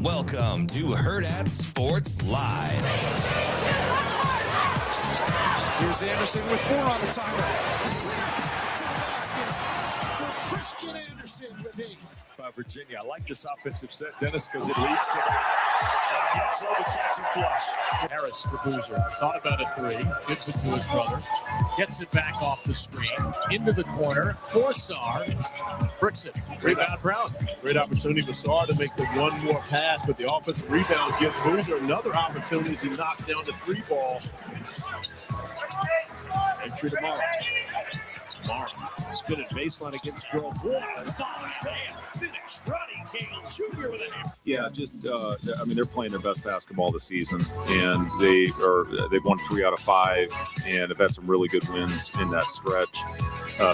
Welcome to Hurrdat Sports Live. Here's Anderson with 4 on the timeout. For Christian Anderson with 8. By Virginia. I like this offensive set, Dennis, because it leads to that. Gets over, catch and flush. Harris for Boozer. Thought about a 3. Gives it to his brother. Gets it back off the screen. Into the corner. For Saar. Bricks it. Rebound Brown. Great opportunity for Saar to make the one more pass, but the offensive rebound gives Boozer another opportunity as he knocks down the 3 ball. Entry to Maher. Maher spinning baseline against Girls. 1-5. Finish. Roddy Gale Jr. with a hammer. Yeah, just I mean, they're playing their best basketball this season, and they've won 3 out of 5, and have had some really good wins in that stretch.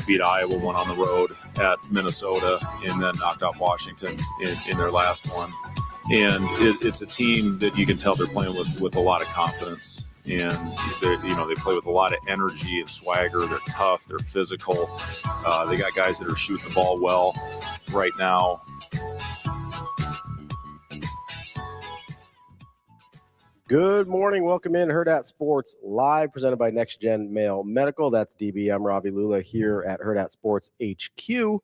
Beat Iowa, won on the road at Minnesota, and then knocked out Washington in their last one. And it's a team that you can tell they're playing with a lot of confidence. And they play with a lot of energy and swagger. They're tough. They're physical. They got guys that are shooting the ball well right now. Good morning. Welcome in Hurrdat Sports Live, presented by Next Gen Male Medical. That's DB. I'm Ravi Lulla here at Hurrdat Sports HQ.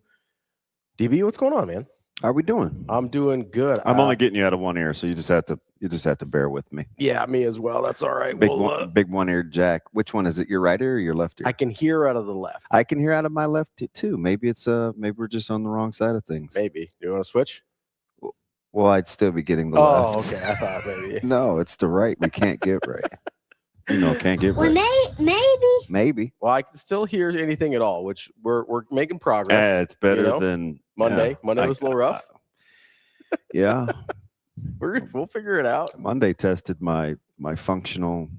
DB, what's going on, man? How are we doing? I'm doing good. I'm only getting you out of one ear, so you just have to bear with me. Yeah, me as well. That's all right. Big one-eared Jack. Which one is it? Your right ear or your left ear? I can hear out of the left. I can hear out of my left too. Maybe it's maybe we're just on the wrong side of things. Maybe. Do you want to switch? Well, I'd still be getting the left. Oh, okay. I thought maybe. No, it's the right. We can't get right. Can't get right. Maybe. Well, I can still hear anything at all, which we're making progress. It's better than Monday. Yeah, Monday was a little rough. Yeah. We'll figure it out. Monday tested my functional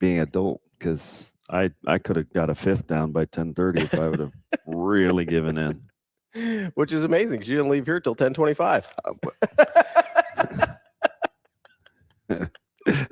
being adult, because I could have got a 5th down by 10:30 if I would have really given in. Which is amazing, because you didn't leave here till 10:25.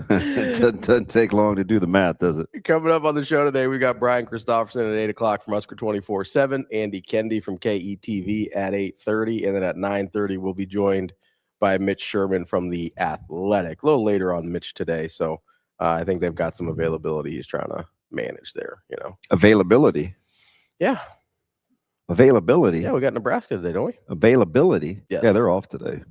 It doesn't take long to do the math, does it? Coming up on the show today, we got Brian Christopherson at 8 o'clock from Husker 24/7, Andy KENDEIGH from KETV at 8:30, and then at 9:30 we'll be joined by Mitch Sherman from The Athletic. A little later on Mitch today, so I think they've got some availability he's trying to manage there. Availability. Yeah. Availability. Yeah, we got Nebraska today, don't we? Availability. Yes. Yeah, they're off today.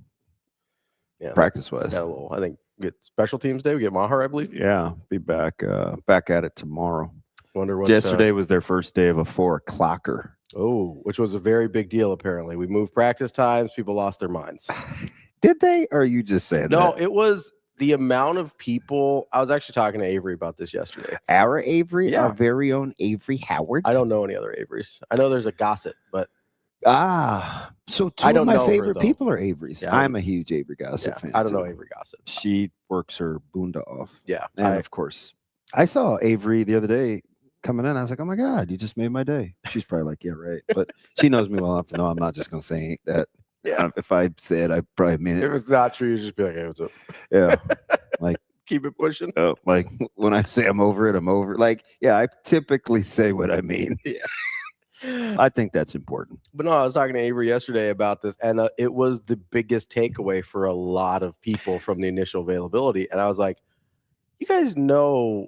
Yeah. Practice-wise. Got a little, I think, get special teams day. We get Maher, I believe. Yeah, be back at it tomorrow. Wonder what yesterday was their first day of a 4:00-er. Oh, which was a very big deal, apparently. We moved practice times. People lost their minds. Did they? Or are you just saying No, that? it was the amount of people. I was actually talking to Avery about this yesterday. Our Avery? Yeah. Our very own Avery Howard? I don't know any other Averys. I know there's a Gossett, but so I two don't of my know her, favorite though. people are Averys. Yeah, I'm a huge Avery Gossett fan. I don't too. know Avery Gossett. She works her bunda off. Yeah. And of course, I saw Avery the other day coming in. I was like, oh my God, you just made my day. She's probably like, yeah, right. But she knows me well enough to know I'm not just going to say that. Yeah. If I said, I probably mean it. If it's not true, you just be like, hey, what's up? Yeah. Like, keep it pushing. Oh, like when I say I'm over it, I'm over it. Like, yeah, I typically say what I mean. Yeah. I think that's important. But no, I was talking to Avery yesterday about this, and it was the biggest takeaway for a lot of people from the initial availability. And I was like, you guys know,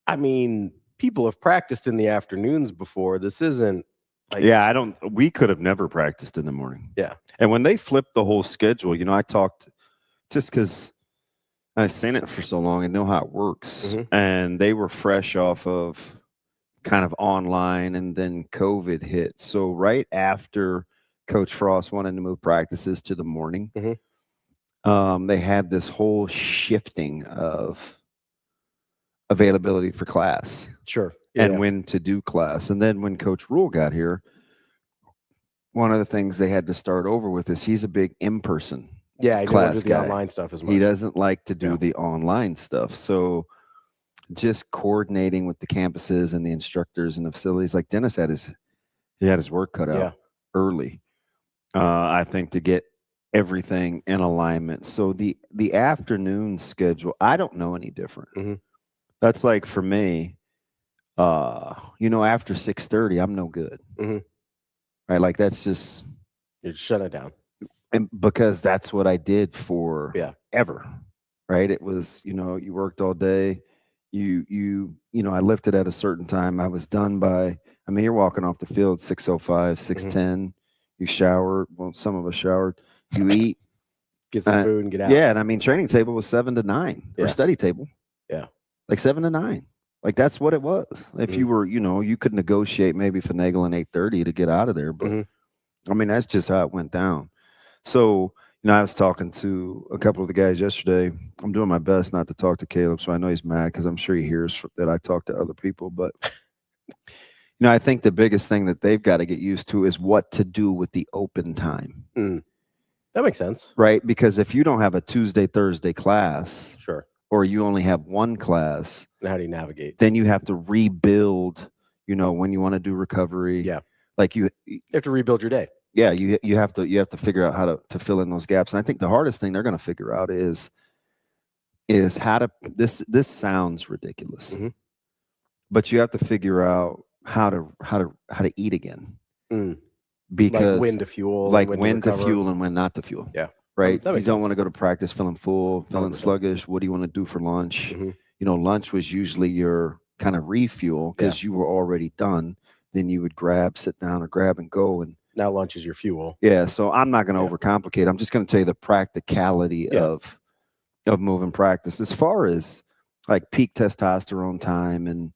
I mean, people have practiced in the afternoons before. This isn't like, yeah, we could have never practiced in the morning. Yeah. And when they flipped the whole schedule, I talked just because I've seen it for so long and know how it works. Mm-hmm. And they were fresh off of kind of online, and then COVID hit. So right after Coach Frost wanted to move practices to the morning, mm-hmm. They had this whole shifting of availability for class. Sure. And when to do class. And then when Coach Rhule got here, one of the things they had to start over with is he's a big in-person class guy. Online stuff as well. He doesn't like to do the online stuff. So just coordinating with the campuses and the instructors and the facilities, like Dennis had his work cut out early, I think, to get everything in alignment. So the afternoon schedule, I don't know any different. Mm-hmm. That's like, for me, after 6:30, I'm no good. Right? Like that's just you shut it down. And because that's what I did for ever. Right? It was, you worked all day. I lifted at a certain time. I was done by, you're walking off the field 6:05, 6:10. You shower. Well, some of us showered. You eat. Get some food and get out. Yeah, and training table was 7 to 9 or study table. Yeah, like 7 to 9. Like that's what it was. If you were, you could negotiate maybe finagling 8:30 to get out of there, but that's just how it went down. So I was talking to a couple of the guys yesterday. I'm doing my best not to talk to Caleb, so I know he's mad because I'm sure he hears that I talk to other people. But I think the biggest thing that they've got to get used to is what to do with the open time. That makes sense. Right? Because if you don't have a Tuesday, Thursday class, sure, or you only have one class, and how do you navigate? Then you have to rebuild, when you want to do recovery. Yeah. Like you have to rebuild your day. Yeah, you have to figure out how to fill in those gaps. And I think the hardest thing they're going to figure out is how to this sounds ridiculous. But you have to figure out how to eat again. Because like when to fuel, when to fuel and when not to fuel. Yeah. Right. You don't want to go to practice feeling full, feeling sluggish. What do you want to do for lunch? Lunch was usually your kind of refuel because you were already done. Then you would sit down or grab and go. And now lunch is your fuel. Yeah. So I'm not going to overcomplicate. I'm just going to tell you the practicality of moving practice as far as like peak testosterone time and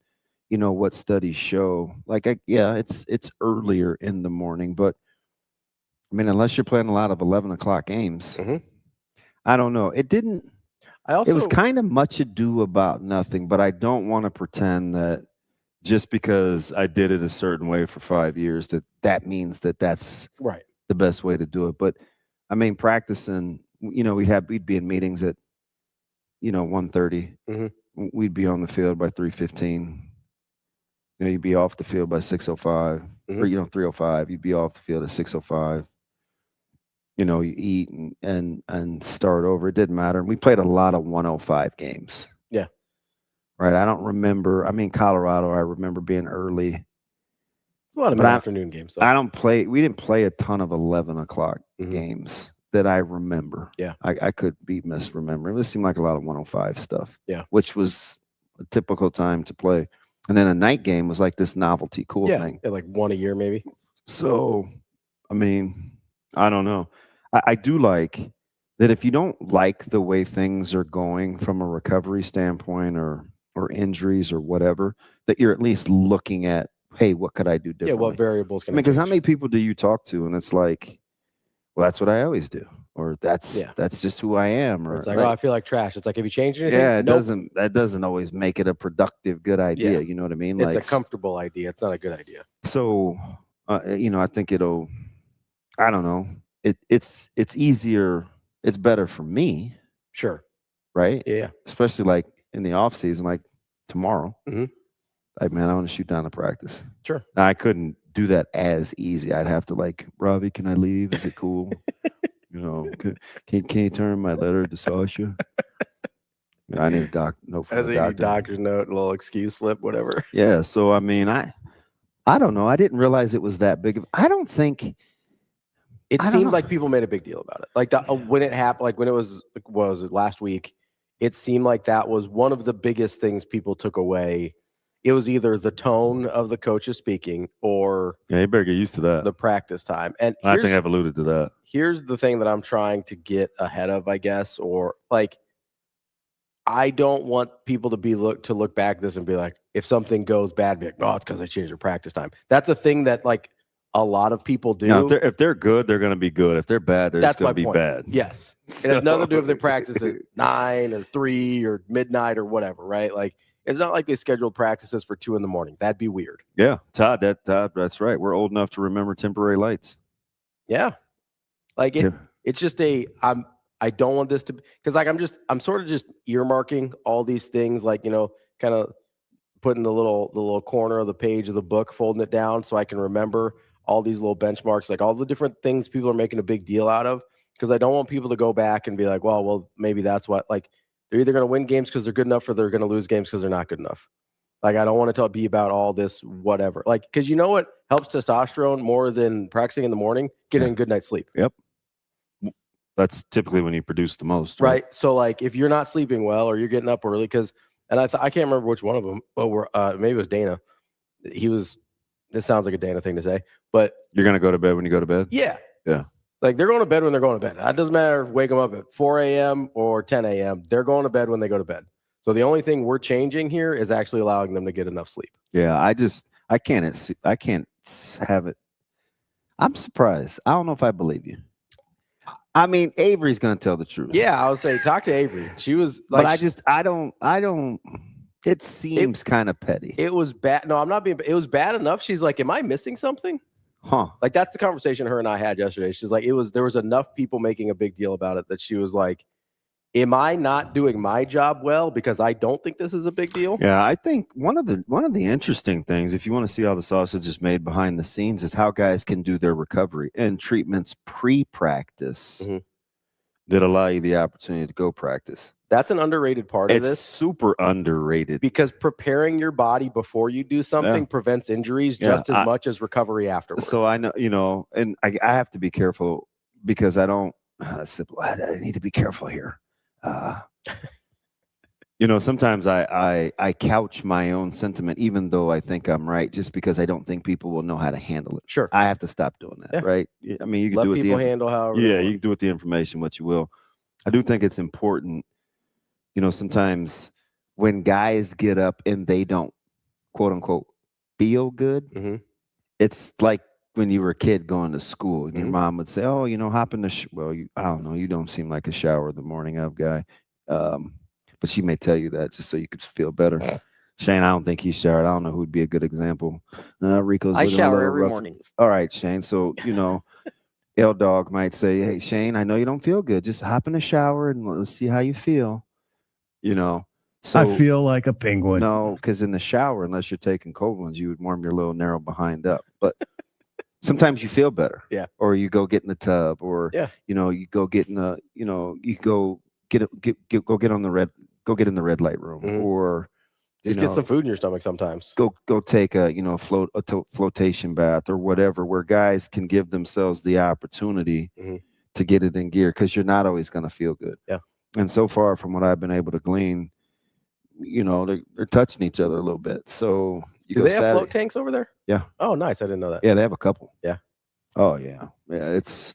what studies show. Like it's earlier in the morning, but unless you're playing a lot of 11 o'clock games, I don't know. It was kind of much ado about nothing, but I don't want to pretend that just because I did it a certain way for 5 years, that means that's right the best way to do it. But practicing, we'd be in meetings at, 1:30. We'd be on the field by 3:15. You'd be off the field by 6:05 or 3:05. You'd be off the field at 6:05. You eat and start over. It didn't matter. We played a lot of 1:05 games. Yeah. Right. I don't remember. Colorado, I remember being early. A lot of afternoon games. Though. We didn't play a ton of 11 o'clock games that I remember. Yeah. I could be misremembering. It seemed like a lot of 1:05 stuff. Yeah. Which was a typical time to play. And then a night game was like this novelty cool thing. Yeah, like one a year maybe. So, I don't know. I do like that if you don't like the way things are going from a recovery standpoint or injuries or whatever, that you're at least looking at, hey, what could I do differently? Yeah, what variables can I because how many people do you talk to and it's like, well, that's what I always do. Or that's just who I am. Or it's like, oh, I feel like trash. It's like, have you changed anything? Yeah, that doesn't always make it a productive, good idea. You know what I mean? It's a comfortable idea. It's not a good idea. So, I think I don't know. It's easier. It's better for me. Sure. Right? Yeah. Especially like in the off season, like tomorrow. Like, man, I want to shoot down to practice. Sure. Now, I couldn't do that as easy. I'd have to like, Ravi, can I leave? Is it cool? Can you turn my letter to Sasha? I need a note from the doctor. Doctor's note, a little excuse slip, whatever. Yeah. So I don't know. I didn't realize it was that big of. I don't think. It seemed like people made a big deal about it. Like when it happened, like when it was last week, it seemed like that was one of the biggest things people took away. It was either the tone of the coaches speaking or you better get used to that. The practice time. And I think I've alluded to that. Here's the thing that I'm trying to get ahead of, I guess, or like I don't want people to look back at this and be like, if something goes bad, be like, oh, it's because I changed their practice time. That's a thing that like a lot of people do. No, if they're good, they're going to be good. If they're bad, they're just going to be bad. Yes. It has nothing to do with their practice at 9 or 3 or midnight or whatever, right? Like, it's not like they scheduled practices for 2 a.m. That'd be weird. Yeah, Todd, that's right. We're old enough to remember temporary lights. Yeah, like it's just I don't want this to because like I'm sort of just earmarking all these things, like kind of putting the little corner of the page of the book, folding it down so I can remember all these little benchmarks, like all the different things people are making a big deal out of. Because I don't want people to go back and be like, well, maybe that's what like. They're either going to win games because they're good enough or they're going to lose games because they're not good enough. Like, I don't want it to be about all this whatever. Like, because you know what helps testosterone more than practicing in the morning? Getting a good night's sleep. Yep. That's typically when you produce the most. Right. So, like, if you're not sleeping well or you're getting up early, and I can't remember which one of them. Maybe it was Dana. This sounds like a Dana thing to say, but you're going to go to bed when you go to bed? Yeah. Yeah. Like, they're going to bed when they're going to bed. It doesn't matter if wake them up at 4 a.m. or 10 a.m. They're going to bed when they go to bed. So the only thing we're changing here is actually allowing them to get enough sleep. Yeah. I can't have it. I'm surprised. I don't know if I believe you. I mean, Avery's going to tell the truth. Yeah. I would say talk to Avery. She was like, but I don't. It seems kind of petty. It was bad. No, I'm not being. It was bad enough. She's like, am I missing something? Huh. Like, that's the conversation her and I had yesterday. She's like, there was enough people making a big deal about it that she was like, am I not doing my job well because I don't think this is a big deal? Yeah, I think one of the interesting things, if you want to see how the sausage is made behind the scenes, is how guys can do their recovery and treatments pre-practice that allow you the opportunity to go practice. That's an underrated part of this. It's super underrated. Because preparing your body before you do something prevents injuries just as much as recovery afterwards. So I know, and I have to be careful because I need to be careful here. Sometimes I couch my own sentiment, even though I think I'm right, just because I don't think people will know how to handle it. Sure. I have to stop doing that, right? I mean, you can let do it. People handle however. Yeah, you can do with the information what you will. I do think it's important. Sometimes when guys get up and they don't, quote unquote, feel good, it's like when you were a kid going to school and your mom would say, oh, hop in the I don't know, you don't seem like a shower the morning of guy. But she may tell you that just so you could feel better. Shane, I don't think he showered. I don't know who'd be a good example. Rico's. I shower every morning. All right, Shane. So, L Dog might say, hey, Shane, I know you don't feel good. Just hop in the shower and let's see how you feel. So I feel like a penguin. No, because in the shower, unless you're taking cold ones, you would warm your little narrow behind up. But sometimes you feel better. Yeah. Or you go get in the tub, or you go get in the, you go get on the red, go get in the red light room, or just get some food in your stomach sometimes. Go take a flotation bath or whatever, where guys can give themselves the opportunity to get it in gear, because you're not always going to feel good. Yeah. And so far from what I've been able to glean, they're touching each other a little bit. So do they have float tanks over there? Yeah. Oh, nice. I didn't know that. Yeah, they have a couple. Yeah. Oh yeah. Yeah, it's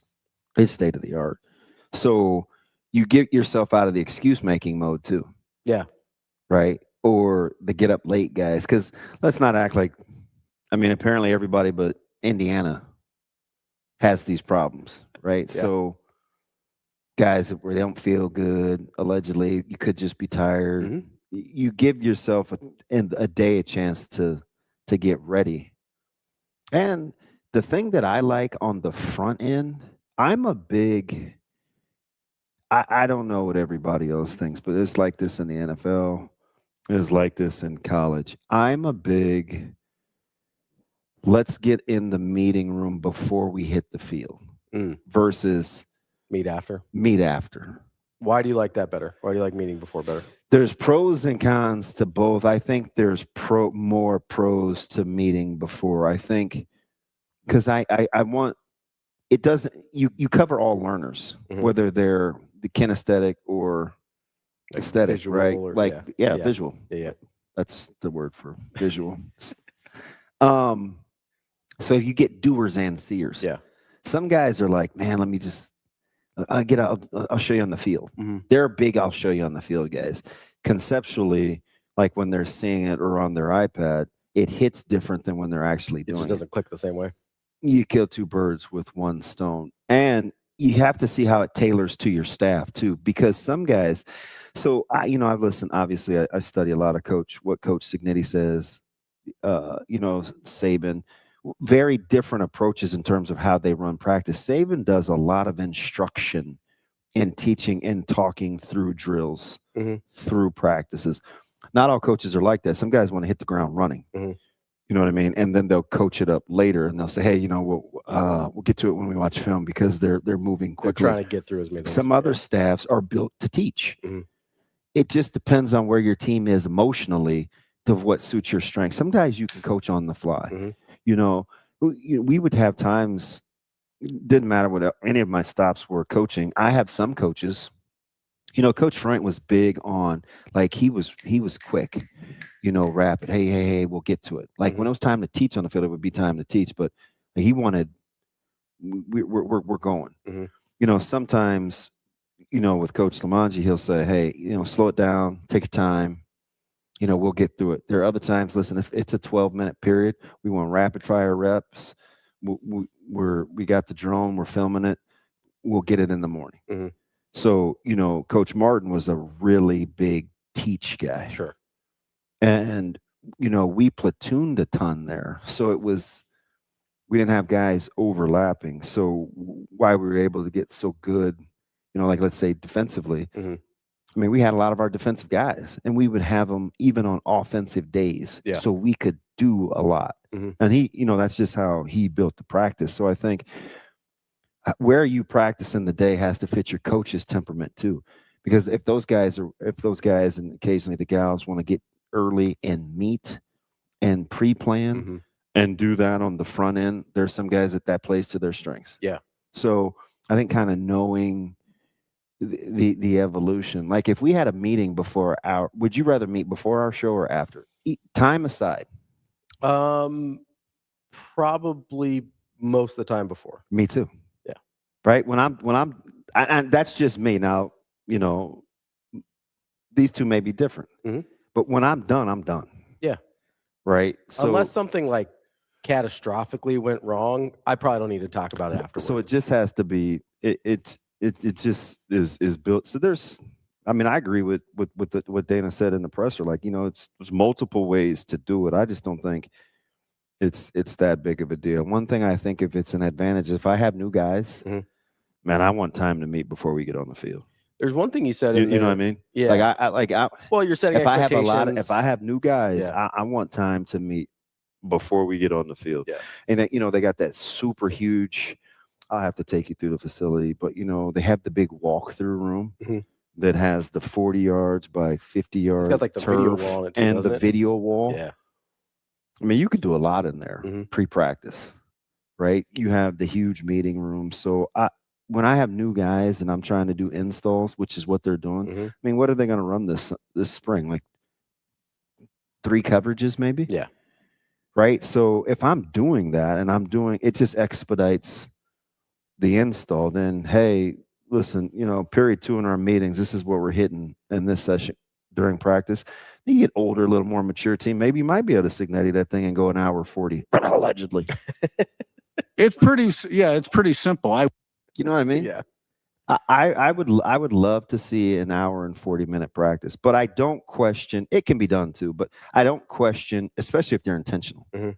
state of the art. So you get yourself out of the excuse making mode too. Yeah. Right. Or the get up late guys. Because let's not act like, apparently everybody but Indiana has these problems, right? Yeah. So guys where they don't feel good, allegedly, you could just be tired. You give yourself a day a chance to get ready. And the thing that I like on the front end, I'm a big, I don't know what everybody else thinks, but it's like this in the NFL. It's like this in college. I'm a big, let's get in the meeting room before we hit the field versus meet after. Why do you like that better? Why do you like meeting before better? There's pros and cons to both. I think there's more pros to meeting before. I think because I want, it doesn't, you cover all learners, whether they're the kinesthetic or like aesthetic, visual, right? Or, visual. Yeah. That's the word for visual. So you get doers and seers. Yeah. Some guys are like, man, let me just, I'll show you on the field. They're big, I'll show you on the field guys. Conceptually, like when they're seeing it or on their iPad, it hits different than when they're actually doing it. Just doesn't click the same way. You kill two birds with one stone. And you have to see how it tailors to your staff too, because some guys, so I've listened, obviously I study a lot of what Coach Cignetti says, Saban, very different approaches in terms of how they run practice. Saban does a lot of instruction in teaching and talking through drills, through practices. Not all coaches are like that. Some guys want to hit the ground running. You know what I mean? And then they'll coach it up later, and they'll say, "Hey, we'll get to it when we watch film," because they're moving quickly. They're trying to get through as many. Some other staffs are built to teach. It just depends on where your team is emotionally of what suits your strength. Some guys you can coach on the fly. Mm-hmm. You know, we would have times, didn't matter what any of my stops were coaching. I have some coaches, you know, Coach Frank was big on, like, he was quick, you know, rapid. Hey, we'll get to it. Like, when it was time to teach on the field, it would be time to teach, but he wanted, we're going. You know, sometimes, you know, with Coach Lamanji, he'll say, hey, you know, slow it down, take your time. You know, we'll get through it. There are other times, listen, if it's a 12-minute period, we want rapid fire reps. We got the drone, we're filming it. We'll get it in the morning. So, you know, Coach Martin was a really big teach guy. Sure. And, you know, we platooned a ton there. So we didn't have guys overlapping. So why we were able to get so good, you know, like, let's say defensively, I mean, we had a lot of our defensive guys, and we would have them even on offensive days. Yeah. So we could do a lot. And he, you know, that's just how he built the practice. So I think where you practice in the day has to fit your coach's temperament too. Because if those guys and occasionally the gals want to get early and meet and pre-plan and do that on the front end, there's some guys that plays to their strengths. Yeah. So I think kind of knowing the evolution. Like, if we had a meeting before would you rather meet before our show or after? Time aside. Probably most of the time before. Me too. Yeah. Right. When I'm and that's just me. Now, you know, these two may be different, but when I'm done, I'm done. Yeah. Right. So unless something like catastrophically went wrong, I probably don't need to talk about it afterwards. So it just has to be, it just is built. So I mean, I agree with what Dana said in the presser. Like, you know, there's multiple ways to do it. I just don't think it's that big of a deal. One thing I think, if it's an advantage, if I have new guys, man, I want time to meet before we get on the field. There's one thing you said. You know what I mean? Yeah. Well, you're setting if I have expectations. if I have new guys, Yeah. I want time to meet before we get on the field. Yeah. And you know, they got that super huge, I'll have to take you through the facility, but you know, they have the big walk-through room that has the 40 yards by 50 yards. It's got like the video wall on it too, and the doesn't it? video wall. Yeah. I mean, you could do a lot in there pre-practice, right? You have the huge meeting room. So when I have new guys and I'm trying to do installs, which is what they're doing, I mean, what are they going to run this spring? Like 3 coverages maybe? Yeah. Right? So if I'm doing that and it just expedites the install, then, hey, listen, you know, period 2 in our meetings, this is what we're hitting in this session during practice. You get older, a little more mature team, maybe you might be able to signal that thing and go an hour 40, allegedly. It's pretty simple. You know what I mean? Yeah. I would love to see an hour and 40-minute practice, but I don't question, it can be done too, but I don't question, especially if they're intentional. You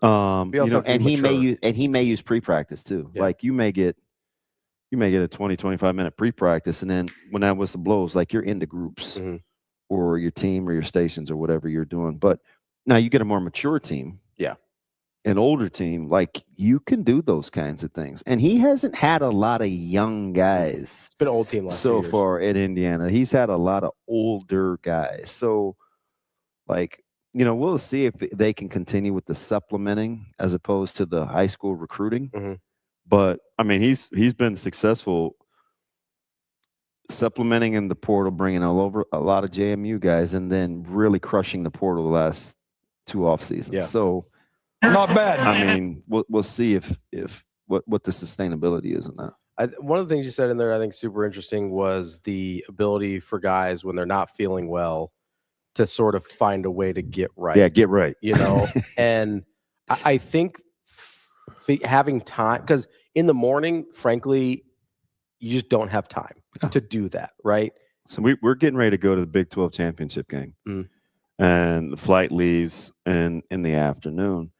know, and he may use pre-practice too. Yeah. Like you may get a 20-25 minute pre-practice, and then when that whistle blows, like, you're into groups or your team or your stations or whatever you're doing. But now you get a more mature team. Yeah. An older team, like, you can do those kinds of things. And he hasn't had a lot of young guys. It's been an old team last so few years. far at Indiana. He's had a lot of older guys. So, like, you know, we'll see if they can continue with the supplementing as opposed to the high school recruiting. But I mean, he's been successful supplementing in the portal, bringing a lot of JMU guys, and then really crushing the portal the last 2 off seasons. Yeah. So Not bad. I mean, we'll see if what the sustainability is in that. One of the things you said in there I think super interesting was the ability for guys when they're not feeling well to sort of find a way to get right. Yeah, get right. You know, and I think having time, because in the morning, frankly, you just don't have time to do that, right? So we're getting ready to go to the Big 12 championship game, and the flight leaves in the afternoon.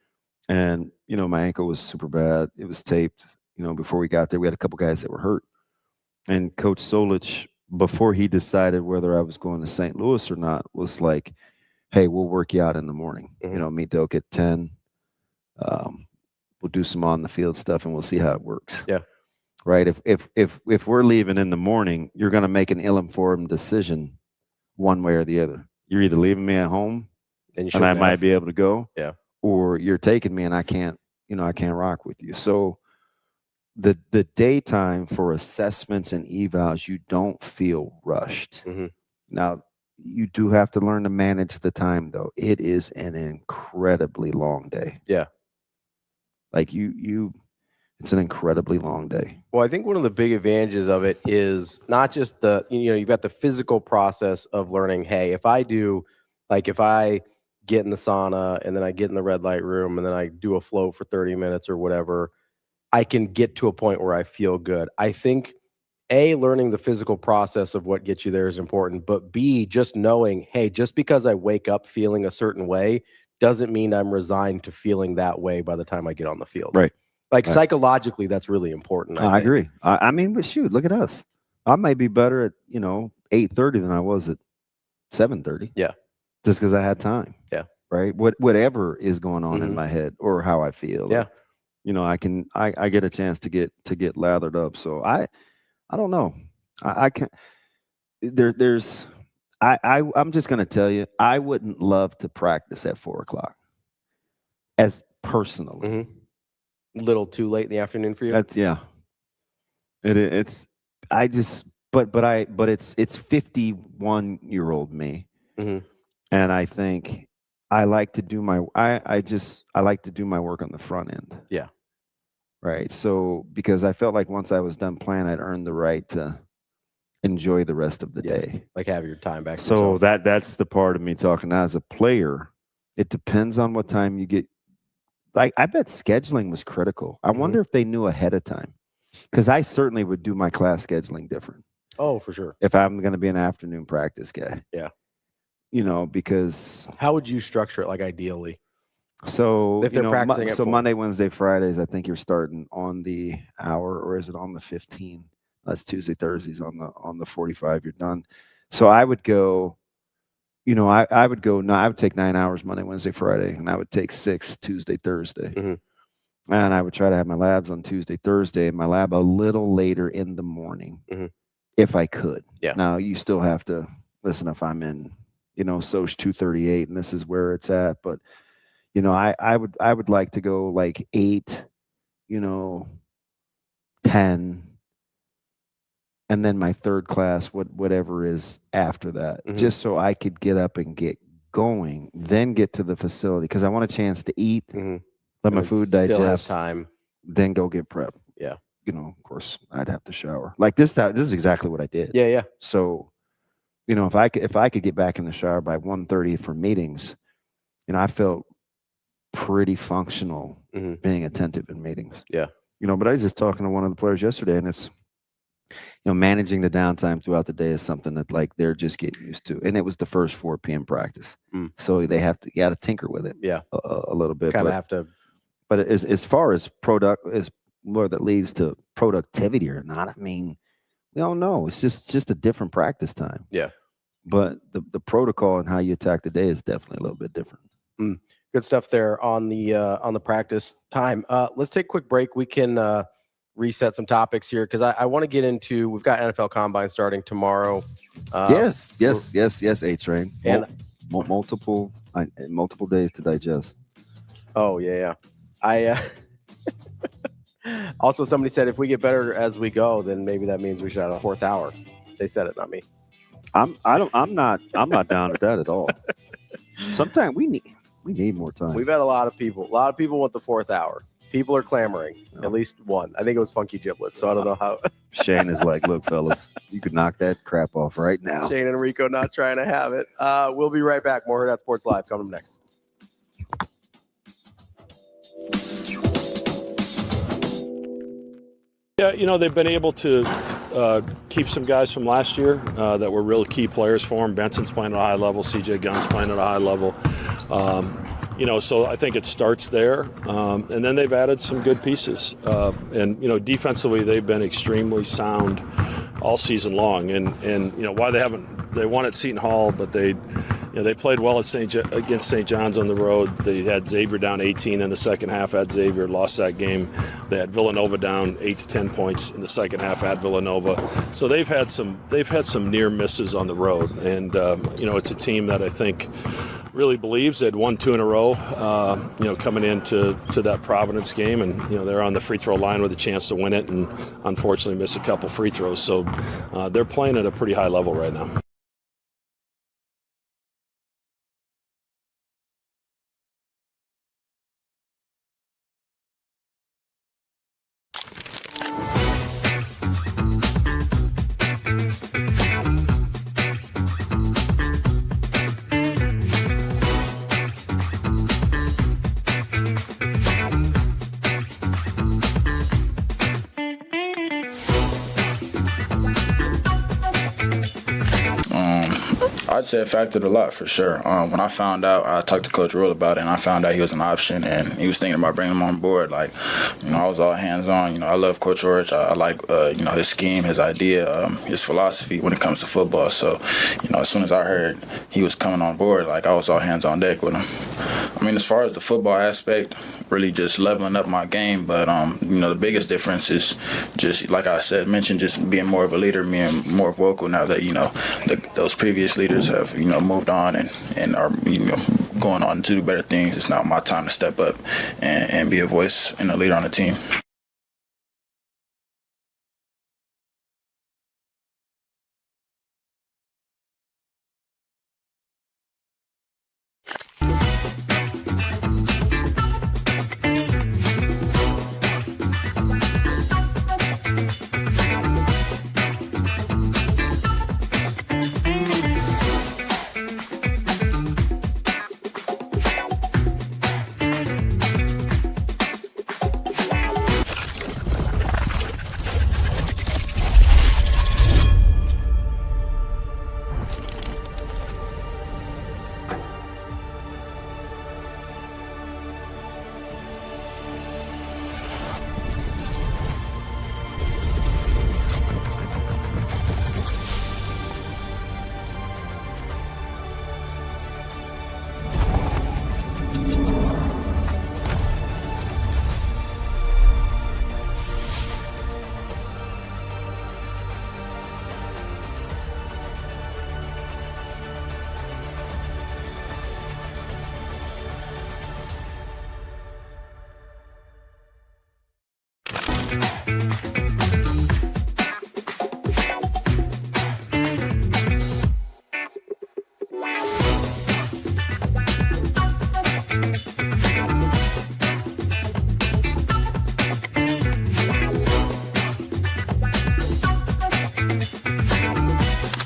And, you know, my ankle was super bad. It was taped. You know, before we got there, we had a couple guys that were hurt. And Coach Solich, before he decided whether I was going to St. Louis or not, was like, hey, we'll work you out in the morning. You know, meet Doak at 10. We'll do some on the field stuff and we'll see how it works. Yeah. Right. If we're leaving in the morning, you're going to make an ill-informed decision one way or the other. You're either leaving me at home and I might be able to go. Yeah. Or you're taking me and I can't rock with you. So the daytime for assessments and evals, you don't feel rushed. Mm-hmm. Now, you do have to learn to manage the time, though. It is an incredibly long day. Yeah. Like it's an incredibly long day. Well, I think one of the big advantages of it is not just you've got the physical process of learning, hey, if I get in the sauna and then I get in the red light room and then I do a float for 30 minutes or whatever, I can get to a point where I feel good. I think learning the physical process of what gets you there is important, but B, just knowing, hey, just because I wake up feeling a certain way doesn't mean I'm resigned to feeling that way by the time I get on the field. Right. Like psychologically, that's really important. I agree. I mean, but shoot, look at us. I might be better at 8:30 than I was at 7:30. Yeah. Just because I had time. Yeah. Right. Whatever is going on in my head or how I feel. Yeah. I get a chance to get lathered up. So I don't know. I can't. I'm just gonna tell you, I wouldn't love to practice at 4:00 as personally. Mm-hmm. Little too late in the afternoon for you. That's it's 51-year-old me, mm-hmm. and I think I like to do my I like to do my work on the front end. Yeah. Right. So because I felt like once I was done playing, I'd earned the right to enjoy the rest of the day. Like have your time back. So that's the part of me talking as a player. It depends on what time you get. Like I bet scheduling was critical. I wonder if they knew ahead of time, because I certainly would do my class scheduling different. Oh, for sure. If I'm going to be an afternoon practice guy. Yeah. Because how would you structure it? Like ideally. So if they're practicing at 4. Monday, Wednesday, Fridays, I think you're starting on the hour, or is it on the 15? That's Tuesday, Thursdays on the 45. You're done. So I would go. I would go. No, I would take 9 hours Monday, Wednesday, Friday, and I would take 6 Tuesday, Thursday, mm-hmm. and I would try to have my labs on Tuesday, Thursday, and my lab a little later in the morning, if I could. Yeah. Now you still have to listen if I'm in, Soch 238, and this is where it's at, but I would like to go like 8, 10. And then my third class, whatever is after that, just so I could get up and get going, then get to the facility because I want a chance to eat, let my food digest, time, then go get prep. Yeah, of course, I'd have to shower. Like this is exactly what I did. Yeah, yeah. So, if I could get back in the shower by 1:30 for meetings, I felt pretty functional being attentive in meetings. Yeah, but I was just talking to one of the players yesterday, and it's. Managing the downtime throughout the day is something that like they're just getting used to, and it was the first 4 p.m. practice, so they have to tinker with it, a little bit. Kind of have to. But as far as where that leads to productivity or not, I mean, we all know it's just a different practice time. Yeah. But the protocol and how you attack the day is definitely a little bit different. Good stuff there on the practice time. Let's take a quick break. We can. Reset some topics here because I want to get into. We've got NFL Combine starting tomorrow. Yes, A-Train. And multiple days to digest. Oh yeah. I also somebody said if we get better as we go, then maybe that means we should have a 4th hour. They said it, not me. I'm not down with that at all. Sometimes we need more time. We've had a lot of people want the 4th hour. People are clamoring. At least one. I think it was Funky Giblets. So I don't know how. Shane is like, look, fellas, you could knock that crap off right now. Shane and Rico not trying to have it. We'll be right back. More Hurrdat Sports Live coming next. Yeah, they've been able to keep some guys from last year that were real key players for them. Benson's playing at a high level. CJ Gunn's playing at a high level. So I think it starts there. And then they've added some good pieces. And defensively, they've been extremely sound all season long. And why they won at Seton Hall, but they played well at against St. John's on the road. They had Xavier down 18 in the second half at Xavier, lost that game. They had Villanova down 8 to 10 points in the second half at Villanova. So they've had some near misses on the road. And, it's a team that I think really believes. They'd won 2 in a row, coming into that Providence game, and they're on the free throw line with a chance to win it, and unfortunately missed a couple free throws. So they're playing at a pretty high level right now. I'd say it factored a lot for sure. When I found out, I talked to Coach Rhule about it, and I found out he was an option, and he was thinking about bringing him on board. Like, I was all hands on. I love Coach Orich. I like, his scheme, his idea, his philosophy when it comes to football. So, as soon as I heard he was coming on board, like, I was all hands on deck with him. I mean, as far as the football aspect, really just leveling up my game. But, the biggest difference is just, like I said, mentioned just being more of a leader, being more vocal now that, those previous leaders have, moved on and are, going on to do better things. It's now my time to step up and be a voice and a leader on the team.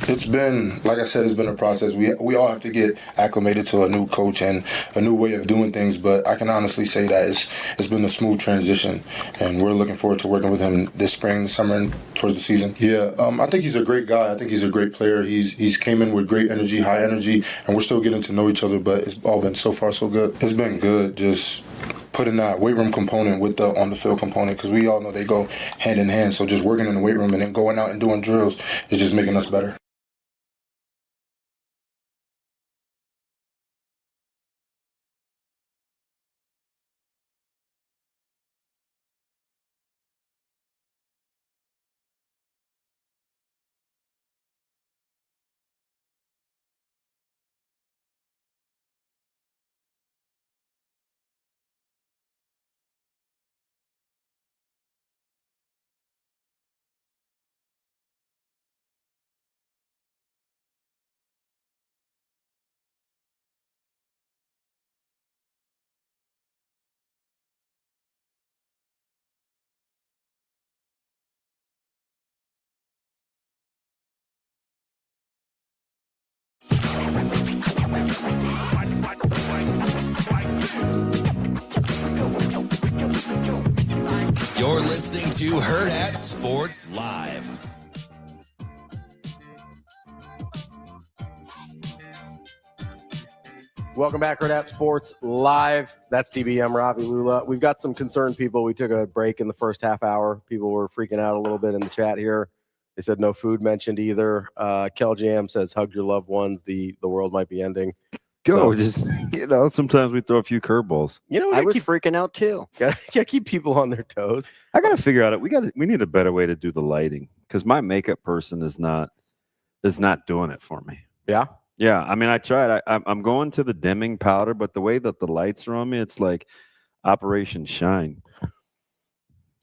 It's been, like I said, it's been a process. We all have to get acclimated to a new coach and a new way of doing things, but I can honestly say that it's been a smooth transition, and we're looking forward to working with him this spring, summer, and towards the season. Yeah, I think he's a great guy. I think he's a great player. He's came in with great energy, high energy, and we're still getting to know each other, but it's all been so far so good. It's been good just putting that weight room component with the on the field component, because we all know they go hand in hand. So just working in the weight room and then going out and doing drills is just making us better. You're listening to Hurrdat Sports Live. Welcome back, Hurrdat Sports Live. That's DBM, Ravi, Lulla. We've got some concerned people. We took a break in the first half hour. People were freaking out a little bit in the chat here. They said no food mentioned either. Kel Jam says, hug your loved ones. The world might be ending. Just, sometimes we throw a few curveballs. I was freaking out too. Gotta keep people on their toes. I gotta figure out we need a better way to do the lighting, because my makeup person is not doing it for me. Yeah. Yeah, I mean, I tried. I'm going to the dimming powder, but the way that the lights are on me, it's like Operation Shine.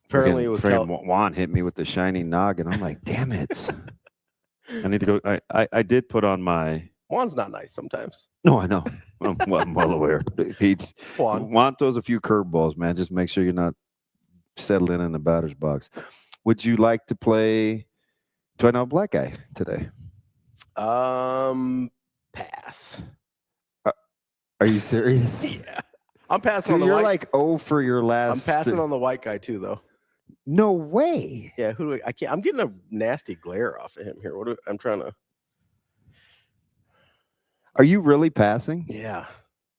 Apparently, it was Juan hit me with the shiny noggin. I'm like, damn it! I need to go. I did put on my. Juan's not nice sometimes. No, I know. I'm well aware. Juan throws a few curveballs, man. Just make sure you're not settled in the batter's box. Would you like to play? Do I know a black guy today? Pass. Are you serious? Yeah. I'm passing So on the you're white. like, oh, for your last. I'm passing on the white guy too, though. No way. Yeah, who do I can't. I'm getting a nasty glare off of him here. I'm trying to. Are you really passing? Yeah,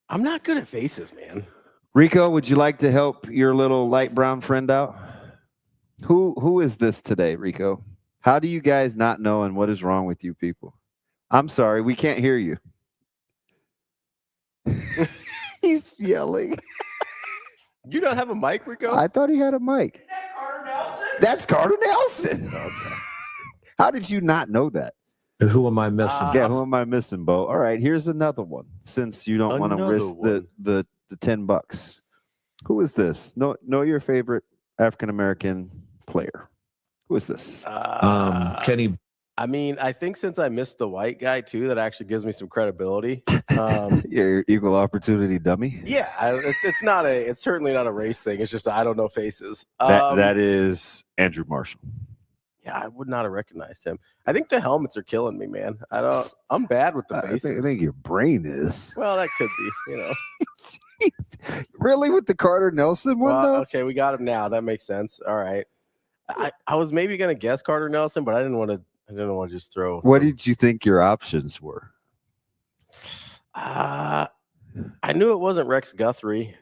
I'm not good at faces, man. Rico, would you like to help your little light brown friend out? Who is this today, Rico? How do you guys not know, and what is wrong with you people? I'm sorry, we can't hear you. He's yelling. You don't have a mic, Rico? I thought he had a mic. Isn't that Carter Nelson? That's Carter Nelson. Okay. How did you not know that? Who am I missing? Yeah, who am I missing, Bo? All right, here's another one. Since you don't want to risk the $10. Who is this? Know your favorite African American player. Who is this? Kenny. I mean, I think since I missed the white guy too, that actually gives me some credibility. Your equal opportunity dummy. Yeah, it's certainly not a race thing. It's just I don't know faces. That is Andrew Marshall. Yeah, I would not have recognized him. I think the helmets are killing me, man. I'm bad with the faces. I think your brain is. Well, that could be, Really, with the Carter Nelson one, though? Okay, we got him now. That makes sense. All right. I was maybe gonna guess Carter Nelson, but I didn't want to just throw. What did you think your options were? I knew it wasn't Rex Guthrie.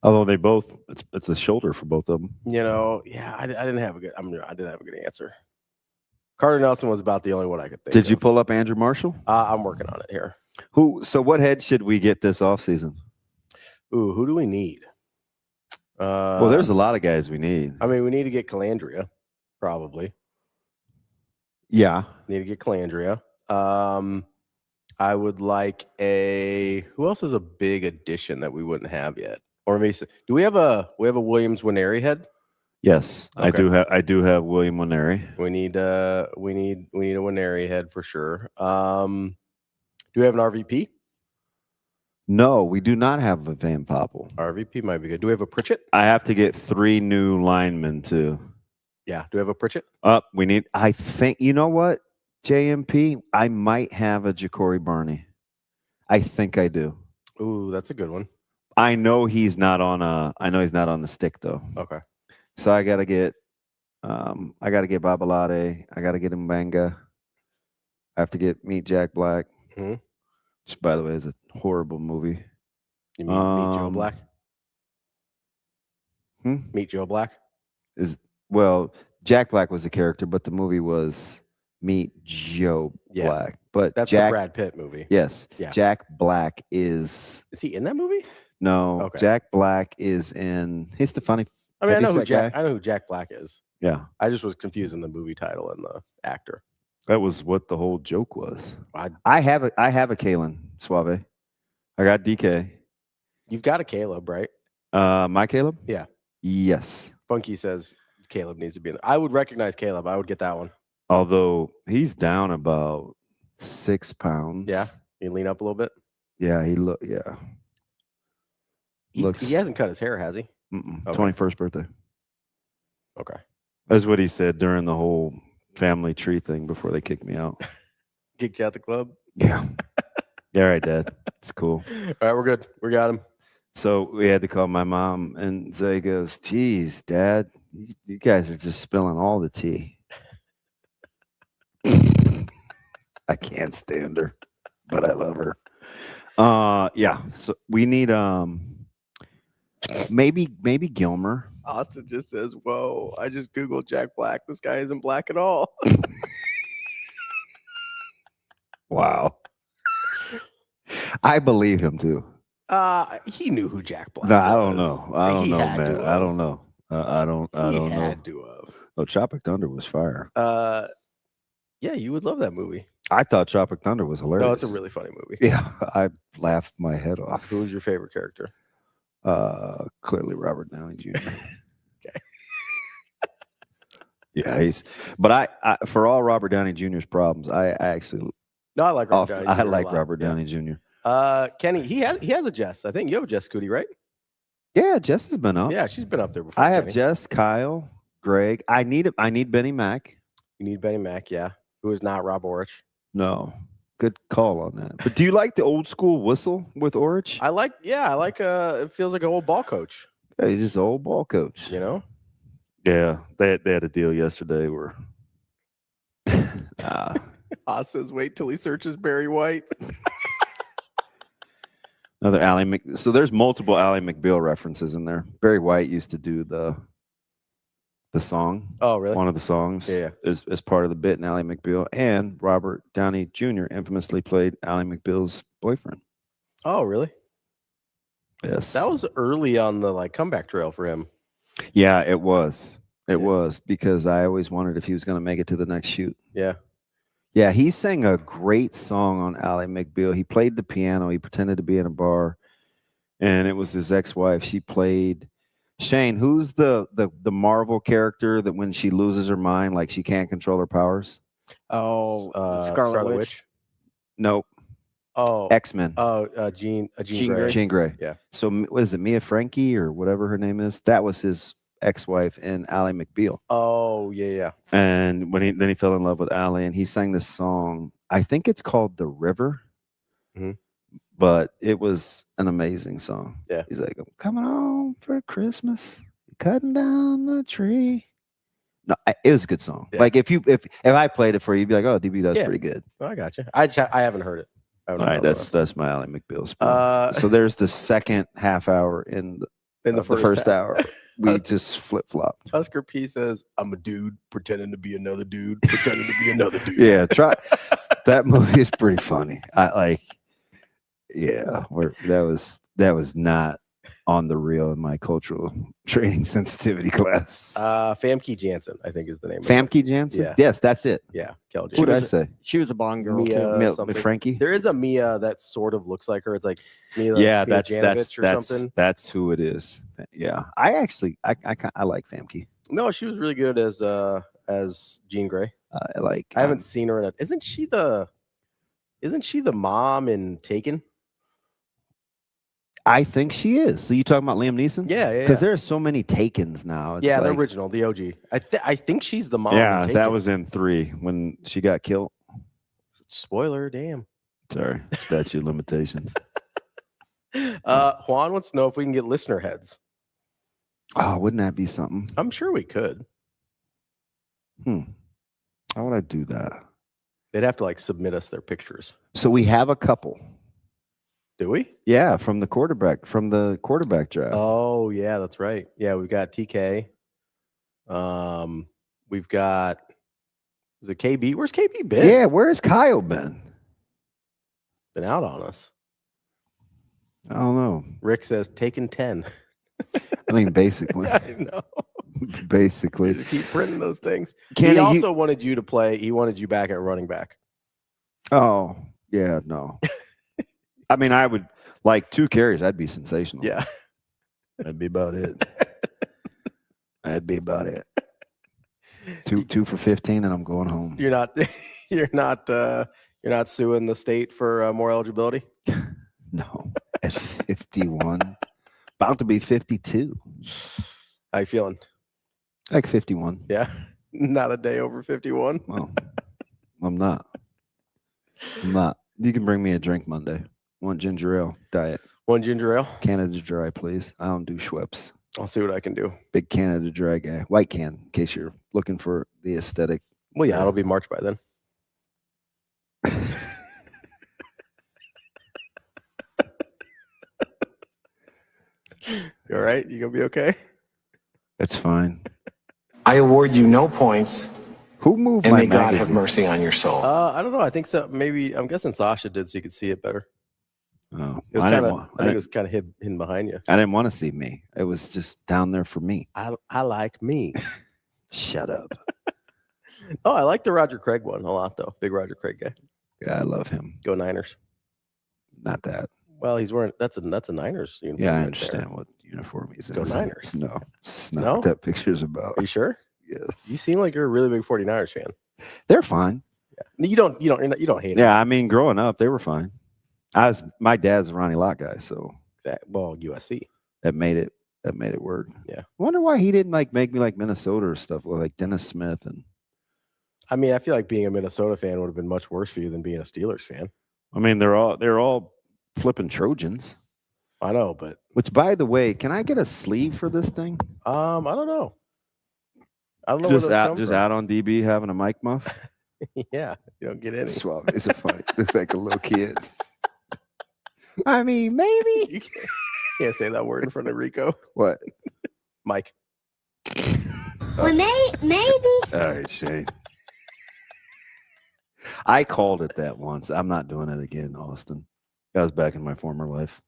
Although they both, it's a shoulder for both of them. Yeah, I didn't have a good. I didn't have a good answer. Carter Nelson was about the only one I could think. Did you pull up Andrew Marshall? I'm working on it here. So what head should we get this offseason? Ooh, who do we need? Well, there's a lot of guys we need. I mean, we need to get Calandria, probably. Yeah. Need to get Calandria. I would like who else is a big addition that we wouldn't have yet? Or maybe do we have a Williams Winery head? Yes, okay. I do have William Winery. We need a Winery head for sure. Do we have an RVP? No, we do not have a Van Poppel. RVP might be good. Do we have a Pritchett? I have to get 3 new linemen too. Yeah. Do we have a Pritchett? We need. I think you know what, JMP. I might have a Ja'Cory Barney. I think I do. Ooh, that's a good one. I know he's not on the stick though. Okay. So I gotta get Babalade. I gotta get Mbanga. I have to Meet Jack Black. Mm-hmm. Which, by the way, is a horrible movie. You mean Meet Joe Black? Meet Joe Black? Jack Black was the character, but the movie was Meet Joe Black. But that's the Brad Pitt movie. Yes. Yeah. Jack Black is he in that movie? No. Okay. Jack Black is in. He's the funny. I mean, I know who Jack Black is. Yeah. I just was confusing the movie title and the actor. That was what the whole joke was. I have a Kalen Suave. I got DK. You've got a Caleb, right? My Caleb? Yeah. Yes. Funky says Caleb needs to be in there. I would recognize Caleb. I would get that one. Although he's down about 6 pounds. Yeah. You lean up a little bit. Yeah, he hasn't cut his hair, has he? Okay. 21st birthday. Okay. That's what he said during the whole family tree thing before they kicked me out. Kicked you out the club? Yeah. Yeah, all right, Dad. It's cool. All right, we're good. We got him. So we had to call my mom, and Zoe goes, geez, Dad, you guys are just spilling all the tea. I can't stand her, but I love her. Yeah. So we need maybe Gilmer. Austin just says, whoa, I just Googled Jack Black. This guy isn't black at all. Wow. I believe him too. He knew who Jack Black was. I don't know. I don't know, man. I don't know. I don't know. Had to have. Oh, Tropic Thunder was fire. Yeah, you would love that movie. I thought Tropic Thunder was hilarious. No, it's a really funny movie. Yeah, I laughed my head off. Who was your favorite character? Clearly Robert Downey Jr. Okay. Yeah, but I for all Robert Downey Jr.'s problems, I actually I like Robert Downey Jr. I like Robert Downey Jr. Kenny, he has a Jess. I think you have a Jess Cootie, right? Yeah, Jess has been up. Yeah, she's been up there before. I have Kenny. Jess, Kyle, Greg. I need Benny Mac. You need Benny Mac, yeah. Who is not Rob Orich. No. Good call on that. But do you like the old school whistle with Orich? I like it feels like an old ball coach. Yeah, he's just an old ball coach. You know? Yeah. They had a deal yesterday where Haas says wait till he searches Barry White. Another so there's multiple Ally McBeal references in there. Barry White used to do the song. Oh, really? One of the songs as part of the bit in Ally McBeal. And Robert Downey Jr. infamously played Ally McBeal's boyfriend. Oh, really? Yes. That was early on the comeback trail for him. Yeah, it was. It was because I always wondered if he was going to make it to the next shoot. Yeah. Yeah, he sang a great song on Ally McBeal. He played the piano. He pretended to be in a bar, and it was his ex-wife. She played Shane. Who's the Marvel character that when she loses her mind, like she can't control her powers? Oh, Scarlet Witch. Nope. Oh, X-Men. Oh, Jean Grey. Jean Grey. Yeah. So was it Mia Frankie or whatever her name is? That was his ex-wife in Ally McBeal. Oh, yeah. And when he fell in love with Ally, and he sang this song. I think it's called "The River," but it was an amazing song. Yeah, he's like, "I'm coming home for Christmas, cutting down the tree." No, it was a good song. Yeah. Like if I played it for you, you'd be like, "Oh, DB does pretty good." Oh, I got you. I haven't heard it. All right, that's my Ally McBeal spot. So there's the second half hour in the first hour. We just flip-flopped. Husker P says, I'm a dude pretending to be another dude, pretending to be another dude. Yeah, that movie is pretty funny. That was not on the reel in my cultural training sensitivity class. Famke Janssen, I think is the name. Famke Janssen? Yeah. Yes, that's it. Yeah. Kel What did I say? She was a Bond girl Mia too. Frankie? There is a Mia that sort of looks like her. It's like Mia. Yeah, Mia that's something. That's who it is. Yeah, I like Famke. No, she was really good as Jean Grey. I haven't seen her in it. Isn't she the mom in Taken? I think she is. So you talking about Liam Neeson? Yeah. Because there's so many Takens now. It's the original, the OG. I think she's the mom. Yeah, in Taken. that was in 3 when she got killed. Spoiler, damn. Sorry, statute of limitations. Juan wants to know if we can get listener heads. Oh, wouldn't that be something? I'm sure we could. How would I do that? They'd have to submit us their pictures. So we have a couple. Do we? Yeah, from the quarterback draft. Oh, yeah, that's right. Yeah, we've got TK. We've got is it KB? Where's KB been? Yeah, where's Kyle been? Been out on us. I don't know. Rick says taken 10. I mean, basically. I know. Basically. Just keep printing those things. Kenny, he also wanted you to play. He wanted you back at running back. Oh, yeah, no. I mean, I would 2 carries. I'd be sensational. Yeah. That'd be about it. That'd be about it. Two for 15, and I'm going home. You're not suing the state for more eligibility? No. At 51. About to be 52. How you feeling? Like 51. Yeah. Not a day over 51. Well, I'm not. You can bring me a drink Monday. One ginger ale diet. One ginger ale? Canada Dry, please. I don't do Schweppes. I'll see what I can do. Big Canada Dry guy. White can, in case you're looking for the aesthetic. Well, yeah, it'll be March by then. You all right? You gonna be okay? That's fine. I award you no points. Who moved and my may God magazine? have mercy on your soul. I don't know. I think so. Maybe I'm guessing Sasha did so you could see it better. Oh, It was I think it was kind of hidden behind you. I didn't want to see me. It was just down there for me. I like me. Shut up. Oh, I like the Roger Craig one a lot though. Big Roger Craig guy. Yeah, I love him. Go Niners. Not that. Well, he's wearing that's a Niners uniform. Yeah, I right understand there. what uniform he's in. Go Niners. No, it's not No? what that picture's about. Are you sure? Yes. You seem like you're a really big 49ers fan. They're fine. Yeah. You don't hate them. Yeah, I mean, growing up, they were fine. My dad's a Ronnie Lott guy, so Well, USC. that made it work. Yeah. I wonder why he didn't make me like Minnesota or stuff like Dennis Smith and. I mean, I feel like being a Minnesota fan would have been much worse for you than being a Steelers fan. I mean, they're all flipping Trojans. I know, but which, by the way, can I get a sleeve for this thing? I don't know. I don't know. Just out on DB having a mic muff. Yeah, you don't get any. Swap. It's a funny. Looks like a little kid. I mean, maybe You can't say that word in front of Rico. What? Mike. Well, maybe. All right, Shane. I called it that once. I'm not doing it again, Austin. That was back in my former life.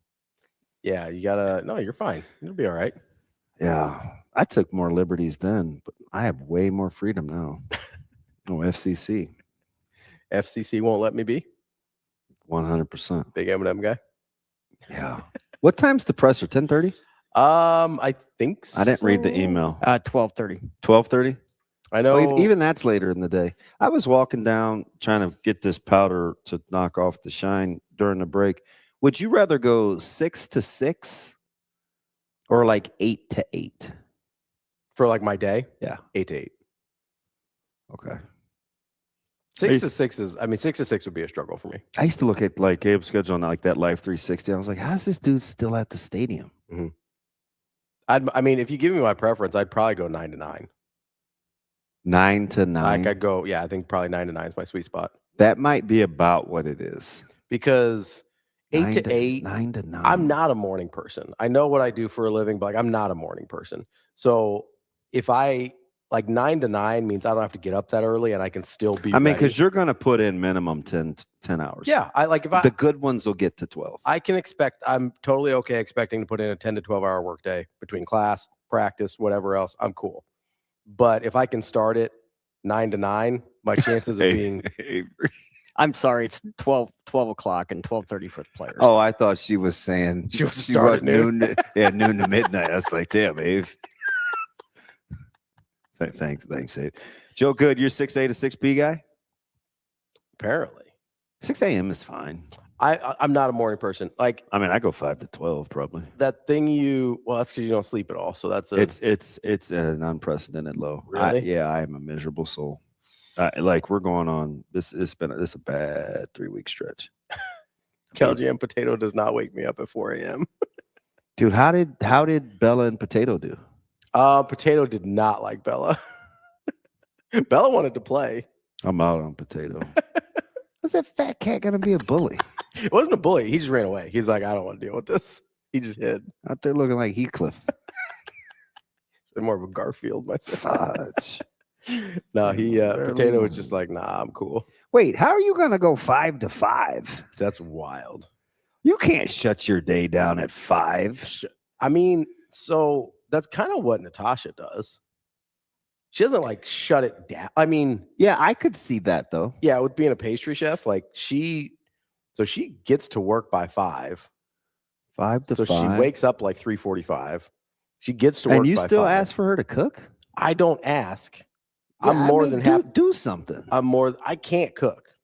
Yeah, you gotta. No, you're fine. You'll be all right. Yeah, I took more liberties then, but I have way more freedom now. Oh, FCC. FCC won't let me be 100%. big M&M guy. Yeah. What time's the presser? 10:30? I think so. I didn't read the email. 12:30. 12:30? I know. Well, even that's later in the day. I was walking down trying to get this powder to knock off the shine during the break. Would you rather go 6 to 6 or like 8 to 8? For like my day? Yeah. 8 to 8. Okay. 6 to 6 is, I mean, 6 to 6 would be a struggle for me. I used to look at like Gabe's schedule on like that Live 360. I was like, how's this dude still at the stadium? Mm-hmm. I mean, if you give me my preference, I'd probably go 9 to 9. 9 to 9. Like I'd go, yeah, I think probably 9 to 9 is my sweet spot. That might be about what it is. Because 8 to 8, 9 to 9. I'm not a morning person. I know what I do for a living, but like I'm not a morning person. So if I like 9 to 9 means I don't have to get up that early and I can still be. I mean, ready. because you're going to put in minimum 10 hours. Yeah, I like if the good ones will get to 12. I can expect. I'm totally okay expecting to put in a 10 to 12 hour workday between class, practice, whatever else. I'm cool. But if I can start it 9 to 9, my chances of being. I'm sorry, it's 12 o'clock and 12:30 for the players. Oh, I thought she was saying she was starting noon. Yeah, noon to midnight. I was like, damn, Abe. Thanks, Abe. Joe Good, you're 6A to 6B guy? Apparently. 6 a.m. is fine. I'm not a morning person. Like, I mean, I go 5 to 12 probably. That thing well, that's because you don't sleep at all. So that's it's an unprecedented low. Really? I am a miserable soul. Like we're going on this is a bad 3-week stretch. Jam Potato does not wake me up at 4 a.m. Dude, how did Bella and Potato do? Potato did not like Bella. Bella wanted to play. I'm out on Potato. How's that fat cat gonna be a bully? It wasn't a bully. He just ran away. He's like, I don't want to deal with this. He just hid. Out there looking like Heathcliff. More of a Garfield myself. Fudge. No, Potato was just like, nah, I'm cool. Wait, how are you gonna go 5 to 5? That's wild. You can't shut your day down at 5. I mean, so that's kind of what Natasha does. She doesn't like shut it down. I mean, yeah, I could see that though. Yeah, with being a pastry chef, like she gets to work by 5. 5 to 5. So she wakes up like 3:45. She gets to work. And you by still 5. ask for her to cook? I don't ask. Yeah, I'm more than happy. Do something. I can't cook.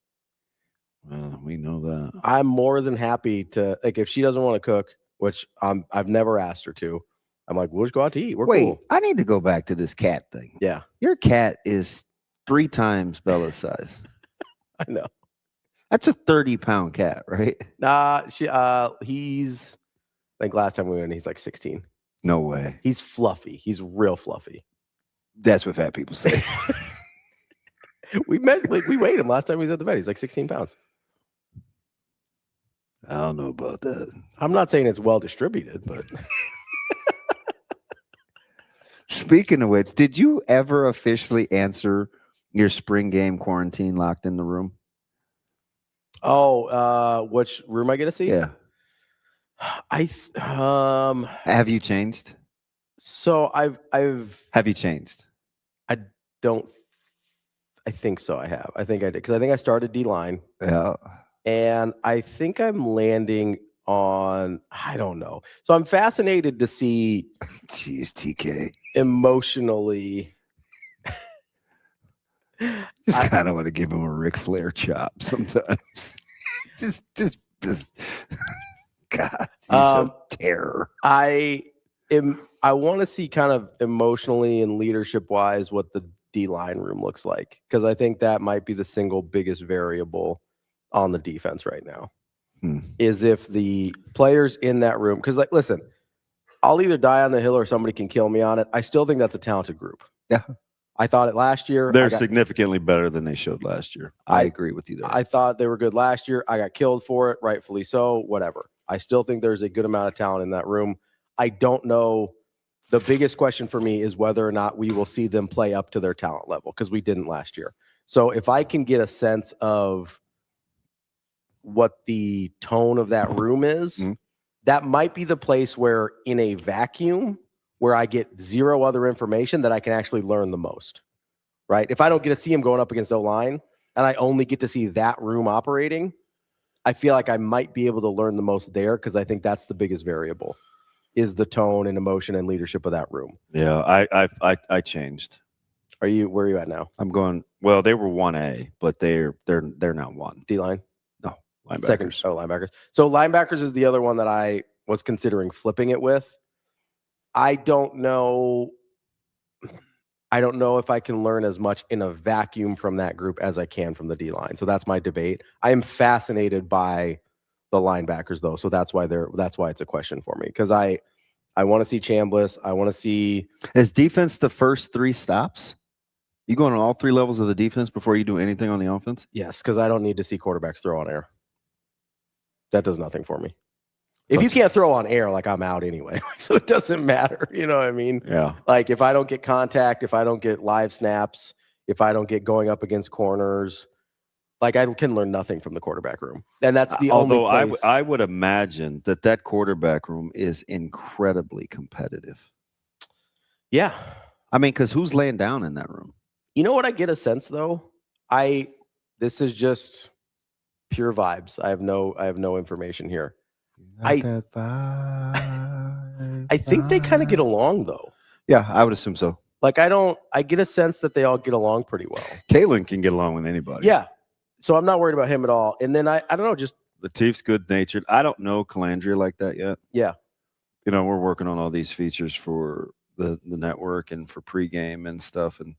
Well, we know that. I'm more than happy to, like, if she doesn't want to cook, which I've never asked her to. I'm like, we'll just go out to eat. We're cool. I need to go back to this cat thing. Yeah. Your cat is 3 times Bella's size. I know. That's a 30-pound cat, right? He's, I think last time we went, he's like 16. No way. He's fluffy. He's real fluffy. That's what fat people say. We weighed him last time we was at the vet. He's like 16 pounds. I don't know about that. I'm not saying it's well distributed, but. Speaking of which, did you ever officially answer your spring game quarantine locked in the room? Oh, which room I get to see? Yeah. Have you changed? So I've Have you changed? I I think so. I have. I think I did because I think I started D-line. Yeah. And I think I'm landing on, I don't know. So I'm fascinated to see. Jeez, TK. Emotionally. Just kind of want to give him a Ric Flair chop sometimes. just God, he's a terror. I want to see kind of emotionally and leadership wise what the D-line room looks like, because I think that might be the single biggest variable on the defense right now. Is if the players in that room, because like, listen, I'll either die on the hill or somebody can kill me on it. I still think that's a talented group. Yeah. I thought it last year. They're significantly better than they showed last year. I agree with you there. I thought they were good last year. I got killed for it, rightfully so, whatever. I still think there's a good amount of talent in that room. I don't know. The biggest question for me is whether or not we will see them play up to their talent level, because we didn't last year. So if I can get a sense of what the tone of that room is, that might be the place where in a vacuum where I get zero other information that I can actually learn the most, right? If I don't get to see him going up against O-line and I only get to see that room operating, I feel like I might be able to learn the most there, because I think that's the biggest variable is the tone and emotion and leadership of that room. Yeah, I changed. Where are you at now? I'm going, well, they were 1A, but they're not 1. D-line? No, linebackers. Linebackers. So linebackers is the other one that I was considering flipping it with. I don't know if I can learn as much in a vacuum from that group as I can from the D-line. So that's my debate. I am fascinated by the linebackers though. So that's why it's a question for me, because I want to see Chambliss. I want to see. Is defense the first 3 stops? You going on all 3 levels of the defense before you do anything on the offense? Yes, because I don't need to see quarterbacks throw on air. That does nothing for me. If you can't throw on air, like, I'm out anyway. So it doesn't matter. You know what I mean? Yeah. Like, if I don't get contact, if I don't get live snaps, if I don't get going up against corners, like, I can learn nothing from the quarterback room. And that's the only place. I would imagine that quarterback room is incredibly competitive. Yeah. I mean, because who's laying down in that room? You know what I get a sense, though? This is just pure vibes. I have no information here. I think they kind of get along, though. Yeah, I would assume so. Like, I get a sense that they all get along pretty well. Kalen can get along with anybody. Yeah. So I'm not worried about him at all. And then I don't know, just Latif's good-natured. I don't know Calandria like that yet. Yeah. You know, we're working on all these features for the network and for pregame and stuff. And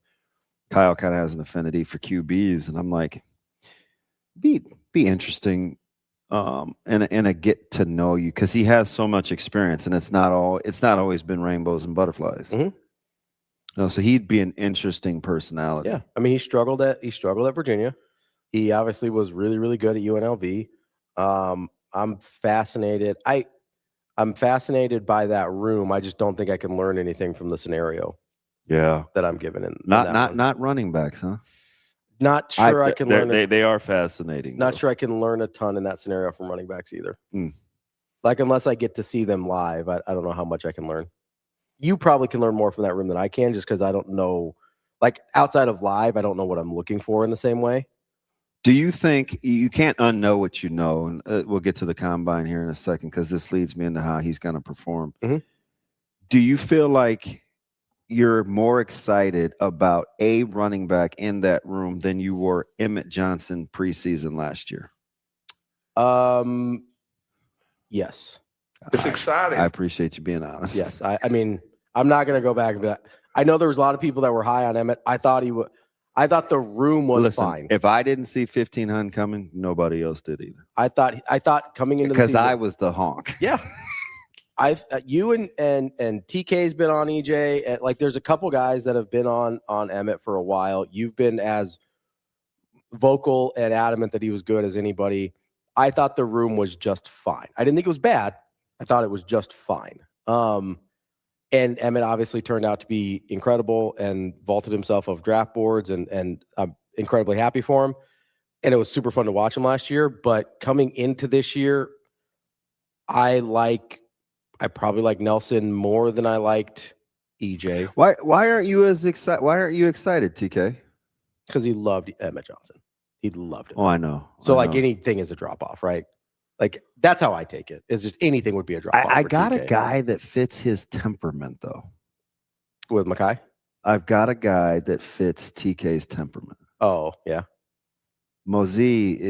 Kyle kind of has an affinity for QBs. And I'm like, be interesting. And a get to know you, because he has so much experience, and it's not always been rainbows and butterflies. So he'd be an interesting personality. Yeah, I mean, he struggled at Virginia. He obviously was really, really good at UNLV. I'm fascinated. I'm fascinated by that room. I just don't think I can learn anything from the scenario. Yeah, that I'm given in not running backs, huh? Not sure I can learn. They are fascinating. Not sure I can learn a ton in that scenario from running backs either. Like, unless I get to see them live, I don't know how much I can learn. You probably can learn more from that room than I can, just because I don't know. Like, outside of live, I don't know what I'm looking for in the same way. Do you think you can't unknow what you know? And we'll get to the combine here in a second, because this leads me into how he's going to perform. Do you feel like you're more excited about a running back in that room than you were Emmett Johnson preseason last year? Yes. It's exciting. I appreciate you being honest. Yes. I mean, I'm not going to go back and be like, I know there was a lot of people that were high on Emmett. I thought the room was fine. If I didn't see 1500 coming, nobody else did either. I thought coming into the because season, I was the honk. Yeah. You and TK's been on EJ, and like, there's a couple guys that have been on Emmett for a while. You've been as vocal and adamant that he was good as anybody. I thought the room was just fine. I didn't think it was bad. I thought it was just fine. And Emmett obviously turned out to be incredible and vaulted himself off draft boards, and I'm incredibly happy for him. And it was super fun to watch him last year. But coming into this year, I probably like Nelson more than I liked EJ. Why aren't you as excited? Why aren't you excited, TK? Because he loved Emmett Johnson. He loved him. Oh, I know. So, I like, know. anything is a drop-off, right? Like, that's how I take it. It's just anything would be a drop-off. I for got TK. a guy that fits his temperament, though. With Mackay? I've got a guy that fits TK's temperament. Oh, yeah. Mosey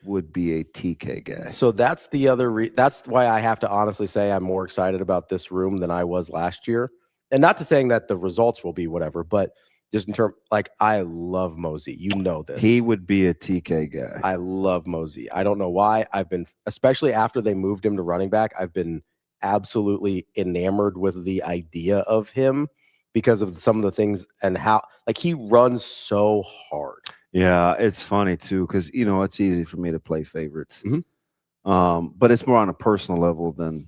would be a TK guy. So that's the other that's why I have to honestly say I'm more excited about this room than I was last year. And not to saying that the results will be whatever, but just in terms, like, I love Mosey. You know this. He would be a TK guy. I love Mosey. I don't know why. I've been, especially after they moved him to running back, I've been absolutely enamored with the idea of him because of some of the things and how, like, he runs so hard. Yeah, it's funny too because it's easy for me to play favorites, Mm-hmm. but it's more on a personal level than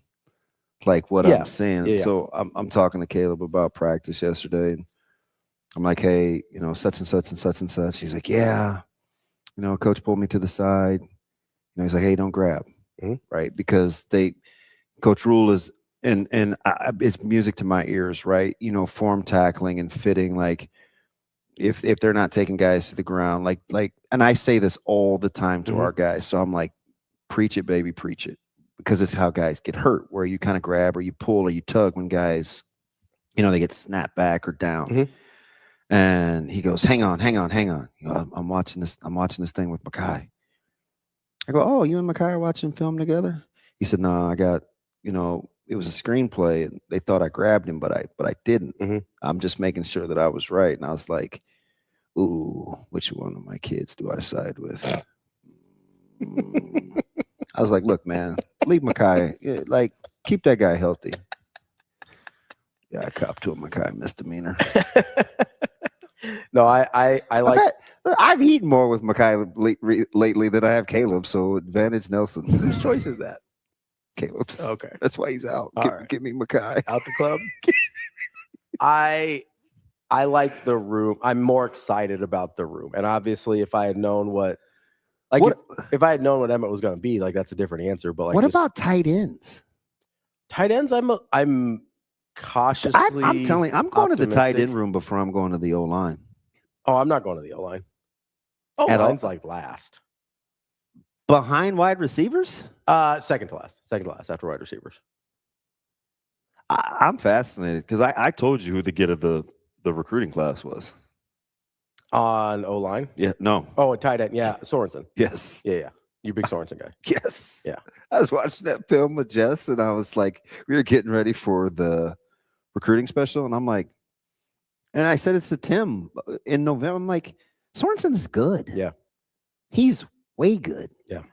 like what I'm saying. Yeah. So I'm talking to Caleb about practice yesterday. And I'm like, hey, such and such and such and such. He's like, yeah, coach pulled me to the side. He's like, hey, don't grab, right? Because Coach Rhule is and it's music to my ears, right? Form tackling and fitting, like. If they're not taking guys to the ground, like, and I say this all the time to our guys, so I'm like, preach it, baby, preach it, because it's how guys get hurt, where you kind of grab or you pull or you tug when guys, they get snapped back or down. And he goes, hang on. I'm watching this thing with Mackay. I go, oh, you and Mackay are watching film together? He said, no, I got, it was a screenplay and they thought I grabbed him, but I didn't. I'm just making sure that I was right. And I was like, ooh, which one of my kids do I side with? I was like, look, man, leave Mackay. Like, keep that guy healthy. Yeah, I copped to a Mackay misdemeanor. No, I like. I've eaten more with Mackay lately than I have Caleb, so advantage Nelson. Whose choice is that? Caleb's. Okay. That's why he's out. Give me Mackay. Out the club. I like the room. I'm more excited about the room. And obviously, if I had known if I had known what Emmett was going to be, like, that's a different answer. But like, what about tight ends? Tight ends, I'm cautiously. I'm going to the tight optimistic. end room before I'm going to the O line. Oh, I'm not going to the O line. O At all? line's like last. Behind wide receivers? Second to last after wide receivers. I'm fascinated because I told you who the get of the recruiting class was. On O line? Yeah, no. Oh, a tight end. Yeah, Sorensen. Yes. Yeah. You big Sorensen guy. Yes. Yeah. I was watching that film with Jess and I was like, we were getting ready for the recruiting special. And I'm like, and I said it's to Tim in November. I'm like, Sorensen's good. Yeah. He's way good. Yeah.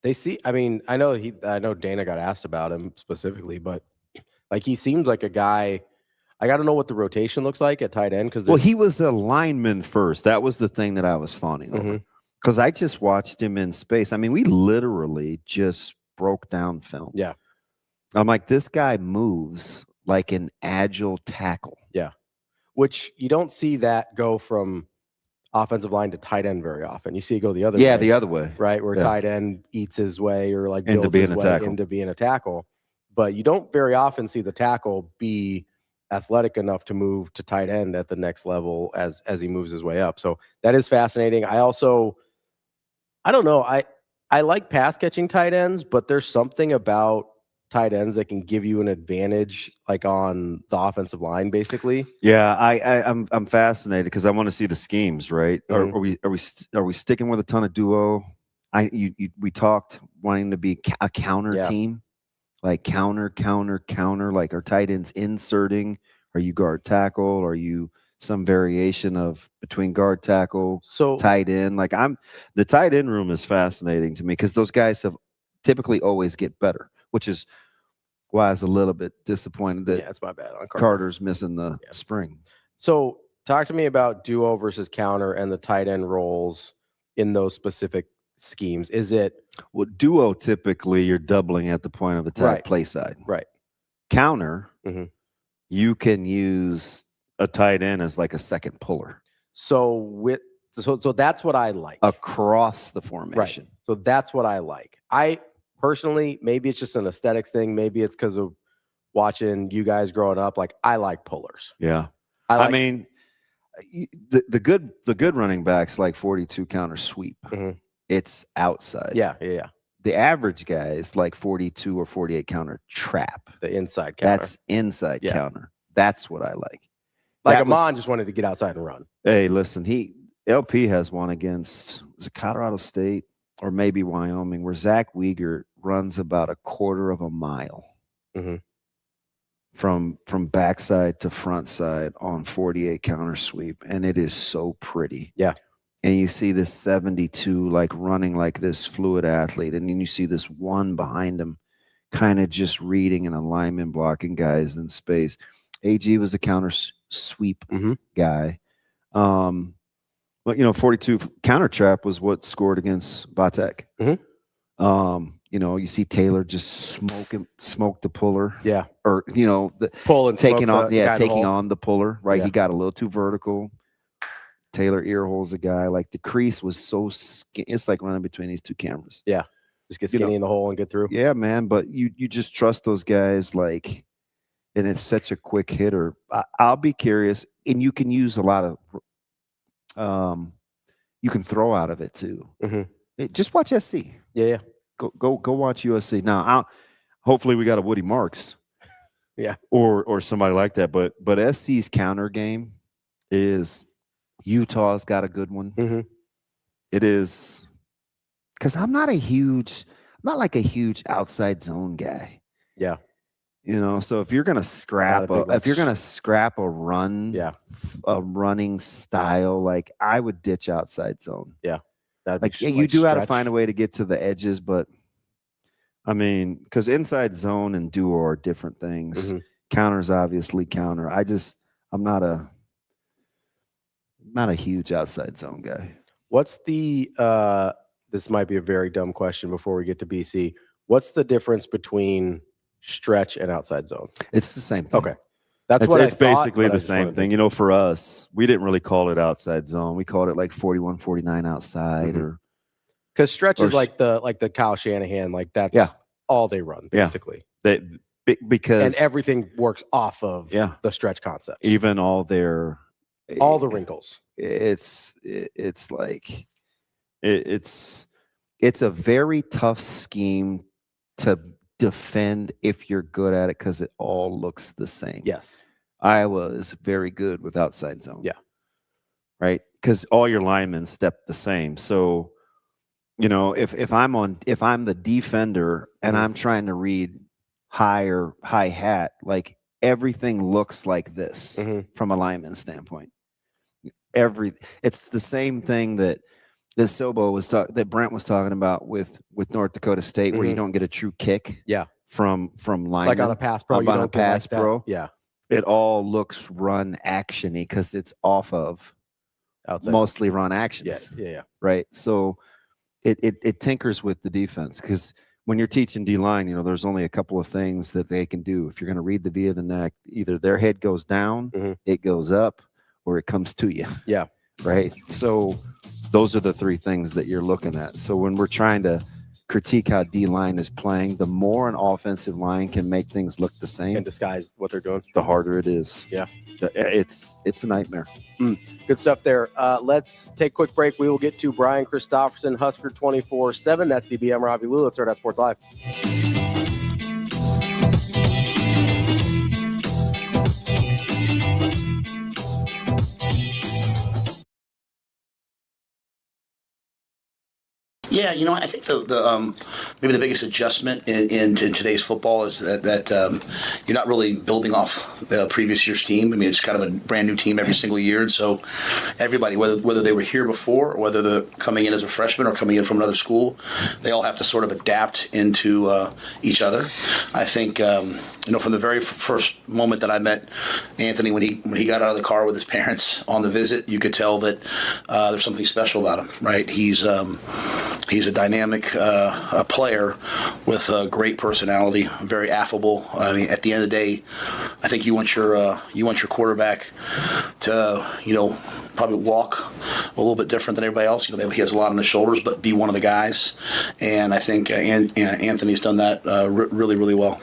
I know Dana got asked about him specifically, but like, he seems like a guy. I got to know what the rotation looks like at tight end. Well, he was a lineman first. That was the thing that I was fawning over. Because I just watched him in space. I mean, we literally just broke down film. Yeah. I'm like, this guy moves like an agile tackle. Yeah. Which you don't see that go from offensive line to tight end very often. You see it go the other way. Yeah, the other way. Right? Where tight end eats his way or like into builds being his a way tackle. into being a tackle. But you don't very often see the tackle be athletic enough to move to tight end at the next level as he moves his way up. So that is fascinating. I don't know. I like pass catching tight ends, but there's something about tight ends that can give you an advantage, like on the offensive line, basically. Yeah, I'm fascinated because I want to see the schemes. Right? Are we sticking with a ton of duo? We talked wanting to be a counter team, like counter. Like, are tight ends inserting? Are you guard tackle? Are you some variation of between guard tackle, tight end? Like, the tight end room is fascinating to me because those guys have typically always get better, which is why I was a little bit disappointed that it's my bad on Carter's missing the spring. So talk to me about duo versus counter and the tight end roles in those specific schemes. Is it duo? Typically, you're doubling at the point of attack play side. Right. Counter, you can use a tight end as like a second puller. So that's what I like across the formation. Right. So that's what I like. I personally, maybe it's just an aesthetics thing. Maybe it's because of watching you guys growing up. Like, I like pullers. Yeah. I mean, the good running backs like 42 counter sweep. It's outside. Yeah. The average guy is like 42 or 48 counter trap. The inside counter. That's inside counter. That's what I like. Like Amon just wanted to get outside and run. Hey, listen, LP has one against, was it Colorado State or maybe Wyoming, where Zach Weger runs about a quarter of a mile from backside to front side on 48 counter sweep, and it is so pretty. Yeah. And you see this 72 like running like this fluid athlete, and then you see this one behind him kind of just reading an alignment, blocking guys in space. AG was a counter sweep guy. But 42 counter trap was what scored against Vatek. You see Taylor just smoke the puller. Yeah. Or the pull and taking on taking on the puller, right? Yeah. He got a little too vertical. Taylor ear holes a guy. Like the crease was so it's like running between these two cameras. Yeah. Just get skinny in the hole and get through. Yeah, man. But you just trust those guys, like, and it's such a quick hitter. I'll be curious, and you can use a lot of you can throw out of it too. Just watch SC. Yeah. Go watch USC. Now, hopefully we got a Woody Marks. Yeah. Or somebody like that. But SC's counter game is Utah's got a good one. It is, because I'm not like a huge outside zone guy. Yeah. So if you're gonna scrap a run, a running style, like I would ditch outside zone. Yeah. You do have to find a way to get to the edges, but I mean, because inside zone and duo are different things. Counters obviously counter. I'm not a huge outside zone guy. What's the this might be a very dumb question before we get to BC. What's the difference between stretch and outside zone? It's the same thing. Okay. It's basically the same thing. For us, we didn't really call it outside zone. We called it like 41, 49 outside, or because stretch is like the Kyle Shanahan, like that's all they run basically. Because and everything works off of the stretch concept. Even all the wrinkles. It's a very tough scheme to defend if you're good at it, because it all looks the same. Yes. Iowa is very good with outside zone. Yeah. Right? Because all your linemen step the same. So, if I'm the defender and I'm trying to read high hat, like everything looks like this from a lineman standpoint. It's the same thing that that Brent was talking about with North Dakota State, where you don't get a true kick. Yeah. From linemen. Like on a pass pro. On a pass pro. Yeah. It all looks run actiony because it's off of outside. Mostly run actions. Yeah. Right. So it tinkers with the defense, because when you're teaching D-line, there's only a couple of things that they can do. If you're going to read the V of the neck, either their head goes down, it goes up, or it comes to you. Yeah. Right. So those are the three things that you're looking at. So when we're trying to critique how D-line is playing, the more an offensive line can make things look the same and disguise what they're doing, the harder it is. Yeah. It's a nightmare. Good stuff there. Let's take a quick break. We will get to Brian Christopherson, Husker 24/7. That's DBM Ravi Lulla. Let's start at Sports Live. Yeah, I think the maybe the biggest adjustment in today's football is that you're not really building off the previous year's team. I mean, it's kind of a brand new team every single year, and so everybody, whether they were here before, or whether they're coming in as a freshman or coming in from another school, they all have to sort of adapt into each other. I think from the very first moment that I met Anthony, when he got out of the car with his parents on the visit, you could tell that there's something special about him. Right? He's a dynamic player with a great personality, very affable. I mean, at the end of the day, I think you want your quarterback to probably walk a little bit different than everybody else. He has a lot on his shoulders, but be one of the guys. And I think Anthony's done that really, really well.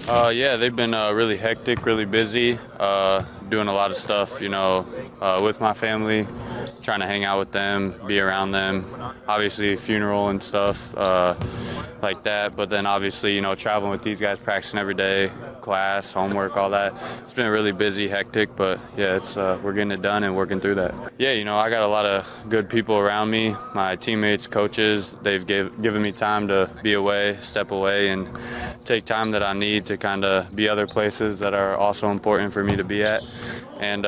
Yeah, they've been really hectic, really busy, doing a lot of stuff, with my family, trying to hang out with them, be around them. Obviously, funeral and stuff like that. But then obviously, traveling with these guys, practicing every day, class, homework, all that. It's been really busy, hectic, but yeah, it's we're getting it done and working through that. Yeah, I got a lot of good people around me, my teammates, coaches. They've given me time to be away, step away, and take time that I need to kind of be other places that are also important for me to be at. And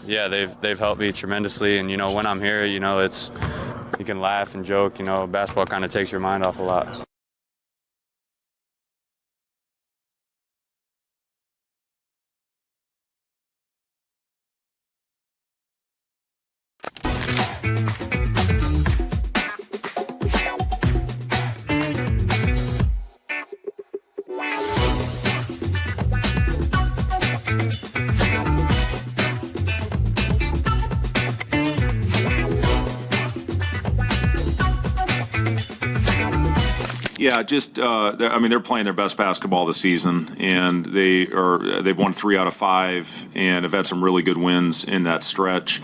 yeah, they've helped me tremendously. And when I'm here, it's you can laugh and joke. Basketball kind of takes your mind off a lot. Yeah, they're playing their best basketball this season, and they've won 3 out of 5, and have had some really good wins in that stretch.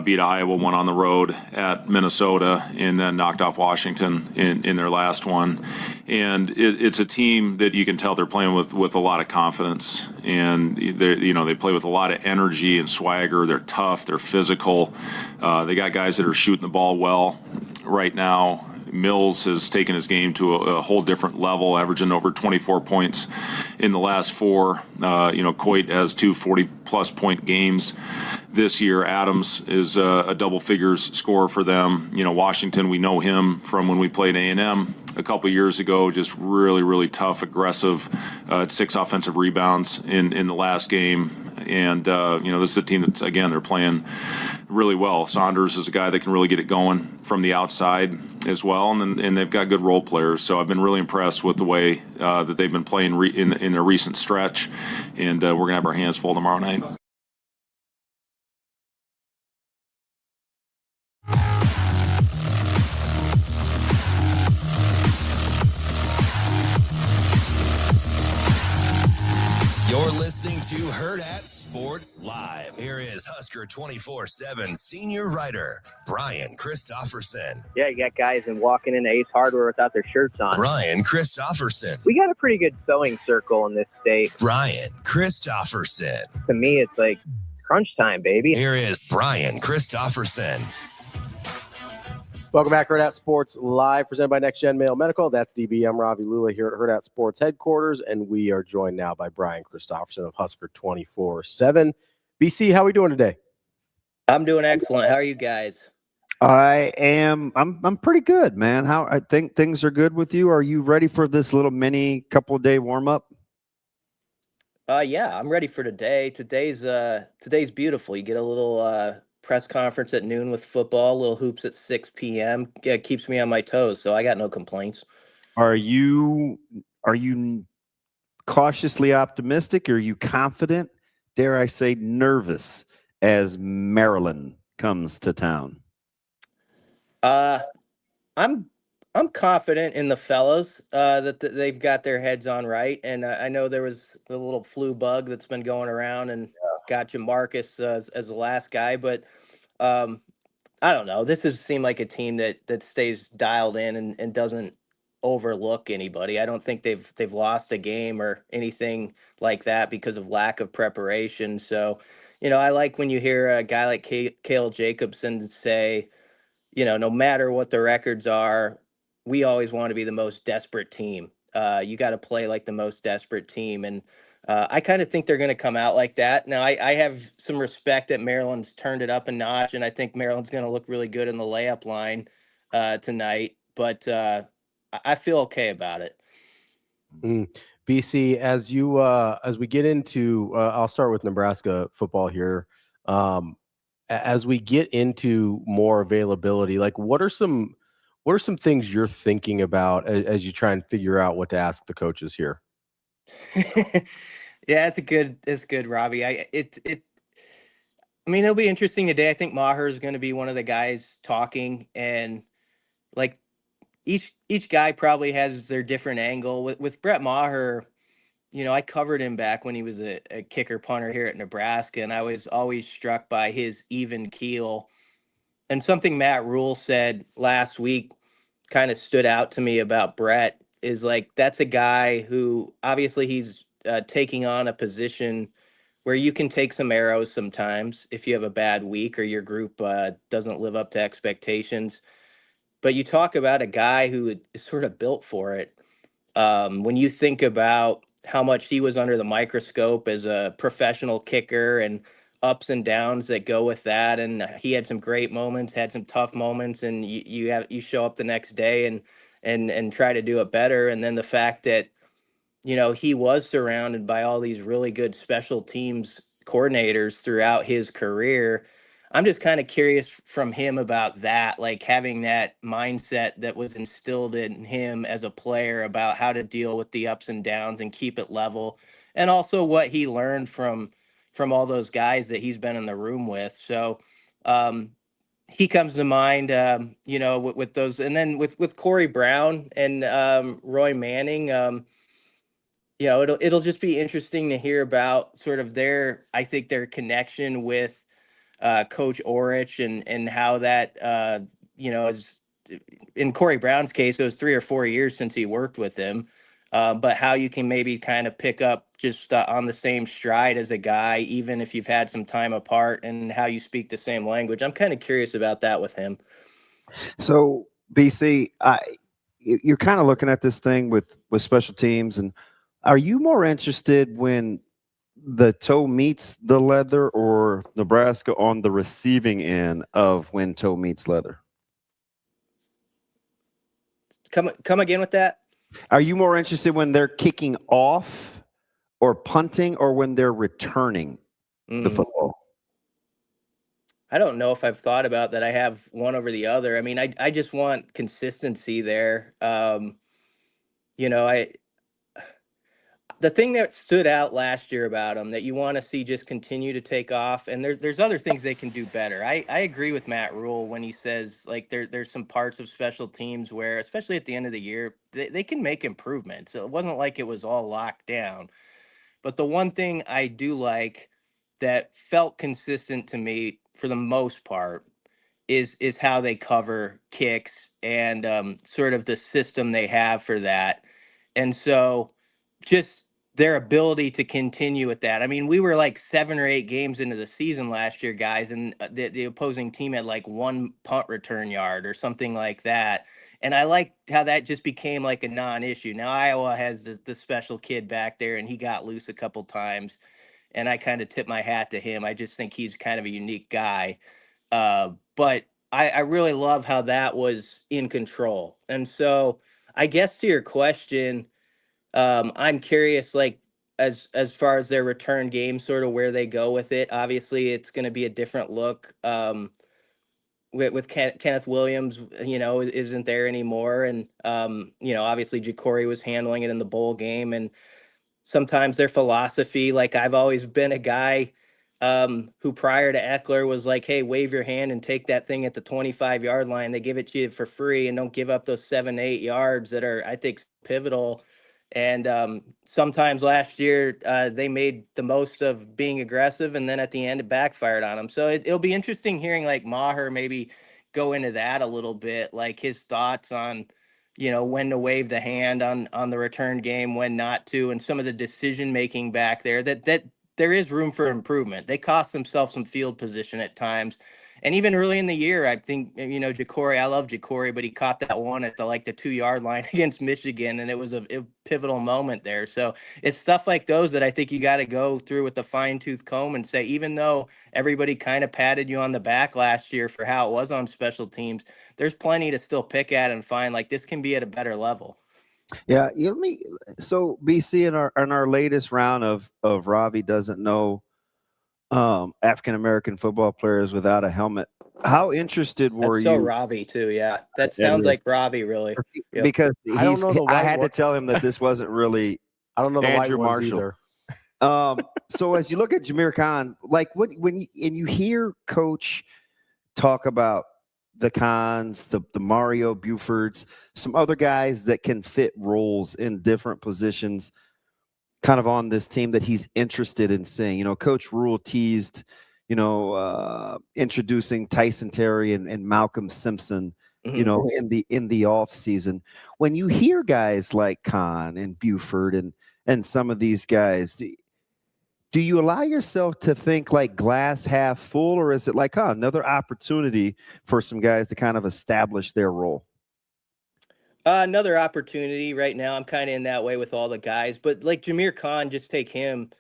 Beat Iowa, won on the road at Minnesota, and then knocked off Washington in their last one. And it's a team that you can tell they're playing with a lot of confidence, and they play with a lot of energy and swagger. They're tough, they're physical. They got guys that are shooting the ball well right now. Mills has taken his game to a whole different level, averaging over 24 points in the last 4. Coit has 2 40-plus point games this year. Adams is a double figures scorer for them. Washington, we know him from when we played A&M a couple years ago, just really, really tough, aggressive, 6 offensive rebounds in the last game. And, this is a team that's, again, they're playing really well. Saunders is a guy that can really get it going from the outside as well, and they've got good role players. So I've been really impressed with the way that they've been playing in their recent stretch, and we're going to have our hands full tomorrow night. You're listening to Hurrdat Sports Live. Here is Husker 24/7 senior writer, Brian Christopherson. Yeah, you got guys walking into Ace Hardware without their shirts on. Brian Christopherson. We got a pretty good sewing circle in this state. Brian Christopherson. To me, it's like crunch time, baby. Here is Brian Christopherson. Welcome back, Hurrdat Sports Live, presented by Next Gen Mail Medical. That's DB. I'm Ravi Lulla here at Hurrdat Sports headquarters, and we are joined now by Brian Christopherson of Husker 24/7. BC, how are we doing today? I'm doing excellent. How are you guys? I'm pretty good, man. I think things are good with you. Are you ready for this little mini couple-day warm-up? Yeah, I'm ready for today. Today's beautiful. You get a little press conference at noon with football, little hoops at 6 p.m. Yeah, it keeps me on my toes, so I got no complaints. Are you cautiously optimistic? Are you confident? Dare I say nervous as Maryland comes to town? I'm confident in the fellas that they've got their heads on right, and I know there was the little flu bug that's been going around and got Jamarcus as the last guy, but I don't know. This has seemed like a team that stays dialed in and doesn't overlook anybody. I don't think they've lost a game or anything like that because of lack of preparation. So, I like when you hear a guy like Cale Jacobson say, no matter what the records are, we always want to be the most desperate team. You got to play like the most desperate team. And I kind of think they're going to come out like that. Now, I have some respect that Maryland's turned it up a notch, and I think Maryland's going to look really good in the layup line tonight. But I feel okay about it. BC, as we get into, I'll start with Nebraska football here. As we get into more availability, like what are some things you're thinking about as you try and figure out what to ask the coaches here? Yeah, it's good, Ravi. It'll be interesting today. I think Maher is going to be one of the guys talking, and like each guy probably has their different angle. With Brett Maher, I covered him back when he was a kicker punter here at Nebraska, and I was always struck by his even keel. And something Matt Rhule said last week kind of stood out to me about Brett is like, that's a guy who obviously he's taking on a position where you can take some arrows sometimes if you have a bad week or your group doesn't live up to expectations. But you talk about a guy who is sort of built for it. When you think about how much he was under the microscope as a professional kicker and ups and downs that go with that, and he had some great moments, had some tough moments, and you show up the next day and try to do it better. And then the fact that he was surrounded by all these really good special teams coordinators throughout his career. I'm just kind of curious from him about that, like having that mindset that was instilled in him as a player about how to deal with the ups and downs and keep it level, and also what he learned from all those guys that he's been in the room with. So he comes to mind, with those, and then with Corey Brown and Roy Manning. It'll just be interesting to hear about sort of their connection with Coach Orich and how that is in Corey Brown's case, it was 3 or 4 years since he worked with him, but how you can maybe kind of pick up just on the same stride as a guy, even if you've had some time apart, and how you speak the same language. I'm kind of curious about that with him. So BC, you're kind of looking at this thing with special teams, and are you more interested when the toe meets the leather, or Nebraska on the receiving end of when toe meets leather? Come again with that? Are you more interested when they're kicking off or punting, or when they're returning the football? I don't know if I've thought about that. I have one over the other. I mean, I just want consistency there. The thing that stood out last year about them that you want to see just continue to take off, and there's other things they can do better. I agree with Matt Rhule when he says like there's some parts of special teams where, especially at the end of the year, they can make improvements. So it wasn't like it was all locked down. But the one thing I do like that felt consistent to me for the most part is how they cover kicks and sort of the system they have for that. And so just their ability to continue with that. I mean, we were like 7 or 8 games into the season last year, guys, and the opposing team had like 1 punt return yard or something like that. And I like how that just became like a non-issue. Now Iowa has the special kid back there, and he got loose a couple times, and I kind of tip my hat to him. I just think he's kind of a unique guy. But I really love how that was in control. And so I guess to your question, I'm curious, like, as far as their return game, sort of where they go with it. Obviously, it's going to be a different look with Kenneth Williams, isn't there anymore. And, obviously, Ja'Cory was handling it in the bowl game. And sometimes their philosophy, like I've always been a guy who prior to Eckler was like, hey, wave your hand and take that thing at the 25-yard line. They give it to you for free, and don't give up those 7 to 8 yards that are, I think, pivotal. And sometimes last year they made the most of being aggressive, and then at the end it backfired on them. So it'll be interesting hearing like Maher maybe go into that a little bit, like his thoughts on, when to wave the hand on the return game, when not to, and some of the decision making back there that there is room for improvement. They cost themselves some field position at times. And even early in the year, I think, Ja'Cory, I love Ja'Cory, but he caught that one at the 2-yard line against Michigan, and it was a pivotal moment there. So it's stuff like those that I think you got to go through with the fine-tooth comb and say, even though everybody kind of patted you on the back last year for how it was on special teams, there's plenty to still pick at and find, like, this can be at a better level. Yeah, so BC, in our latest round of Ravi doesn't know African American football players without a helmet. How interested were That's so you? Ravi too, yeah. That sounds like Ravi, really. Yep. Because I don't know the I white had one. to tell him that this wasn't really. I don't know the Andrew white ones Marshall. either. So as you look at Jameer Khan, like when you hear Coach talk about the Khans, the Mario Bufords, some other guys that can fit roles in different positions, kind of on this team that he's interested in seeing? Coach Rhule teased, introducing Tyson Terry and Malcolm Simpson, in the off season. When you hear guys like Khan and Buford and some of these guys, do you allow yourself to think like glass half full, or is it like another opportunity for some guys to kind of establish their role? Another opportunity right now. I'm kind of in that way with all the guys, but like Jameer Khan, just take him.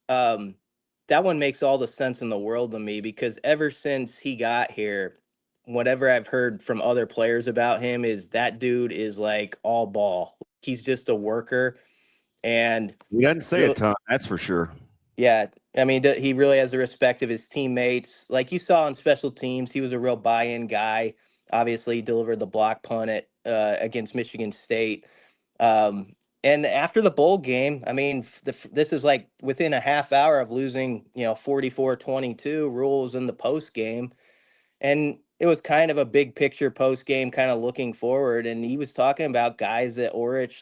That one makes all the sense in the world to me, because ever since he got here, whatever I've heard from other players about him is that dude is like all ball. He's just a worker, and he doesn't say a ton, that's for sure. Yeah, I mean, he really has the respect of his teammates. Like you saw on special teams, he was a real buy-in guy. Obviously, he delivered the block punt against Michigan State. And after the bowl game, I mean, this is like within a half hour of losing, 44-22. Rhule was in the post game, and it was kind of a big picture post game, kind of looking forward. And he was talking about guys that Orich,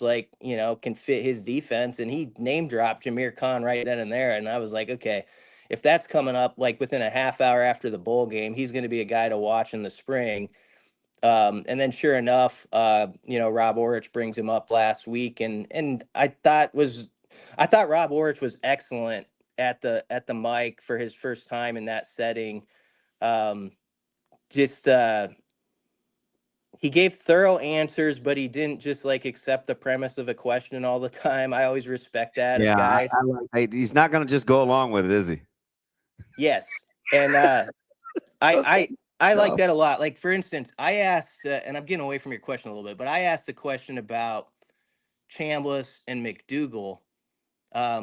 can fit his defense. And he name dropped Jameer Khan right then and there. And I was like, okay, if that's coming up like within a half hour after the bowl game, he's going to be a guy to watch in the spring. And then sure enough, Rob Orich brings him up last week. And I thought Rob Orich was excellent at the mic for his first time in that setting. He gave thorough answers, but he didn't just like accept the premise of a question all the time. I always respect that. Yeah, guys. He's not going to just go along with it, is he? Yes, and I like that a lot. Like for instance, I asked, and I'm getting away from your question a little bit, but I asked a question about Chambliss and McDougal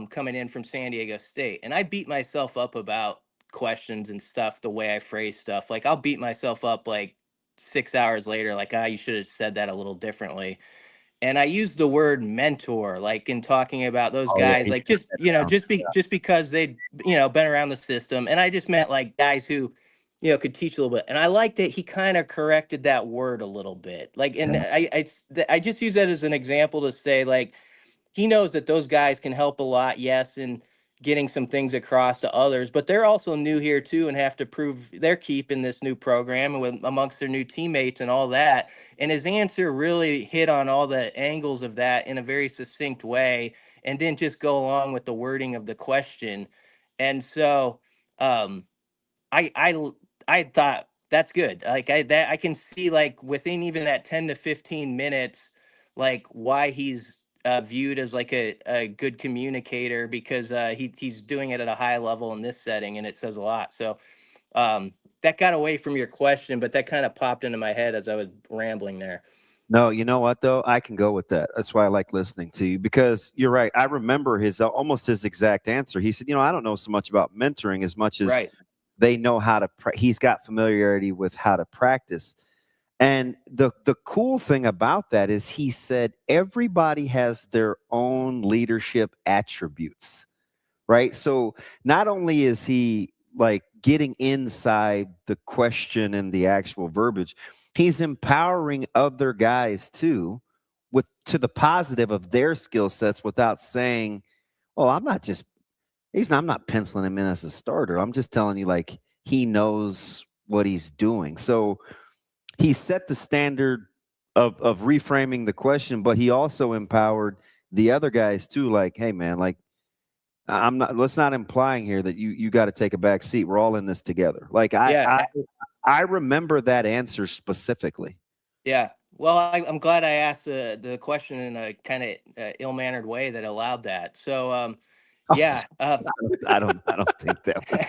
coming in from San Diego State, and I beat myself up about questions and stuff, the way I phrase stuff. Like I'll beat myself up like 6 hours later, like, you should have said that a little differently. And I used the word mentor, like in talking about those guys, like just because they'd, been around the system. And I just meant like guys who, could teach a little bit. And I like that he kind of corrected that word a little bit. Like, and I just use that as an example to say, like, he knows that those guys can help a lot. Yes. And getting some things across to others, but they're also new here too and have to prove their keep in this new program and amongst their new teammates and all that. And his answer really hit on all the angles of that in a very succinct way and didn't just go along with the wording of the question. And so I thought that's good. Like I can see like within even that 10 to 15 minutes, like why he's viewed as like a good communicator, because he's doing it at a high level in this setting, and it says a lot. So that got away from your question, but that kind of popped into my head as I was rambling there. No, you know what though? I can go with that. That's why I like listening to you, because you're right. I remember almost his exact answer. He said, I don't know so much about mentoring as much as they know how to. He's got familiarity with how to practice. And the cool thing about that is he said everybody has their own leadership attributes, right? So not only is he like getting inside the question and the actual verbiage, he's empowering other guys too to the positive of their skill sets without saying, well, I'm not penciling him in as a starter. I'm just telling you, like, he knows what he's doing. So he set the standard of reframing the question, but he also empowered the other guys too. Like, hey man, like let's not implying here that you got to take a back seat. We're all in this together. Like I remember that answer specifically. Yeah. Well, I'm glad I asked the question in a kind of ill-mannered way that allowed that. So, yeah. I don't think that was.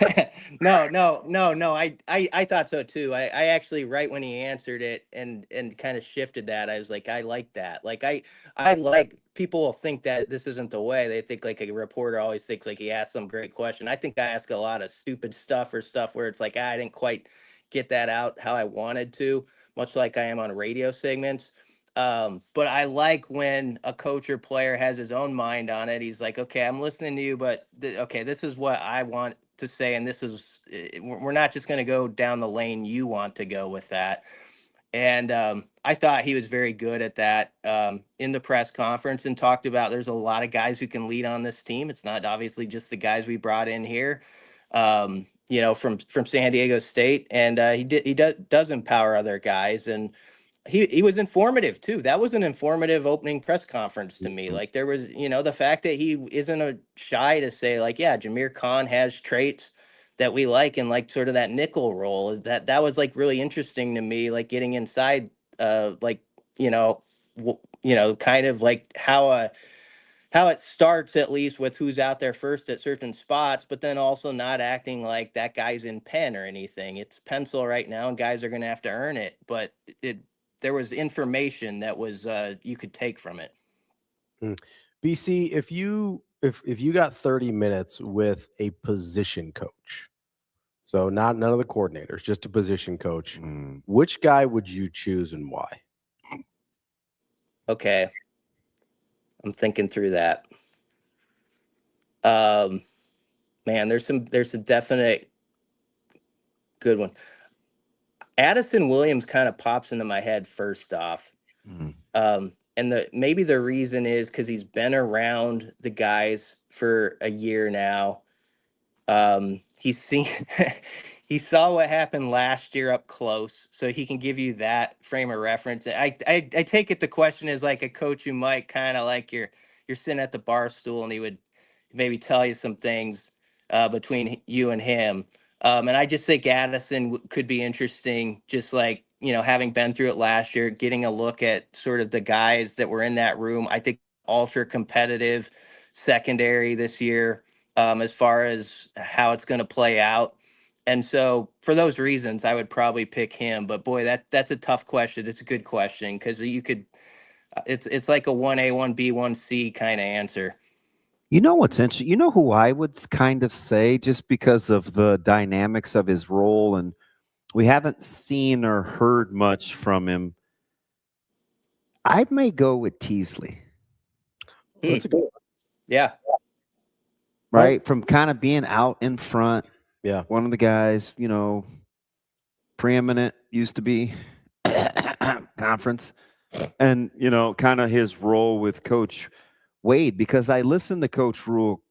No. I thought so too. I actually, right when he answered it and kind of shifted that, I was like, I like that. Like I like, people will think that this isn't the way. They think like a reporter always thinks like he asked some great question. I think I ask a lot of stupid stuff or stuff where it's like, I didn't quite get that out how I wanted to, much like I am on radio segments. But I like when a coach or player has his own mind on it. He's like, okay, I'm listening to you, but okay, this is what I want to say. And this is, we're not just going to go down the lane you want to go with that. And I thought he was very good at that in the press conference, and talked about there's a lot of guys who can lead on this team. It's not obviously just the guys we brought in here, from San Diego State, and he does empower other guys, and he was informative too. That was an informative opening press conference to me. Like, there was, the fact that he isn't shy to say, like, yeah, Jameer Khan has traits that we like, and like sort of that nickel role, is that was like really interesting to me, like getting inside, like, kind of like how it starts, at least with who's out there first at certain spots, but then also not acting like that guy's in pen or anything. It's pencil right now, and guys are going to have to earn it. But there was information that was you could take from it. BC, if you got 30 minutes with a position coach, so none of the coordinators, just a position coach, which guy would you choose and why? Okay, I'm thinking through that. Man, there's a definite good one. Addison Williams kind of pops into my head first off. And maybe the reason is because he's been around the guys for a year now. He's seen he saw what happened last year up close, so he can give you that frame of reference. I take it the question is like a coach who might kind of like you're sitting at the bar stool, and he would maybe tell you some things between you and him. And I just think Addison could be interesting, just like, having been through it last year, getting a look at sort of the guys that were in that room. I think ultra competitive secondary this year, as far as how it's going to play out. And so for those reasons, I would probably pick him. But boy, that's a tough question. It's a good question, because you could, it's like a 1A, 1B, 1C kind of answer. You know what's interesting? You know who I would kind of say, just because of the dynamics of his role, and we haven't seen or heard much from him. I may go with Teasley. That's a good one. Yeah. Right? From kind of being out in front. Yeah. One of the guys, preeminent used to be conference. And, kind of his role with Coach Wade, because I listened to Coach Rhule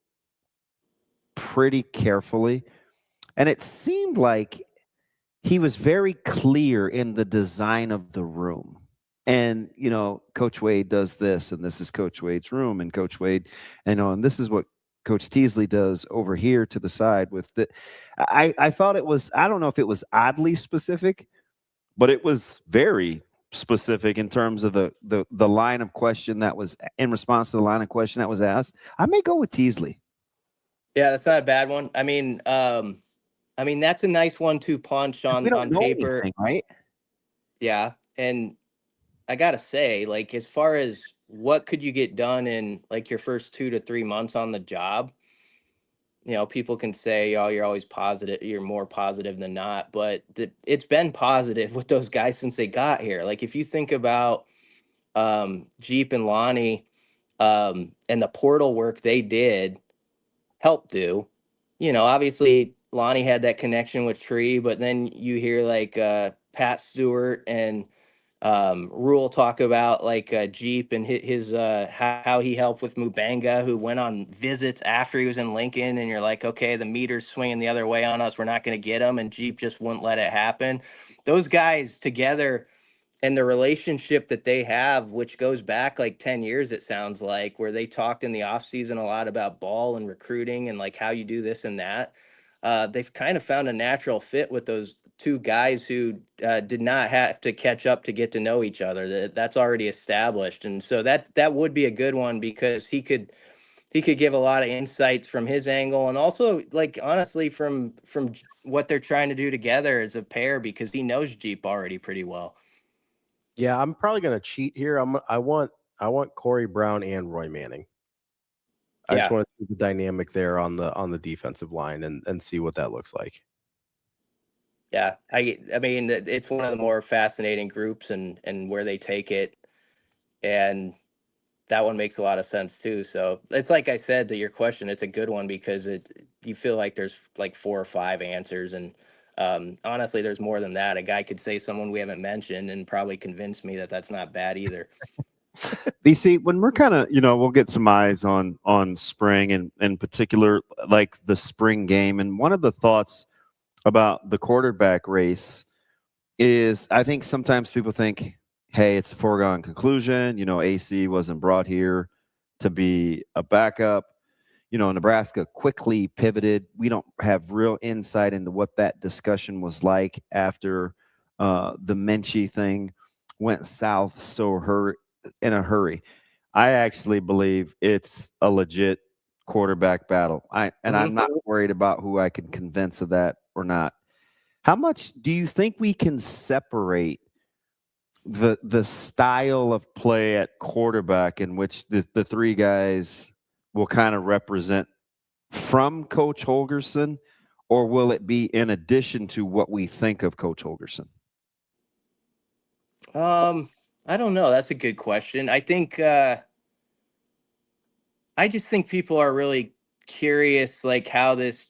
pretty carefully, and it seemed like he was very clear in the design of the room. And, Coach Wade does this, and this is Coach Wade's room, and Coach Wade, and this is what Coach Teasley does over here to the side with the. I thought it was, I don't know if it was oddly specific, but it was very specific in terms of the line of question that was in response to the line of question that was asked. I may go with Teasley. Yeah, that's not a bad one. I mean, that's a nice 1-2 punch on paper, anything, right? Yeah, and I gotta say, like, as far as what could you get done in like your first 2 to 3 months on the job, people can say, oh, you're always positive, you're more positive than not, but it's been positive with those guys since they got here. Like, if you think about Jeep and Lonnie, and the portal work they did help do, obviously Lonnie had that connection with Tree, but then you hear like Pat Stewart and Rhule talk about like Jeep and his how he helped with Mubanga, who went on visits after he was in Lincoln, and you're like, okay, the meter's swinging the other way on us, we're not going to get him, and Jeep just wouldn't let it happen. Those guys together, and the relationship that they have, which goes back like 10 years, it sounds like, where they talked in the off season a lot about ball and recruiting and like how you do this and that. They've kind of found a natural fit with those two guys who did not have to catch up to get to know each other. That's already established. And so that would be a good one, because he could give a lot of insights from his angle, and also, like, honestly, from what they're trying to do together as a pair, because he knows Jeep already pretty well. Yeah, I'm probably going to cheat here. I want Corey Brown and Roy Manning. I just want to see the dynamic there on the defensive line and see what that looks like. Yeah, I mean, it's one of the more fascinating groups, and where they take it, and that one makes a lot of sense too. So it's like I said, to your question, it's a good one, because you feel like there's like 4 or 5 answers, and Honestly, there's more than that. A guy could say someone we haven't mentioned and probably convince me that that's not bad either. BC, when we're kind of, we'll get some eyes on spring and in particular, like the spring game. And one of the thoughts about the quarterback race is I think sometimes people think, hey, it's a foregone conclusion. AC wasn't brought here to be a backup. Nebraska quickly pivoted. We don't have real insight into what that discussion was like after the MITCH thing went south in a hurry. I actually believe it's a legit quarterback battle. I'm not worried about who I can convince of that or not. How much do you think we can separate the style of play at quarterback in which the three guys will kind of represent from Coach Holgorsen, or will it be in addition to what we think of Coach Holgorsen? I don't know. That's a good question. I think I just think people are really curious, like how this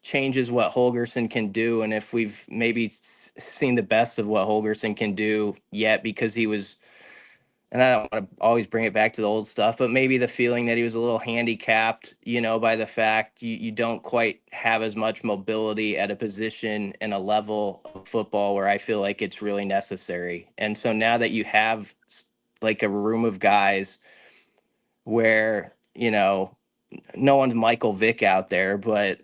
changes what Holgorsen can do, and if we've maybe seen the best of what Holgorsen can do yet, because he was, and I don't want to always bring it back to the old stuff, but maybe the feeling that he was a little handicapped, by the fact you don't quite have as much mobility at a position and a level of football where I feel like it's really necessary. And so now that you have like a room of guys where, no one's Michael Vick out there, but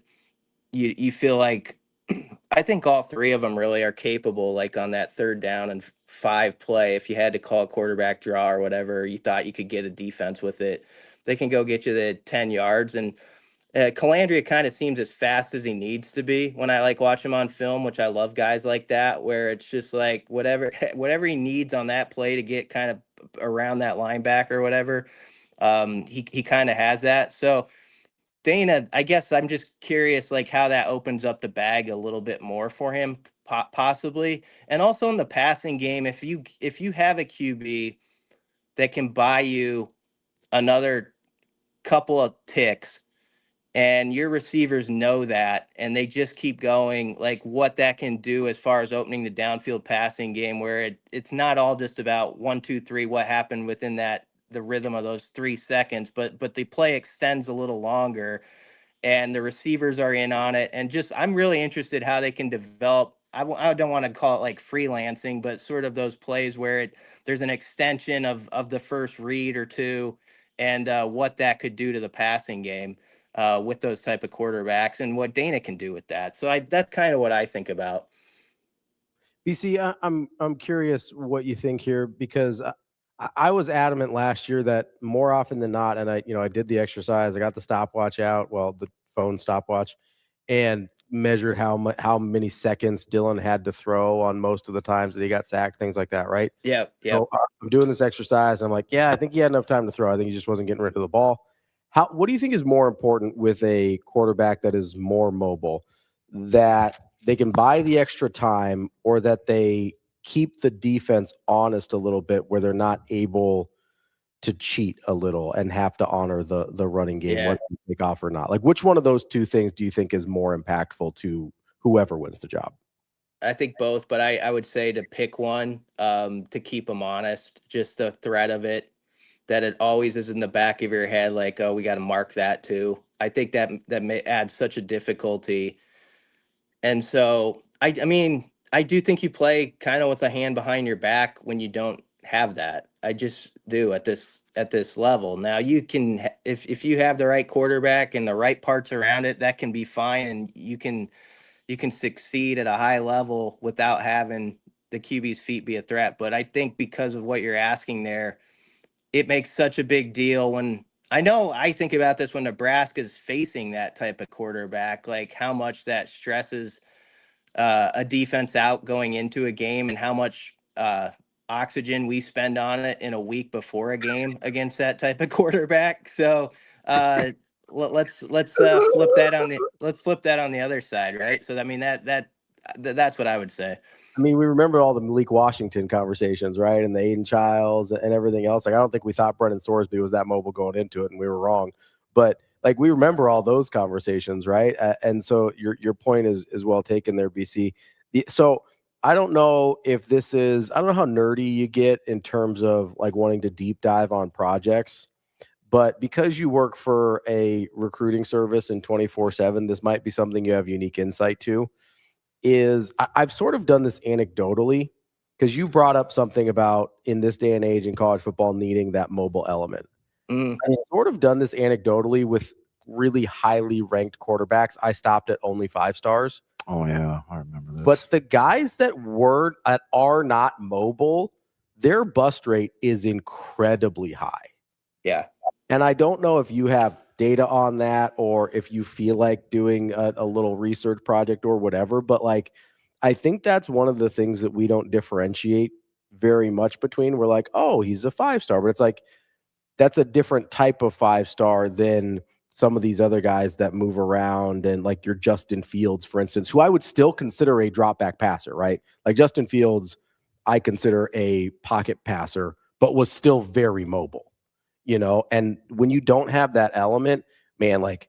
you feel like I think all three of them really are capable, like on that 3rd down and 5 play. If you had to call a quarterback draw or whatever, you thought you could get a defense with it, they can go get you the 10 yards. And Calandria kind of seems as fast as he needs to be when I watch him on film, which I love guys like that, where it's just like whatever he needs on that play to get kind of around that linebacker or whatever. He kind of has that. So Dana, I guess I'm just curious, how that opens up the bag a little bit more for him, possibly. And also in the passing game, if you have a QB that can buy you another couple of ticks, and your receivers know that, and they just keep going, what that can do as far as opening the downfield passing game, where it's not all just about 1, 2, 3, what happened within the rhythm of those 3 seconds, but the play extends a little longer and the receivers are in on it. And just, I'm really interested how they can develop. I don't want to call it freelancing, but sort of those plays where there's an extension of the first read or two, and what that could do to the passing game with those type of quarterbacks, and what Dana can do with that. So that's kind of what I think about. BC, I'm curious what you think here, because I was adamant last year that more often than not, and I did the exercise. I got the stopwatch out, the phone stopwatch, and measured how many seconds Dylan had to throw on most of the times that he got sacked, things like that, right? Yeah. So I'm doing this exercise. And I'm like, yeah, I think he had enough time to throw. I think he just wasn't getting rid of the ball. What do you think is more important with a quarterback that is more mobile, that they can buy the extra time, or that they keep the defense honest a little bit, where they're not able to cheat a little and have to honor the running game, whether they take off or not? Which one of those two things do you think is more impactful to whoever wins the job? I think both, but I would say to pick one, to keep them honest, just the threat of it, that it always is in the back of your head, oh, we got to mark that too. I think that may add such a difficulty. And so, I mean, I do think you play kind of with a hand behind your back when you don't have that. I just do at this level. Now you can, if you have the right quarterback and the right parts around it, that can be fine, and you can succeed at a high level without having the QB's feet be a threat. But I think because of what you're asking there, it makes such a big deal when I think about this when Nebraska's facing that type of quarterback, how much that stresses a defense out going into a game, and how much oxygen we spend on it in a week before a game against that type of quarterback. So let's flip that on the other side, right? So I mean that's what I would say. I mean, we remember all the Malik Washington conversations, right? And the Aiden Childs and everything else. I don't think we thought Brennan Sorsby was that mobile going into it, and we were wrong. But like we remember all those conversations, right? And so your point is well taken there, BC. So I don't know if this is, I don't know how nerdy you get in terms of like wanting to deep dive on projects, but because you work for a recruiting service in 24/7, this might be something you have unique insight to. I've sort of done this anecdotally because you brought up something about in this day and age in college football needing that mobile element. I've sort of done this anecdotally with really highly ranked quarterbacks. I stopped at only 5 stars. Oh yeah, I remember this. But the guys that are not mobile, their bust rate is incredibly high. Yeah. And I don't know if you have data on that or if you feel like doing a little research project or whatever, but like I think that's one of the things that we don't differentiate very much between. We're like, oh, he's a 5-star, but it's like that's a different type of 5-star than some of these other guys that move around, and like your Justin Fields, for instance, who I would still consider a drop back passer, right? Like Justin Fields, I consider a pocket passer, but was still very mobile, you know? And when you don't have that element, man, like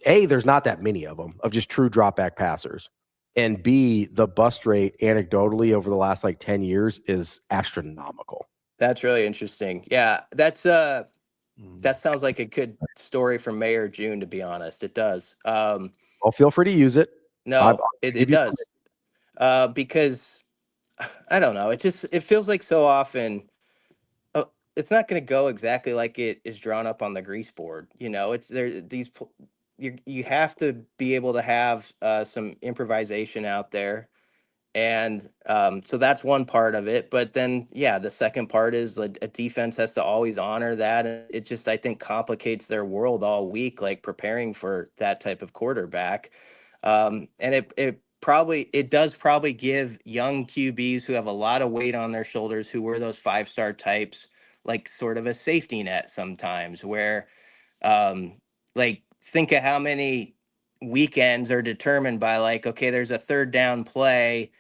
there's not that many of them, of just true drop back passers. And B, the bust rate anecdotally over the last like 10 years is astronomical. That's really interesting. Yeah, that sounds like a good story from Maher June, to be honest. It does. Well, feel free to use it. No, it does. Because I don't know. It feels like so often it's not going to go exactly like it is drawn up on the grease board. You know, it's there. You have to be able to have some improvisation out there. And so that's one part of it. But then, yeah, the second part is like a defense has to always honor that. And it just, I think, complicates their world all week, like preparing for that type of quarterback. And it does probably give young QBs who have a lot of weight on their shoulders, who were those 5-star types, like sort of a safety net sometimes, where like think of how many weekends are determined by like, okay, there's a 3rd down play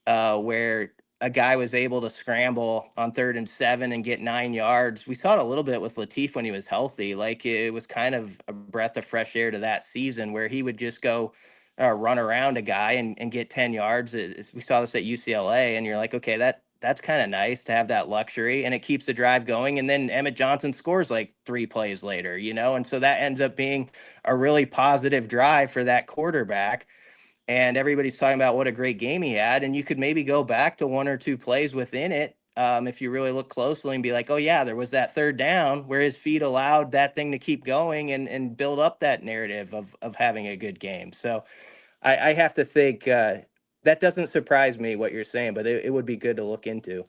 where a guy was able to scramble on 3rd and 7 and get 9 yards. We saw it a little bit with Latif when he was healthy. Like it was kind of a breath of fresh air to that season where he would just go run around a guy and get 10 yards. We saw this at UCLA, and you're like, okay, that's kind of nice to have that luxury, and it keeps the drive going. And then Emmett Johnson scores like 3 plays later, you know? And so that ends up being a really positive drive for that quarterback. And everybody's talking about what a great game he had. And you could maybe go back to 1 or 2 plays within it if you really look closely and be like, oh, yeah, there was that 3rd down where his feet allowed that thing to keep going and build up that narrative of having a good game. So I have to think that doesn't surprise me what you're saying, but it would be good to look into.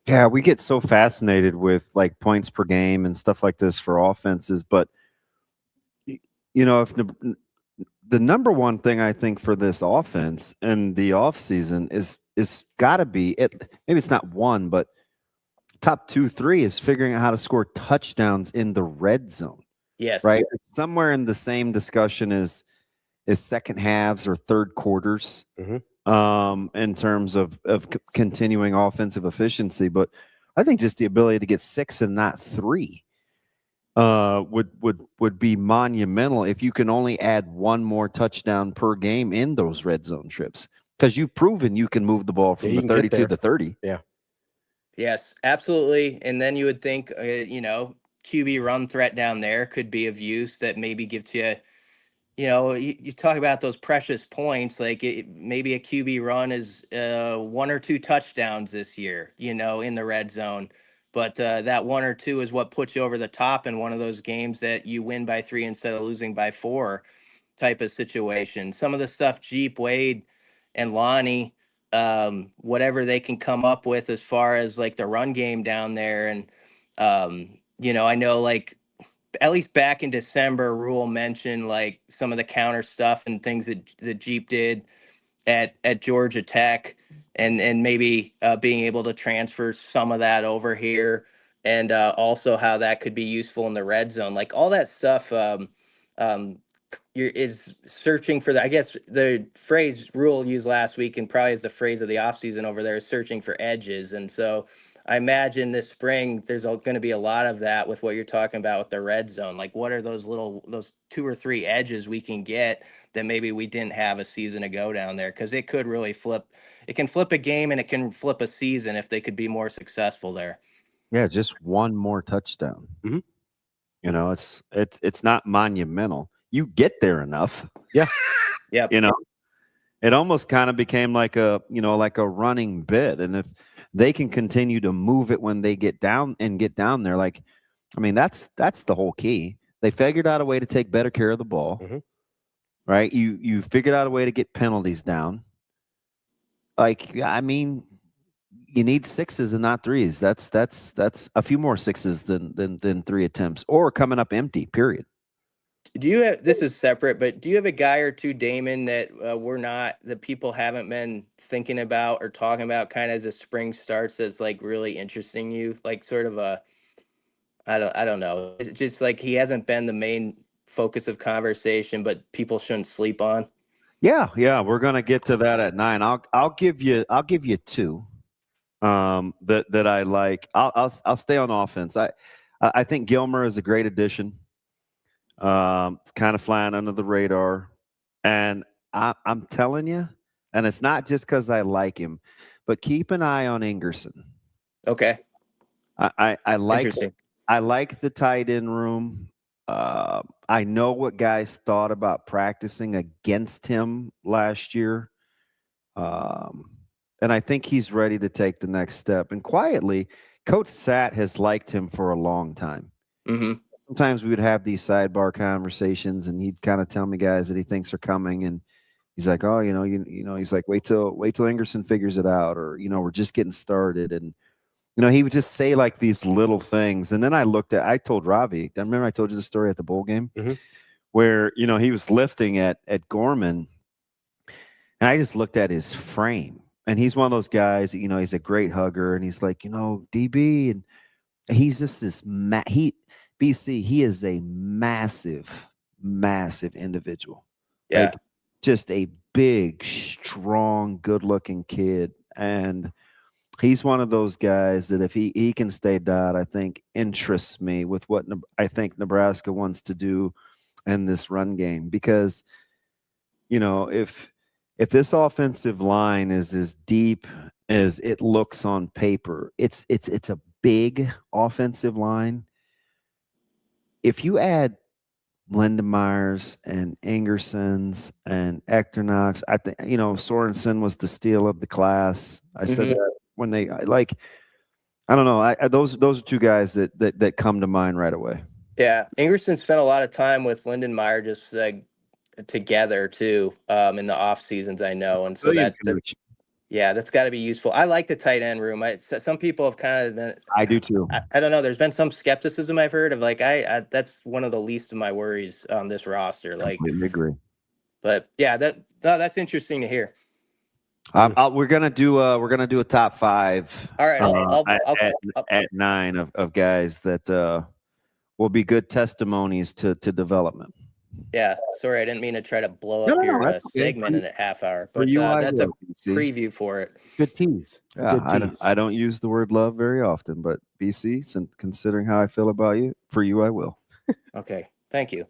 Yeah, we get so fascinated with like points per game and stuff like this for offenses. But, you know, if the number one thing I think for this offense in the offseason is got to be it. Maybe it's not one, but top 2, 3 is figuring out how to score touchdowns in the red zone. Yes. Right. It's somewhere in the same discussion as second halves or third quarters in terms of continuing offensive efficiency. But I think just the ability to get 6 and not 3 would be monumental if you can only add 1 more touchdown per game in those red zone trips, because you've proven you can move the ball from the 32 to 30. Yeah. Yes, absolutely. And then you would think, you know, QB run threat down there could be of use that maybe gives you, you know, you talk about those precious points, like maybe a QB run is 1 or 2 touchdowns this year, you know, in the red zone. But that 1 or 2 is what puts you over the top in one of those games that you win by 3 instead of losing by 4 type of situation. Some of the stuff Jeep, Wade, and Lonnie, whatever they can come up with as far as like the run game down there. And, you know, I know like at least back in December, Rhule mentioned like some of the counter stuff and things that Jeep did at Georgia Tech, and maybe being able to transfer some of that over here, and also how that could be useful in the red zone. Like all that stuff is searching for the, I guess the phrase Rhule used last week and probably is the phrase of the offseason over there, is searching for edges. And so I imagine this spring there's going to be a lot of that with what you're talking about with the red zone. Like, what are those 2 or 3 edges we can get that maybe we didn't have a season ago down there? Because it could really flip. It can flip a game and it can flip a season if they could be more successful there. Yeah, just one more touchdown. Mm-hmm. You know, it's not monumental. You get there enough. Yeah. Yeah. You know, it almost kind of became like a running bit. And if they can continue to move it when they get down there, like, I mean, that's the whole key. They figured out a way to take better care of the ball. Mm-hmm. Right? You figured out a way to get penalties down. Like, I mean, you need 6s and not 3s. That's a few more 6s than 3 attempts, or coming up empty, period. Do you have, this is separate, but do you have a guy or two, Damon, that that people haven't been thinking about or talking about kind of as the spring starts that's like really interesting you? Like sort of I don't know. It's just like he hasn't been the main focus of conversation, but people shouldn't sleep on. Yeah. We're gonna get to that at 9. I'll give you 2 that I like. I'll stay on offense. I think Gilmer is a great addition. Kind of flying under the radar, and I'm telling you, and it's not just because I like him, but keep an eye on Ingerson. Okay. I like the tight end room. I know what guys thought about practicing against him last year. And I think he's ready to take the next step. And quietly, Coach Sat has liked him for a long time. Mm-hmm. Sometimes we would have these sidebar conversations, and he'd kind of tell me guys that he thinks are coming, and he's like, "Oh, you know," he's like, "Wait till Ingerson figures it out," or we're just getting started, and he would just say like these little things. And then I told Ravi, remember I told you the story at the bowl game, mm-hmm. where he was lifting at Gorman, and I just looked at his frame, and he's one of those guys that, he's a great hugger, and he's like, DB, and he's just this BC, he is a massive individual. Yeah. Like, just a big, strong, good-looking kid. And he's one of those guys that if he can stay dot, I think interests me with what I think Nebraska wants to do in this run game. Because, if this offensive line is as deep as it looks on paper, it's a big offensive line. If you add Lindemeyer's and Ingerson's and Echternox, I think, Sorensen was the steal of the class. I said that when I don't know. Those are 2 guys that come to mind right away. Yeah. Ingerson spent a lot of time with Lindenmeyer just together too, in the off seasons, I know. And so that's got to be useful. I like the tight end room. Some people have kind of been. I do too. I don't know. There's been some skepticism I've heard of. Like that's one of the least of my worries on this roster. Like, completely agree. But yeah, that's interesting to hear. We're gonna do a top 5. All right, at 9 of guys that will be good testimonies to development. Yeah, sorry, I didn't mean to try to blow up your segment in a half hour, but that's a preview for it. Good tease. I don't use the word love very often, but BC, considering how I feel about you, for you I will. Okay, thank you.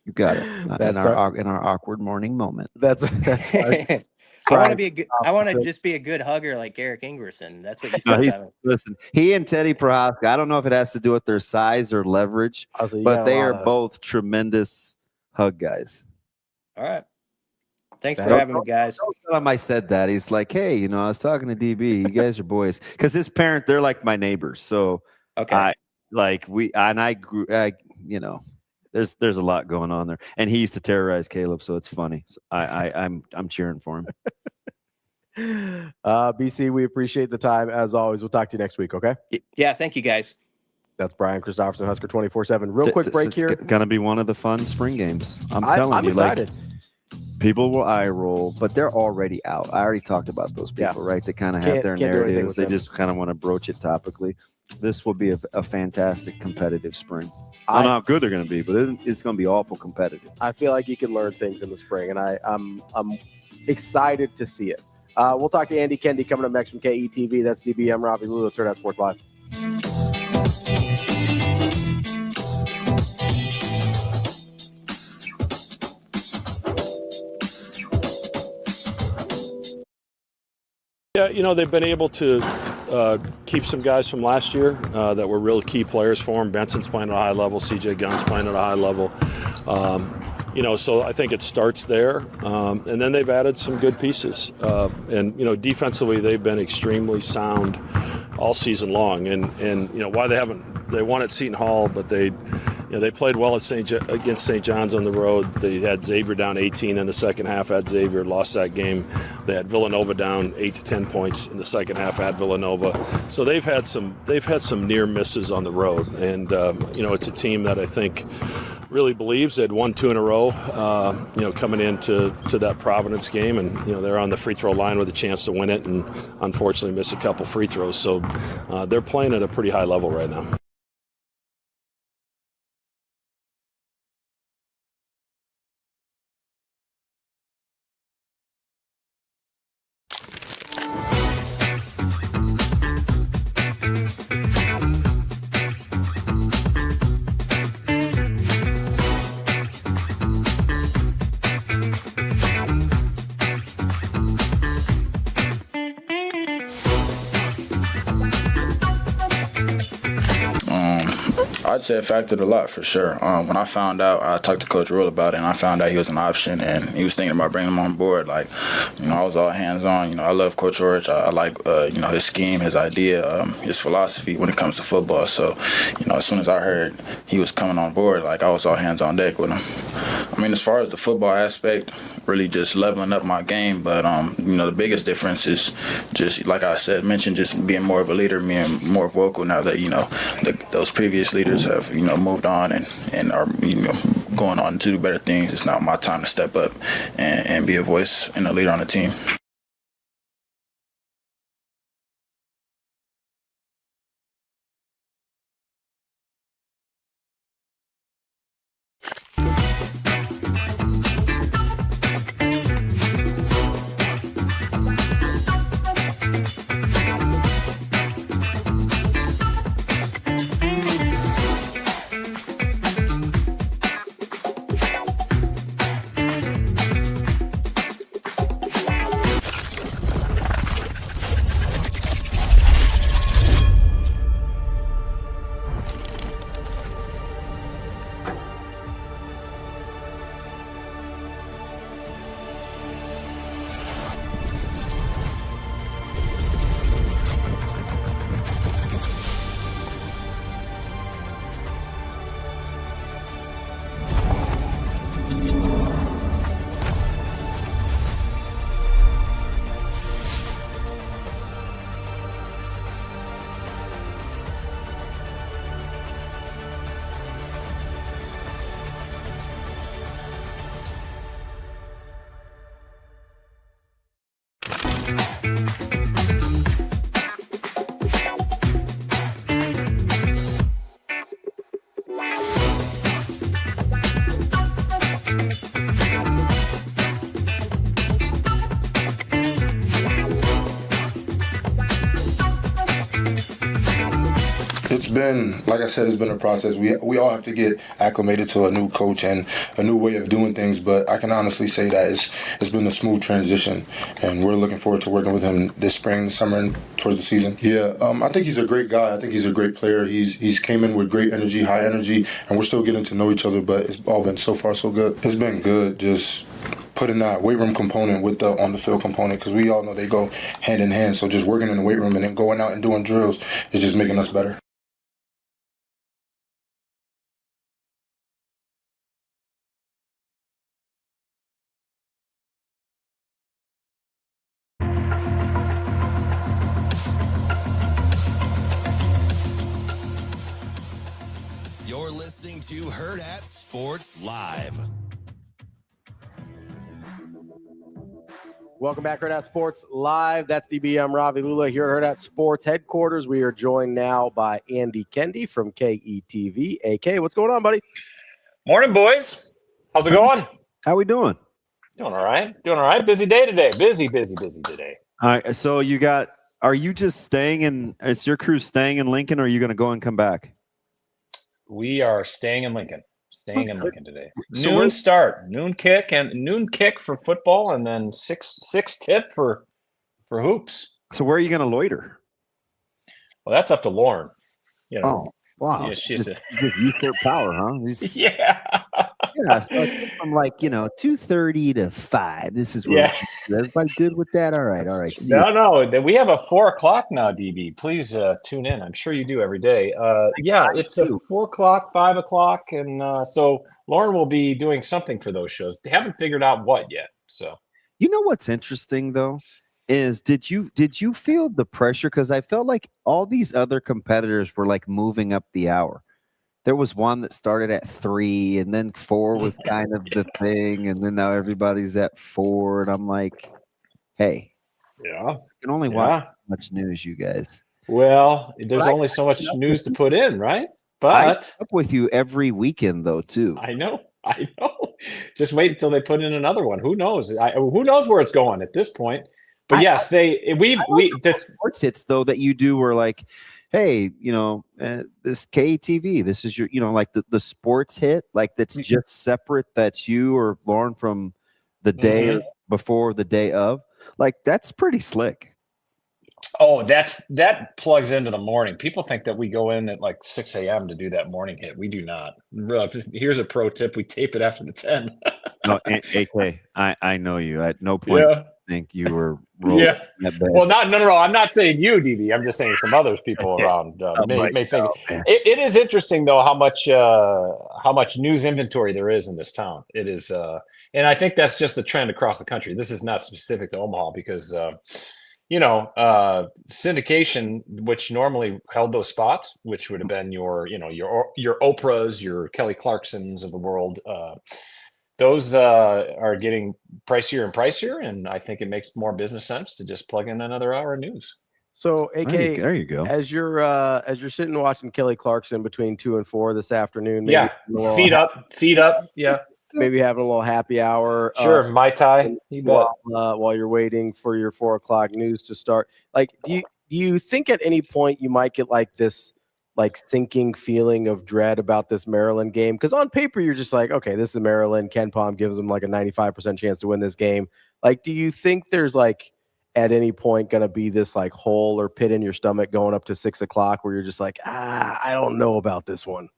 You got it. In our awkward morning moment. That's I want to be a good. I want to just be a good hugger like Eric Ingerson. That's what you said. Listen, he and Teddy Prohaska, I don't know if it has to do with their size or leverage, but they are both tremendous hug guys. All right. Thanks for having me, guys. I said that. He's like, hey, I was talking to DB. You guys are boys. Because his parent, they're like my neighbors. So okay. There's a lot going on there. And he used to terrorize Caleb, so it's funny. So I'm cheering for him. BC, we appreciate the time as always. We'll talk to you next week, okay? Yeah, thank you, guys. That's Brian Christopherson, Husker 24/7. Real quick break here. It's going to be one of the fun spring games. I'm telling you, excited. People will eye roll, but they're already out. I already talked about those people, right? They kind of have their narratives. They just kind of want to broach it topically. This will be a fantastic competitive spring. I don't know how good they're going to be, but it's going to be awful competitive. I feel like you can learn things in the spring, and I'm excited to see it. We'll talk to Andy KENDEIGH coming up next from KETV. That's DB. I'm Ravi. Lulla. Hurrdat Sports Live. Yeah, they've been able to keep some guys from last year that were real key players for them. Benson's playing at a high level. CJ Gunn's playing at a high level. So I think it starts there. And then they've added some good pieces. Defensively, they've been extremely sound all season long. And why they won at Seton Hall, but they played well at against St. John's on the road. They had Xavier down 18 in the second half at Xavier, lost that game. They had Villanova down 8 to 10 points in the second half at Villanova. So they've had some near misses on the road. And it's a team that I think really believes. They'd won 2 in a row, coming into that Providence game, and they're on the free throw line with a chance to win it, and unfortunately miss a couple free throws. So they're playing at a pretty high level right now. I'd say it factored a lot for sure. When I found out, I talked to Coach Rhule about it, and I found out he was an option, and he was thinking about bringing him on board. I was all hands on. I love Coach Orich. I like his scheme, his idea, his philosophy when it comes to football. So, as soon as I heard he was coming on board, I was all hands on deck with him. I mean, as far as the football aspect, really just leveling up my game. But the biggest difference is just like I said, mentioned just being more of a leader, being more vocal now that those previous leaders have moved on and are going on to do better things. It's now my time to step up and be a voice and a leader on the team. Like I said, it's been a process. We all have to get acclimated to a new coach and a new way of doing things, but I can honestly say that it's been a smooth transition, and we're looking forward to working with him this spring, this summer, and towards the season. Yeah, I think he's a great guy. I think he's a great player. He's came in with great energy, high energy, and we're still getting to know each other, but it's all been so far so good. It's been good just putting that weight room component with the on the field component, because we all know they go hand in hand. So just working in the weight room and then going out and doing drills is just making us better. You're listening to Hurrdat Sports Live. Welcome back, Hurrdat Sports Live. That's DB. I'm Ravi Lulla here at Hurrdat Sports headquarters. We are joined now by Andy KENDEIGH from KETV. AK, what's going on, buddy? Morning, boys. How's it going? How we doing? Doing all right. Doing all right. Busy day today. Busy today. All right. So you got are you just staying in? Is your crew staying in Lincoln, or are you going to go and come back? We are staying in Lincoln. Staying in Lincoln today. So Noon start, noon kick for football, and then six tip for hoops. So where are you going to loiter? Well, that's up to Lauren. You know. Oh, wow. Yeah, she's just usurp power, huh? Yeah. Yeah. So from 2:30 to 5. This is where everybody good with that. All right. No. We have a 4:00 now, DB. Please tune in. I'm sure you do every day. It's a 4:00, 5:00, and so Lauren will be doing something for those shows. They haven't figured out what yet. So you know what's interesting though is did you feel the pressure? Because I felt like all these other competitors were moving up the hour. There was one that started at 3, and then 4 was kind of the thing, and then now everybody's at 4, and I'm like, hey, yeah, you can only watch so much news, you guys. Well, there's only so much news to put in, right? But I'm up with you every weekend, though, too. I know. Just wait until they put in another one. Who knows? Who knows where it's going at this point? But yes, the sports hits though that you do were like, hey, this KETV, this is your, the sports hit, that's just separate. That's you or Lauren from the day before, the day of. That's pretty slick. Oh, that plugs into the morning. People think that we go in at 6 a.m. to do that morning hit. We do not. Here's a pro tip: we tape it after the 10. No, AK, I know you. At no point think you were rolling. Yeah. Well, no. I'm not saying you, DB. I'm just saying some other people around may think. It is interesting though how much news inventory there is in this town. It is, and I think that's just the trend across the country. This is not specific to Omaha because. Syndication, which normally held those spots, which would have been your Oprahs, your Kelly Clarksons of the world, those are getting pricier and pricier, and I think it makes more business sense to just plug in another hour of news. So, AK, there you go. As you're sitting watching Kelly Clarkson between 2 and 4 this afternoon, maybe feet up, yeah. Maybe having a little happy hour. Sure, Mai Tai. While you're waiting for your 4 o'clock news to start. Do you think at any point you might get this sinking feeling of dread about this Maryland game? Because on paper you're just okay, this is Maryland. Ken Pom gives them a 95% chance to win this game. Do you think there's at any point going to be this hole or pit in your stomach going up to 6 o'clock where you're just I don't know about this one?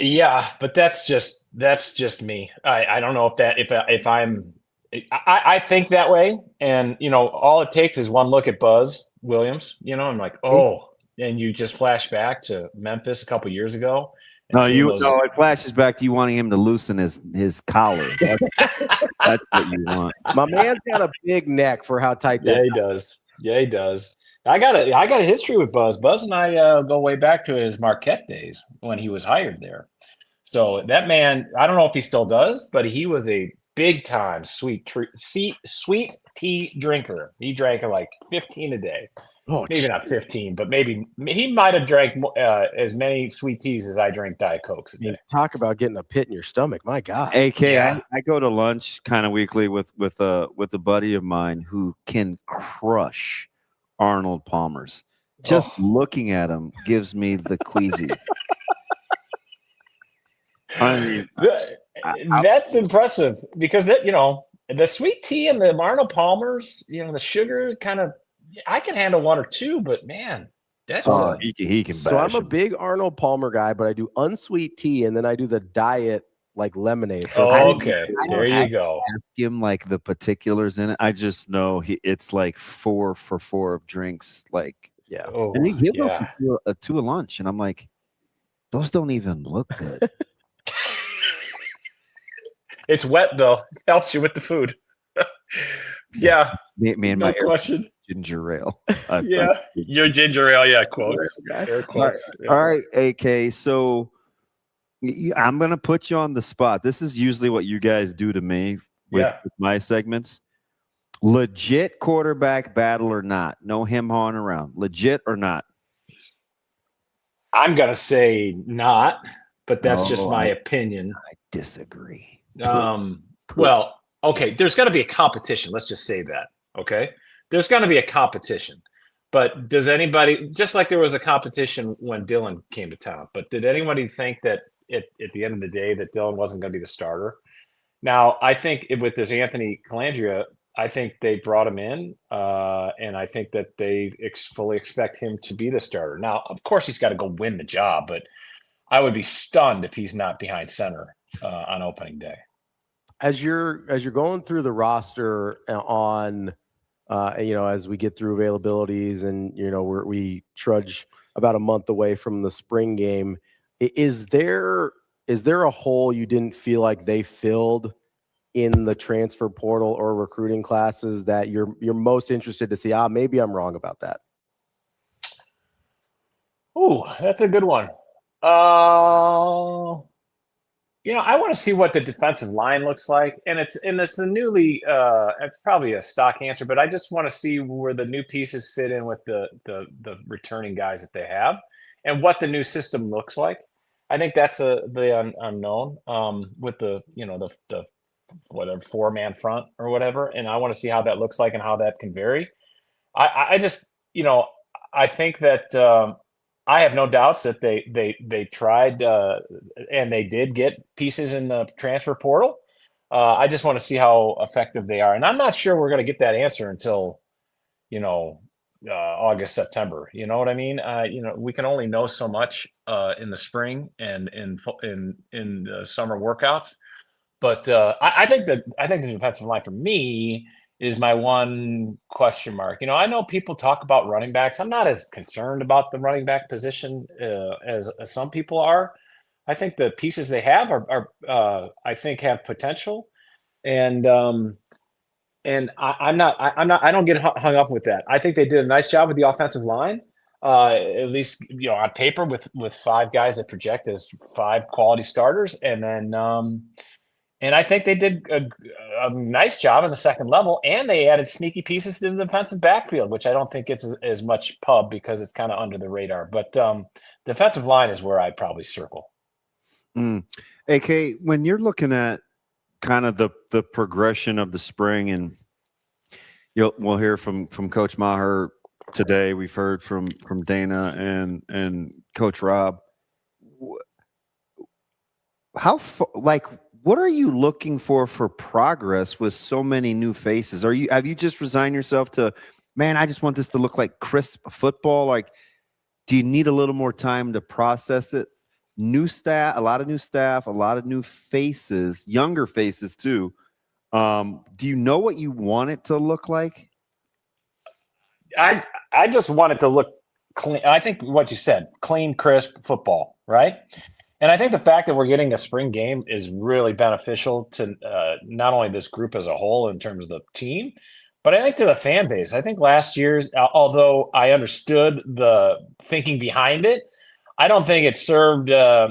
Yeah, but that's just me. I don't know if I think that way, and all it takes is one look at Buzz Williams. I'm like, oh, and you just flash back to Memphis a couple years ago. No, it flashes back to you wanting him to loosen his collar. That's what you want. My man's got a big neck for how tight that. Yeah, he does. I got a history with Buzz. Buzz and I go way back to his Marquette days when he was hired there. So that man, I don't know if he still does, but he was a big time sweet tea drinker. He drank 15 a day. Oh, maybe not 15, but maybe he might have drank as many sweet teas as I drink Diet Cokes a day. Talk about getting a pit in your stomach. My God. AK, I go to lunch kind of weekly with a buddy of mine who can crush Arnold Palmer's. Just looking at him gives me the queasy. I mean, that's impressive because the sweet tea and the Arnold Palmer's, the sugar kind of, I can handle 1 or 2, but man, that's he can. So I'm a big Arnold Palmer guy, but I do unsweet tea and then I do the diet lemonade. So okay, there you go. Ask him the particulars in it. I just know it's 4 for 4 of drinks. Yeah, and he gives us to a lunch, and I'm like, those don't even look good. It's wet though. It helps you with the food. Yeah, me and no my question. Ginger ale. Your ginger ale. Yeah, quotes. All right, AK. So I'm gonna put you on the spot. This is usually what you guys do to me with my segments. Legit quarterback battle or not? No him-hawing around. Legit or not? I'm gonna say not, but that's just my opinion. I disagree. Well, okay. There's got to be a competition. Let's just say that. Okay. there's going to be a competition. But does anybody, just like there was a competition when Dylan came to town, but did anybody think that at the end of the day that Dylan wasn't going to be the starter? Now, I think with this Anthony Calandria, I think they brought him in, and I think that they fully expect him to be the starter. Now, of course, he's got to go win the job, but I would be stunned if he's not behind center on opening day. As you're going through the roster on, as we get through availabilities and we trudge about a month away from the spring game, is there a hole you didn't feel like they filled in the transfer portal or recruiting classes that you're most interested to see? Maybe I'm wrong about that. Ooh, that's a good one. I want to see what the defensive line looks like, and it's a newly it's probably a stock answer, but I just want to see where the new pieces fit in with the returning guys that they have and what the new system looks like. I think that's the unknown with the whatever 4-man front or whatever, and I want to see how that looks like and how that can vary. I just I think that I have no doubts that they tried and they did get pieces in the transfer portal. I just want to see how effective they are, and I'm not sure we're going to get that answer until August, September. You know what I mean? We can only know so much in the spring and in the summer workouts. But I think the defensive line for me is my one question mark. I know people talk about running backs. I'm not as concerned about the running back position as some people are. I think the pieces they have are I think have potential, and I don't get hung up with that. I think they did a nice job with the offensive line, at least on paper with 5 guys that project as 5 quality starters, and then. And I think they did a nice job in the second level, and they added sneaky pieces to the defensive backfield, which I don't think gets as much pub because it's kind of under the radar. But defensive line is where I'd probably circle. AK, when you're looking at kind of the progression of the spring, and we'll hear from Coach Maher today. We've heard from Dana and Coach Rob. What are you looking for progress with so many new faces? Have you just resigned yourself to, man, I just want this to look like crisp football? Like, do you need a little more time to process it? New staff, a lot of new staff, a lot of new faces, younger faces too. Do you know what you want it to look like? I just want it to look clean. I think what you said, clean, crisp football, right? And I think the fact that we're getting a spring game is really beneficial to not only this group as a whole in terms of the team, but I think to the fan base. I think last year's, although I understood the thinking behind it, I don't think it served. I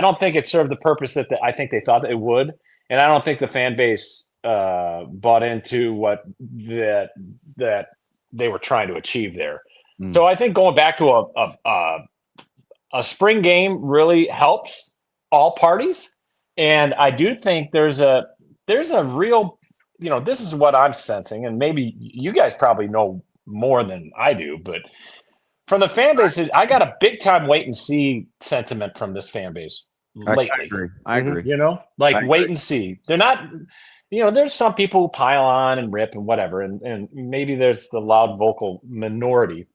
don't think it served the purpose that I think they thought that it would, and I don't think the fan base bought into what that they were trying to achieve there. So I think going back to a spring game really helps all parties. And I do think there's a real, this is what I'm sensing, and maybe you guys probably know more than I do, but from the fan base, I got a big time wait and see sentiment from this fan base lately. I agree. Wait and see. They're not, there's some people who pile on and rip and whatever, and maybe there's the loud vocal minority.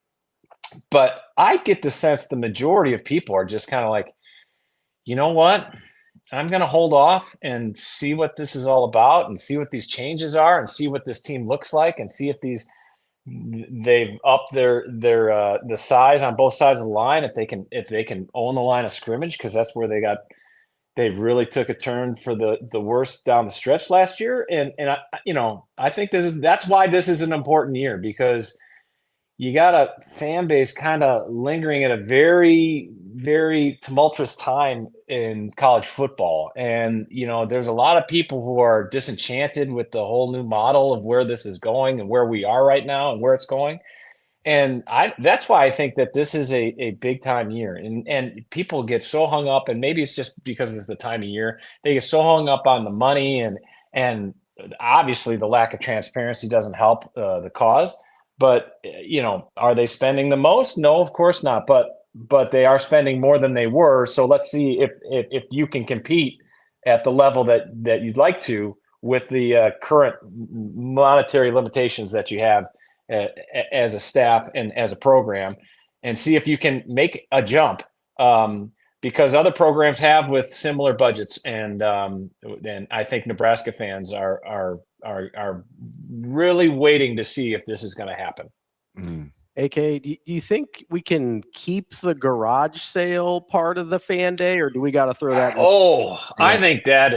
But I get the sense the majority of people are just kind of like, you know what? I'm going to hold off and see what this is all about and see what these changes are and see what this team looks like and see if they've upped the size on both sides of the line, if they can own the line of scrimmage, because that's where they really took a turn for the worst down the stretch last year. And I think that's why this is an important year, because you got a fan base kind of lingering at a very, very tumultuous time in college football. And, there's a lot of people who are disenchanted with the whole new model of where this is going and where we are right now and where it's going. And that's why I think that this is a big time year. And people get so hung up, and maybe it's just because it's the time of year, they get so hung up on the money and obviously the lack of transparency doesn't help the cause. But are they spending the most? No, of course not. But they are spending more than they were. So let's see if you can compete at the level that you'd like to with the current monetary limitations that you have as a staff and as a program, and see if you can make a jump. Because other programs have with similar budgets, and I think Nebraska fans are really waiting to see if this is going to happen. AK, do you think we can keep the garage sale part of the fan day, or do we got to throw that? I think that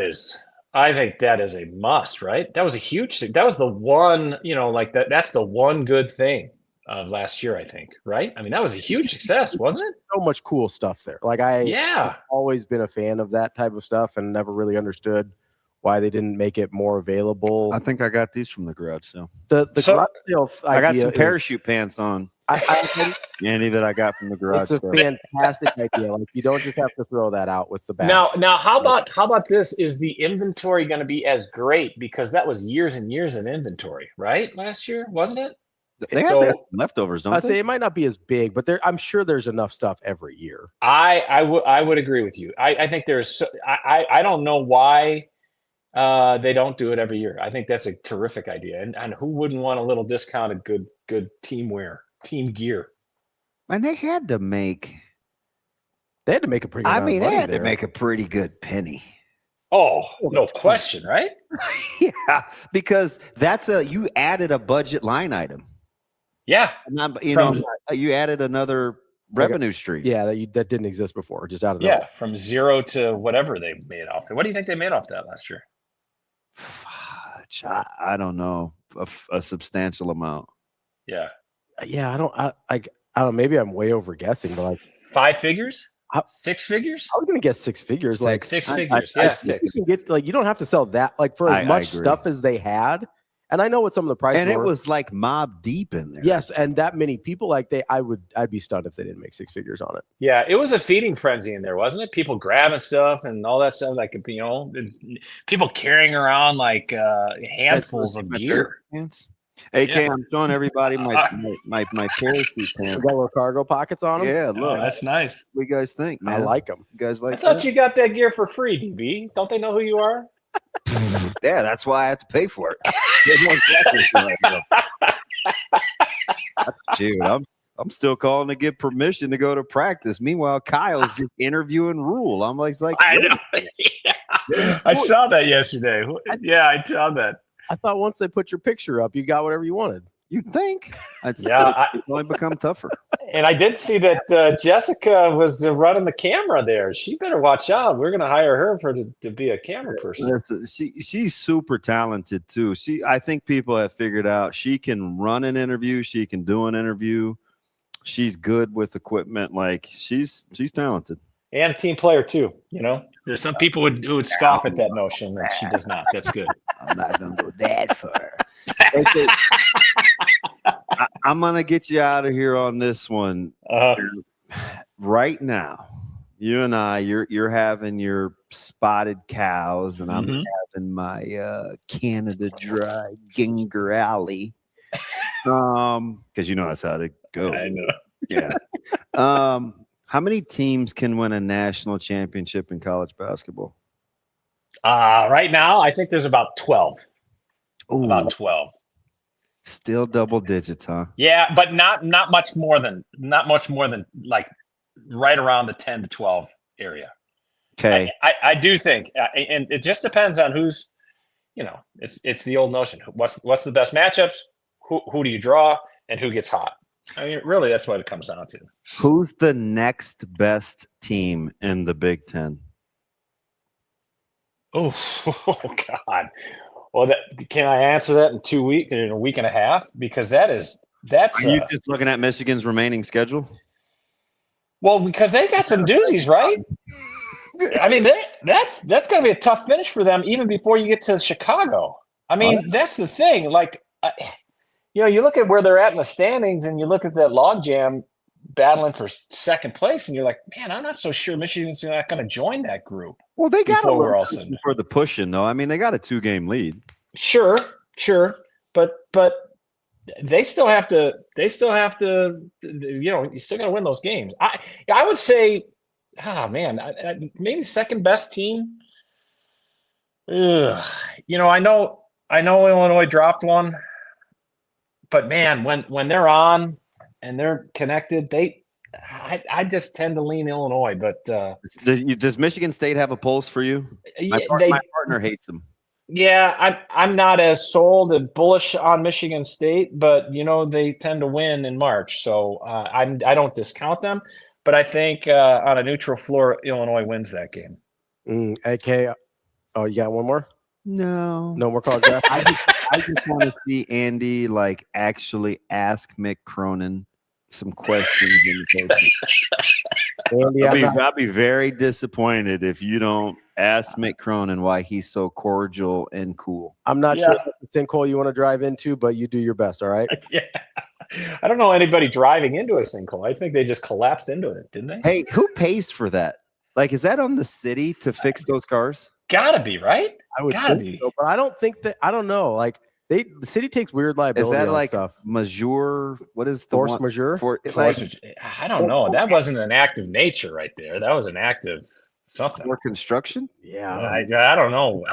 is a must, right? That was a huge thing. That was the one, that's the one good thing of last year, I think, right? I mean, that was a huge success, wasn't it? So much cool stuff there. I've always been a fan of that type of stuff and never really understood why they didn't make it more available. I think I got these from the garage sale. The garage sale I got some parachute pants on. Andy, that I got from the garage sale. It's a fantastic idea. You don't just have to throw that out with the back. Now, how about this? Is the inventory going to be as great? Because that was years and years in inventory, right? Last year, wasn't it? They have leftovers, don't they? Say it might not be as big, but I'm sure there's enough stuff every year. I would agree with you. I think there's. I don't know why they don't do it every year. I think that's a terrific idea, and who wouldn't want a little discounted good team wear, team gear? And they had to make a pretty good they had to make a pretty good penny. Oh, no question, right? Yeah, because you added a budget line item. Yeah, you added another revenue stream. Yeah, that didn't exist before. Just out of nowhere. From zero to whatever they made off it. What do you think they made off that last year? I don't know, a substantial amount. Yeah. Yeah, I don't. Maybe I'm way over guessing, but 5 figures. 6 figures? I was gonna guess 6 figures. Six figures. Yeah, 6. You can get you don't have to sell that for as much stuff as they had. And I know what some of the prices were. And it was mob deep in there. Yes, and that many people, I'd be stunned if they didn't make 6 figures on it. Yeah, it was a feeding frenzy in there, wasn't it? People grabbing stuff and all that stuff, people carrying around handfuls of gear. AK, I'm showing everybody my parachute pants. Got little cargo pockets on them. Yeah, look, that's nice. What do you guys think, man? I like them. You guys like? I thought you got that gear for free, DB. Don't they know who you are? Yeah, that's why I have to pay for it. Dude, I'm still calling to get permission to go to practice. Meanwhile, Kyle's just interviewing Rhule. I'm like, I know. I saw that yesterday. Yeah, I saw that. I thought once they put your picture up, you got whatever you wanted. You'd think. It's only become tougher. And I did see that Jessica was running the camera there. She better watch out. We're going to hire her to be a camera person. She's super talented too. I think people have figured out she can run an interview. She can do an interview. She's good with equipment. She's talented. And a team player too. There's some people who would scoff at that notion, and she does not. That's good. I'm not going to go that far. I'm going to get you out of here on this one. Right now, you and I, you're having your spotted cows, and I'm having my Canada Dry Ginger Alley. Because that's how it goes. I know. Yeah. How many teams can win a national championship in college basketball? Right now, I think there's about 12. Ooh. About 12. Still double digits, huh? Yeah, but not much more than right around the 10 to 12 area. Okay. I do think, and it just depends on who's, it's the old notion. What's the best matchups? Who do you draw, and who gets hot? I mean, really, that's what it comes down to. Who's the next best team in the Big Ten? Oh God. Well, can I answer that in 2 weeks, in a week and a half? Because that's. Are you just looking at Michigan's remaining schedule? Well, because they got some doozies, right? I mean, that's going to be a tough finish for them, even before you get to Chicago. I mean, that's the thing. You look at where they're at in the standings, and you look at that logjam battling for second place, and you're like, man, I'm not so sure Michigan's not going to join that group. Well, they got for the pushing, though. I mean, they got a 2-game lead. Sure, but they still have to. You still got to win those games. I would say, maybe second best team. Ugh. I know Illinois dropped one, but man, when they're on and they're connected, I just tend to lean Illinois. But does Michigan State have a pulse for you? My partner hates them. Yeah, I'm not as sold and bullish on Michigan State, but they tend to win in March, so I don't discount them. But I think on a neutral floor, Illinois wins that game. AK, oh, you got one more? No more calls. I just want to see Andy actually ask Mick Cronin some questions in the Andy, I'll be very disappointed if you don't ask Mick Cronin why he's so cordial and cool. I'm not sure the sinkhole you want to drive into, but you do your best, all right? Yeah. I don't know anybody driving into a sinkhole. I think they just collapsed into it, didn't they? Hey, who pays for that? Is that on the city to fix those cars? Gotta be, right? I would think so, but I don't think that. I don't know. The city takes weird liability. Is that on stuff. Majeure? What is the force majeure? I don't know. That wasn't an act of nature right there. That was an act of something. Or construction? Yeah. I don't know.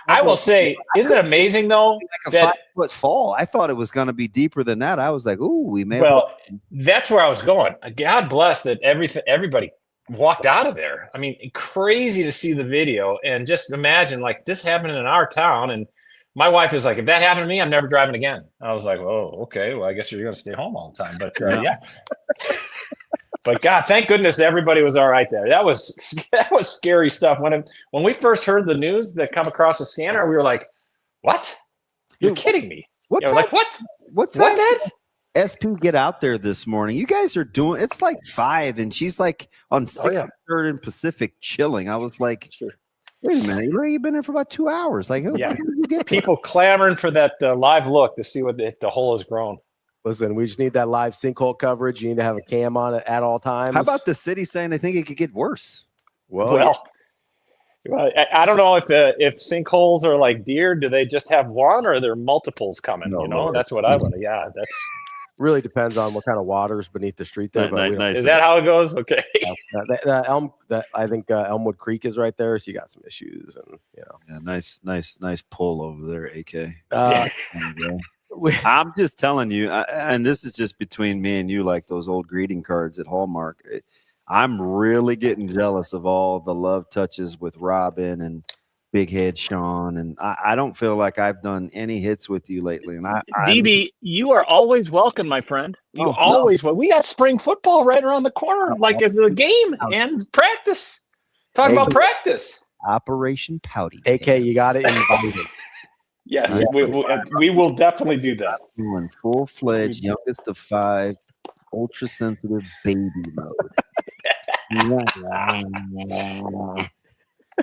I will say, isn't it amazing though? A 5-foot fall. I thought it was going to be deeper than that. I was like, ooh, we may. Well, that's where I was going. God bless that everybody walked out of there. I mean, crazy to see the video and just imagine this happening in our town. And my wife is like, if that happened to me, I'm never driving again. I was like, oh, okay. Well, I guess you're going to stay home all the time. But yeah. But God, thank goodness everybody was all right there. That was scary stuff. When we first heard the news that come across the scanner, we were like, "What? You're kidding me?" What? What's that? SP get out there this morning. You guys are doing. It's 5, and she's on 63rd and Pacific chilling. I was like, wait a minute, you've been there for about 2 hours. How did you get people clamoring for that live look to see if the hole has grown. Listen, we just need that live sinkhole coverage. You need to have a cam on it at all times. How about the city saying they think it could get worse? Well, I don't know if sinkholes are deer. Do they just have one, or are there multiples coming? No, that's what I want to. Yeah, that's really depends on what kind of water's beneath the street there. Nice. Is that how it goes? Okay. I think Elmwood Creek is right there, so you got some issues, and Yeah, nice pull over there, AK. I'm just telling you, and this is just between me and you, those old greeting cards at Hallmark. I'm really getting jealous of all the love touches with Robin and Big Head Sean, and I don't feel like I've done any hits with you lately. And DB, you are always welcome, my friend. You always will. We got spring football right around the corner, it's the game and practice. Talking about practice. Operation Pouty. AK, you got it invited. Yes, we will definitely do that. Doing full-fledged, youngest of 5, ultra-sensitive baby mode.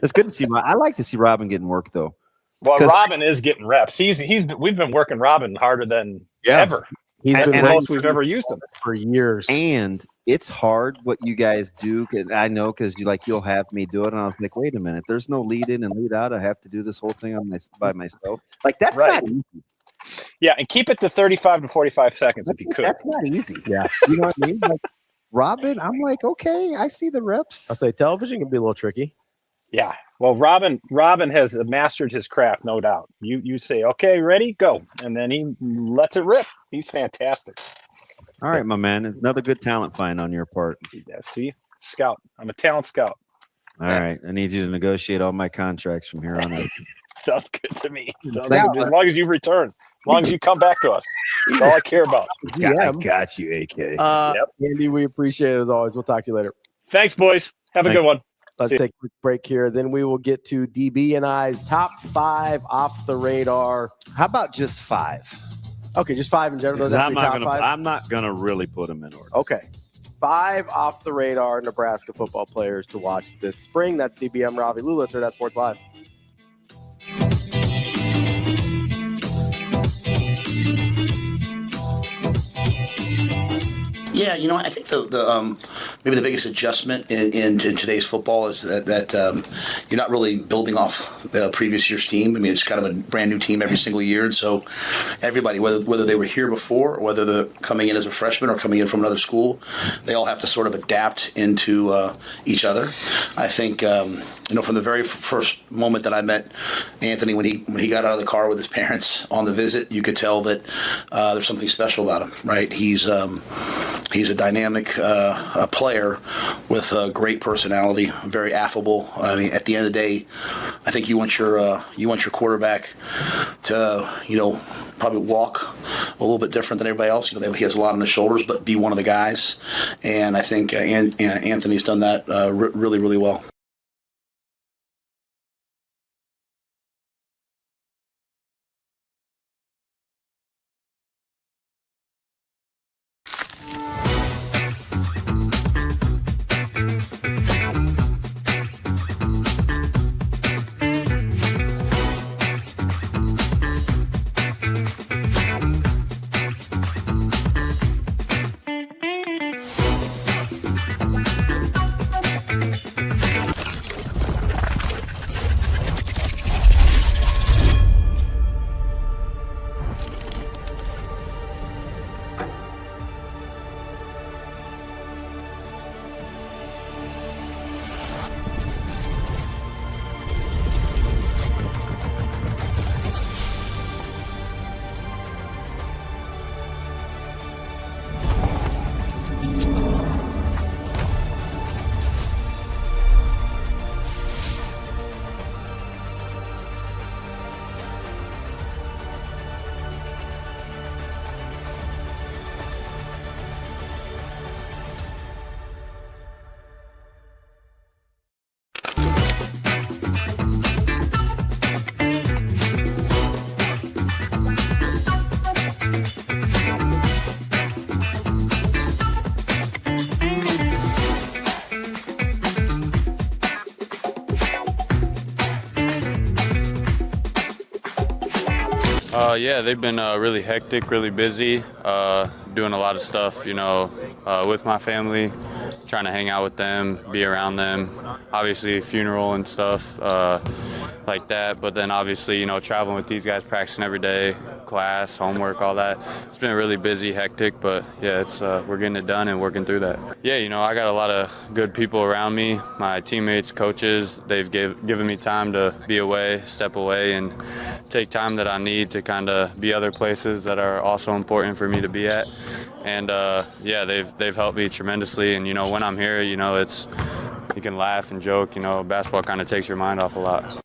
It's good to see. I like to see Robin getting work, though. Well, Robin is getting reps. We've been working Robin harder than ever. He's been the most we've ever used him for years. And it's hard what you guys do. I know because you'll have me do it, and I was like, wait a minute, there's no lead in and lead out. I have to do this whole thing by myself. That's not easy. Yeah, and keep it to 35 to 45 seconds if you could. That's not easy. Yeah, you know what I mean. Robin, I'm like, okay, I see the reps. I'll say television can be a little tricky. Yeah. Well, Robin has mastered his craft, no doubt. You say, okay, ready, go. And then he lets it rip. He's fantastic. All right, my man. Another good talent find on your part. Yeah, see? Scout. I'm a talent scout. All right. I need you to negotiate all my contracts from here on out. Sounds good to me. As long as you return. As long as you come back to us. That's all I care about. I got you, AK. Andy, we appreciate it as always. We'll talk to you later. Thanks, boys. Have a good one. Let's take a quick break here. Then we will get to DB and I's top 5 off the radar. How about just 5? Okay, just 5 in general. I'm not going to really put them in order. Okay. 5 off the radar Nebraska football players to watch this spring. That's DBM Ravi Lulla. Hurrdat Sports Live. Yeah, I think maybe the biggest adjustment in today's football is that you're not really building off the previous year's team. I mean, it's kind of a brand new team every single year, and so everybody, whether they were here before or whether they're coming in as a freshman or coming in from another school, they all have to sort of adapt into each other. I think from the very first moment that I met Anthony when he got out of the car with his parents on the visit, you could tell that there's something special about him. Right? He's a dynamic player with a great personality, very affable. I mean, at the end of the day, I think you want your quarterback to probably walk a little bit different than everybody else. He has a lot on his shoulders, but be one of the guys. And I think Anthony's done that really, really well. Yeah, they've been really hectic, really busy, doing a lot of stuff, with my family, trying to hang out with them, be around them. Obviously, funeral and stuff like that, but then obviously, traveling with these guys, practicing every day, class, homework, all that. It's been really busy, hectic, but yeah, we're getting it done and working through that. Yeah, I got a lot of good people around me, my teammates, coaches. They've given me time to be away, step away, and take time that I need to kind of be other places that are also important for me to be at. And yeah, they've helped me tremendously. And when I'm here, you can laugh and joke. Basketball kind of takes your mind off a lot.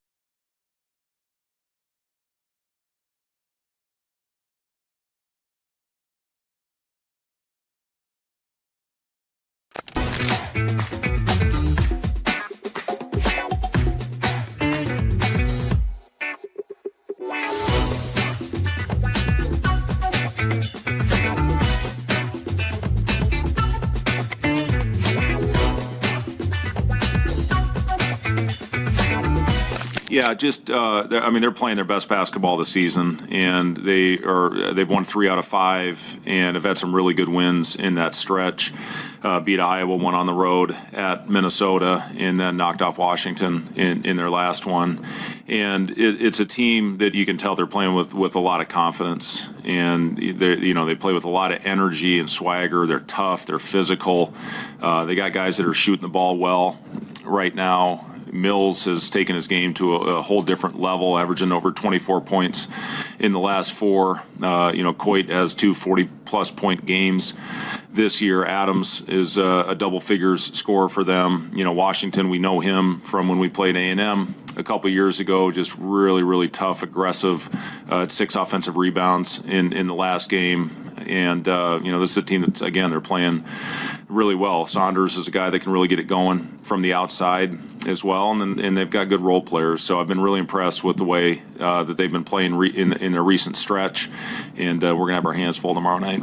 Yeah, they're playing their best basketball this season, and they've won 3 out of 5, and have had some really good wins in that stretch. Beat Iowa, won on the road at Minnesota, and then knocked off Washington in their last one. And it's a team that you can tell they're playing with a lot of confidence, and they play with a lot of energy and swagger. They're tough, they're physical. They got guys that are shooting the ball well right now. Mills has taken his game to a whole different level, averaging over 24 points in the last 4. Coit has 2 40-plus point games this year. Adams is a double figures scorer for them. Washington, we know him from when we played A&M a couple years ago, just really, really tough, aggressive, 6 offensive rebounds in the last game. And, this is a team that's, again, they're playing really well. Saunders is a guy that can really get it going from the outside as well, and they've got good role players. So I've been really impressed with the way that they've been playing in their recent stretch, and we're going to have our hands full tomorrow night.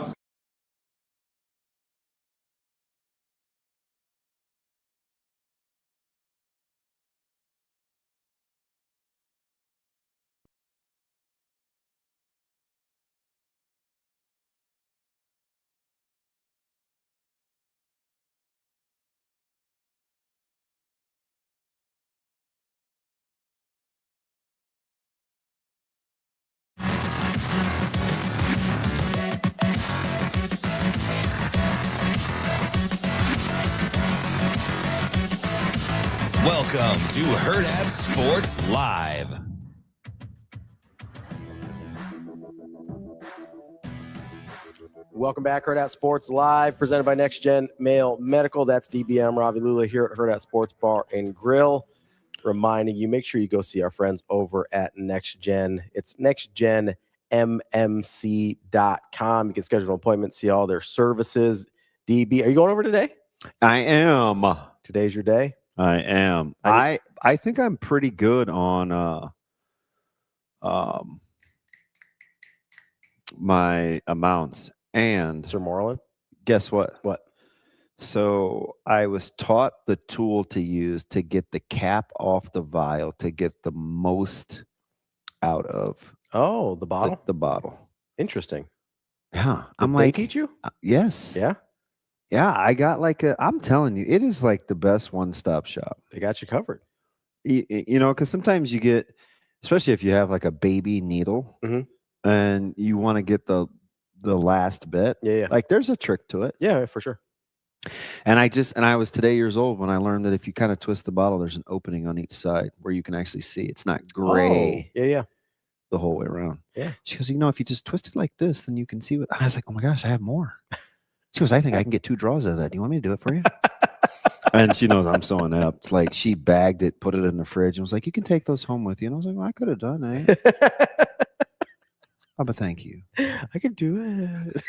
Welcome to Hurrdat Sports Live. Welcome back, Hurrdat Sports Live, presented by Next Gen Male Medical. That's DBM Ravi Lulla here at Hurrdat Sports Bar and Grill. Reminding you, make sure you go see our friends over at Next Gen. It's nextgenmmc.com. You can schedule an appointment, see all their services. DB, are you going over today? I am. Today's your day? I am. I think I'm pretty good on my amounts. And Sir Moreland, guess what? What? So I was taught the tool to use to get the cap off the vial to get the most out of the bottle. The bottle. Interesting. Yeah, Did they teach you? Yes. Yeah. Yeah, I got I'm telling you, it is like the best one-stop shop. They got you covered. You know, because sometimes you get, especially if you have like a baby needle, and you want to get the last bit. Yeah. Like there's a trick to it. Yeah, for sure. And I was today years old when I learned that if you kind of twist the bottle, there's an opening on each side where you can actually see. It's not gray. Oh, yeah. The whole way around. Yeah. She goes, if you just twist it like this, then you can see what. I was like, oh my gosh, I have more. She goes, I think I can get 2 draws out of that. Do you want me to do it for you? And she knows I'm so inept. Like she bagged it, put it in the fridge, and was like, you can take those home with you. And I was like, well, I could have done it. Oh, but thank you. I could do it.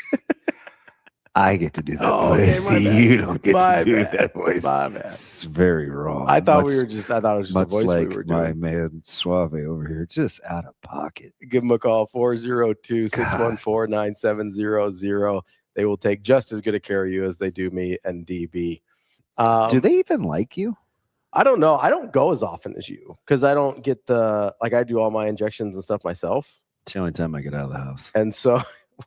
I get to do that Okay, voice. my bad. You don't get My to do bad. that voice. My bad. It's very wrong. I thought it was just a much voice like we were my doing. man Suave over here, just out of pocket. Give them a call, 402-614-9700. They will take just as good a care of you as they do me and DB. Do they even like you? I don't know. I don't go as often as you because I don't get I do all my injections and stuff myself. It's the only time I get out of the house. And so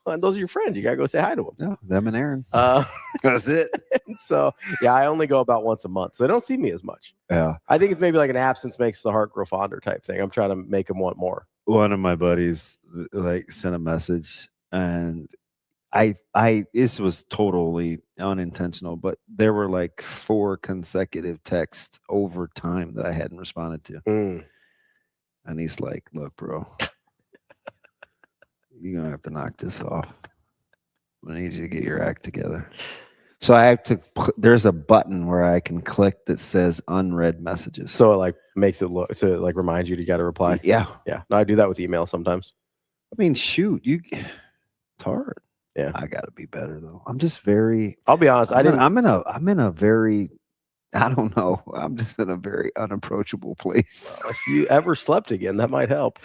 well, those are your friends. You got to go say hi to them. No, them and Aaron. That's it. So, yeah, I only go about once a month. So they don't see me as much. Yeah. I think it's maybe like an absence makes the heart grow fonder type thing. I'm trying to make them want more. One of my buddies sent a message, and this was totally unintentional, but there were like 4 consecutive texts over time that I hadn't responded to. And he's like, look, bro, you're gonna have to knock this off. I need you to get your act together. So I have to. There's a button where I can click that says unread messages. So it like makes it look. So it like reminds you got to reply. Yeah. No, I do that with email sometimes. I mean, shoot, it's hard. Yeah, I got to be better though. I'm just very. I'll be honest. I'm in a very. I don't know. I'm just in a very unapproachable place. If you ever slept again, that might help.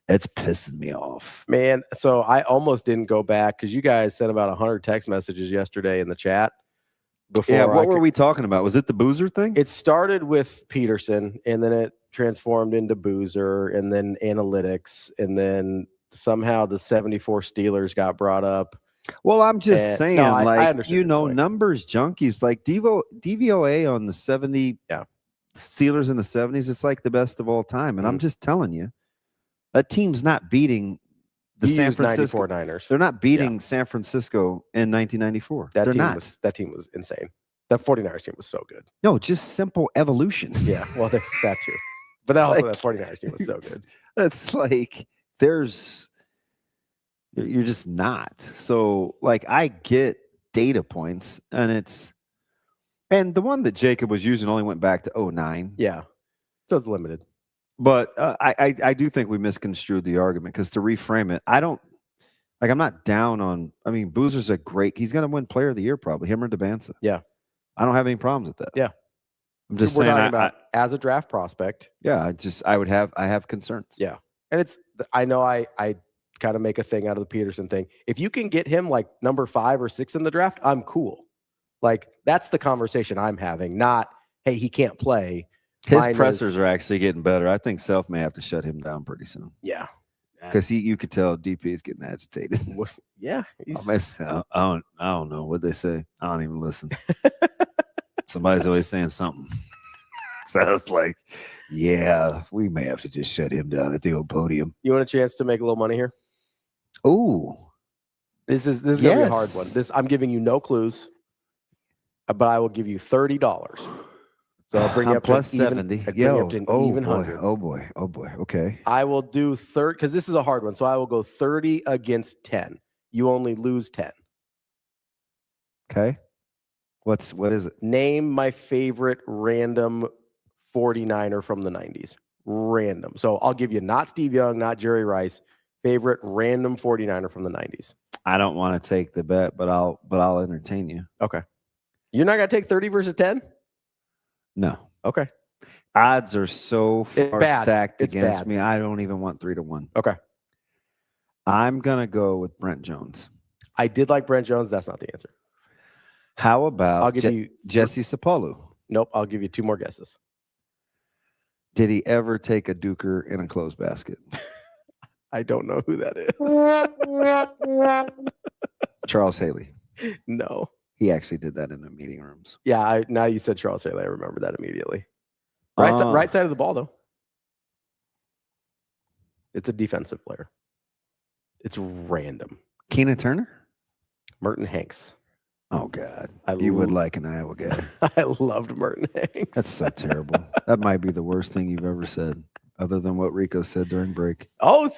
It's pissing me off, man. So I almost didn't go back because you guys sent about 100 text messages yesterday in the chat. Before, what were we talking about? Was it the Boozer thing? It started with Peterson, and then it transformed into Boozer, and then analytics, and then somehow the 74 Steelers got brought up. Well, I'm just saying, I numbers junkies like DVOA on the 70 Steelers in the 70s. It's like the best of all time, and I'm just telling you, that team's not beating the San Francisco 49ers. They're not beating San Francisco in 1994. They're not. That team was insane. That 49ers team was so good. No, just simple evolution. Yeah, well, that too. But that also that 49ers team was so good. It's like you're just not. So like I get data points, and the one that Jacob was using only went back to 2009. Yeah. So it's limited. But I do think we misconstrued the argument, because to reframe it, I'm not down on. I mean, Boozer's he's going to win Player of the Year probably, him or DeBanza. Yeah, I don't have any problems with that. Yeah, I'm just saying saying about as a draft prospect. Yeah, I have concerns. Yeah, and I know I kind of make a thing out of the Peterson thing. If you can get him like number 5 or 6 in the draft, I'm cool. Like that's the conversation I'm having. Not hey, he can't play. His pressers are actually getting better. I think Self may have to shut him down pretty soon. Yeah. Because you could tell DP is getting agitated. Yeah. I don't know what they say. I don't even listen. Somebody's always saying something. So it's like, yeah, we may have to just shut him down at the old podium. You want a chance to make a little money here? Ooh. This is gonna be a hard one. I'm giving you no clues, but I will give you $30. So I'll bring you I'm up plus to even, 70. I'd bring you Yo, up to an oh even boy, 100. oh boy, oh boy. Okay. I will do third because this is a hard one. So I will go 30 against 10. You only lose 10. Okay. What is it? Name my favorite random 49er from the 90s. Random. So I'll give you not Steve Young, not Jerry Rice. Favorite random 49er from the 90s. I don't want to take the bet, but I'll entertain you. Okay. You're not going to take 30 versus 10? No. Okay. Odds are so far stacked It's against bad. me. I don't even want 3-1. Okay. I'm going to go with Brent Jones. I did like Brent Jones. That's not the answer. How about I'll give you Jesse Sapolu? Nope. I'll give you 2 more guesses. Did he ever take a duker in a closed basket? I don't know who that is. Charles Haley. No. He actually did that in the meeting rooms. Yeah. Now you said Charles Haley. I remember that immediately. Right side of the ball, though. It's a defensive player. It's random. Keenan Turner? Merton Hanks. Oh, God. You would like an Iowa guy. I loved Merton Hanks. That's so terrible. That might be the worst thing you've ever said, other than what Rico said during break. Oh,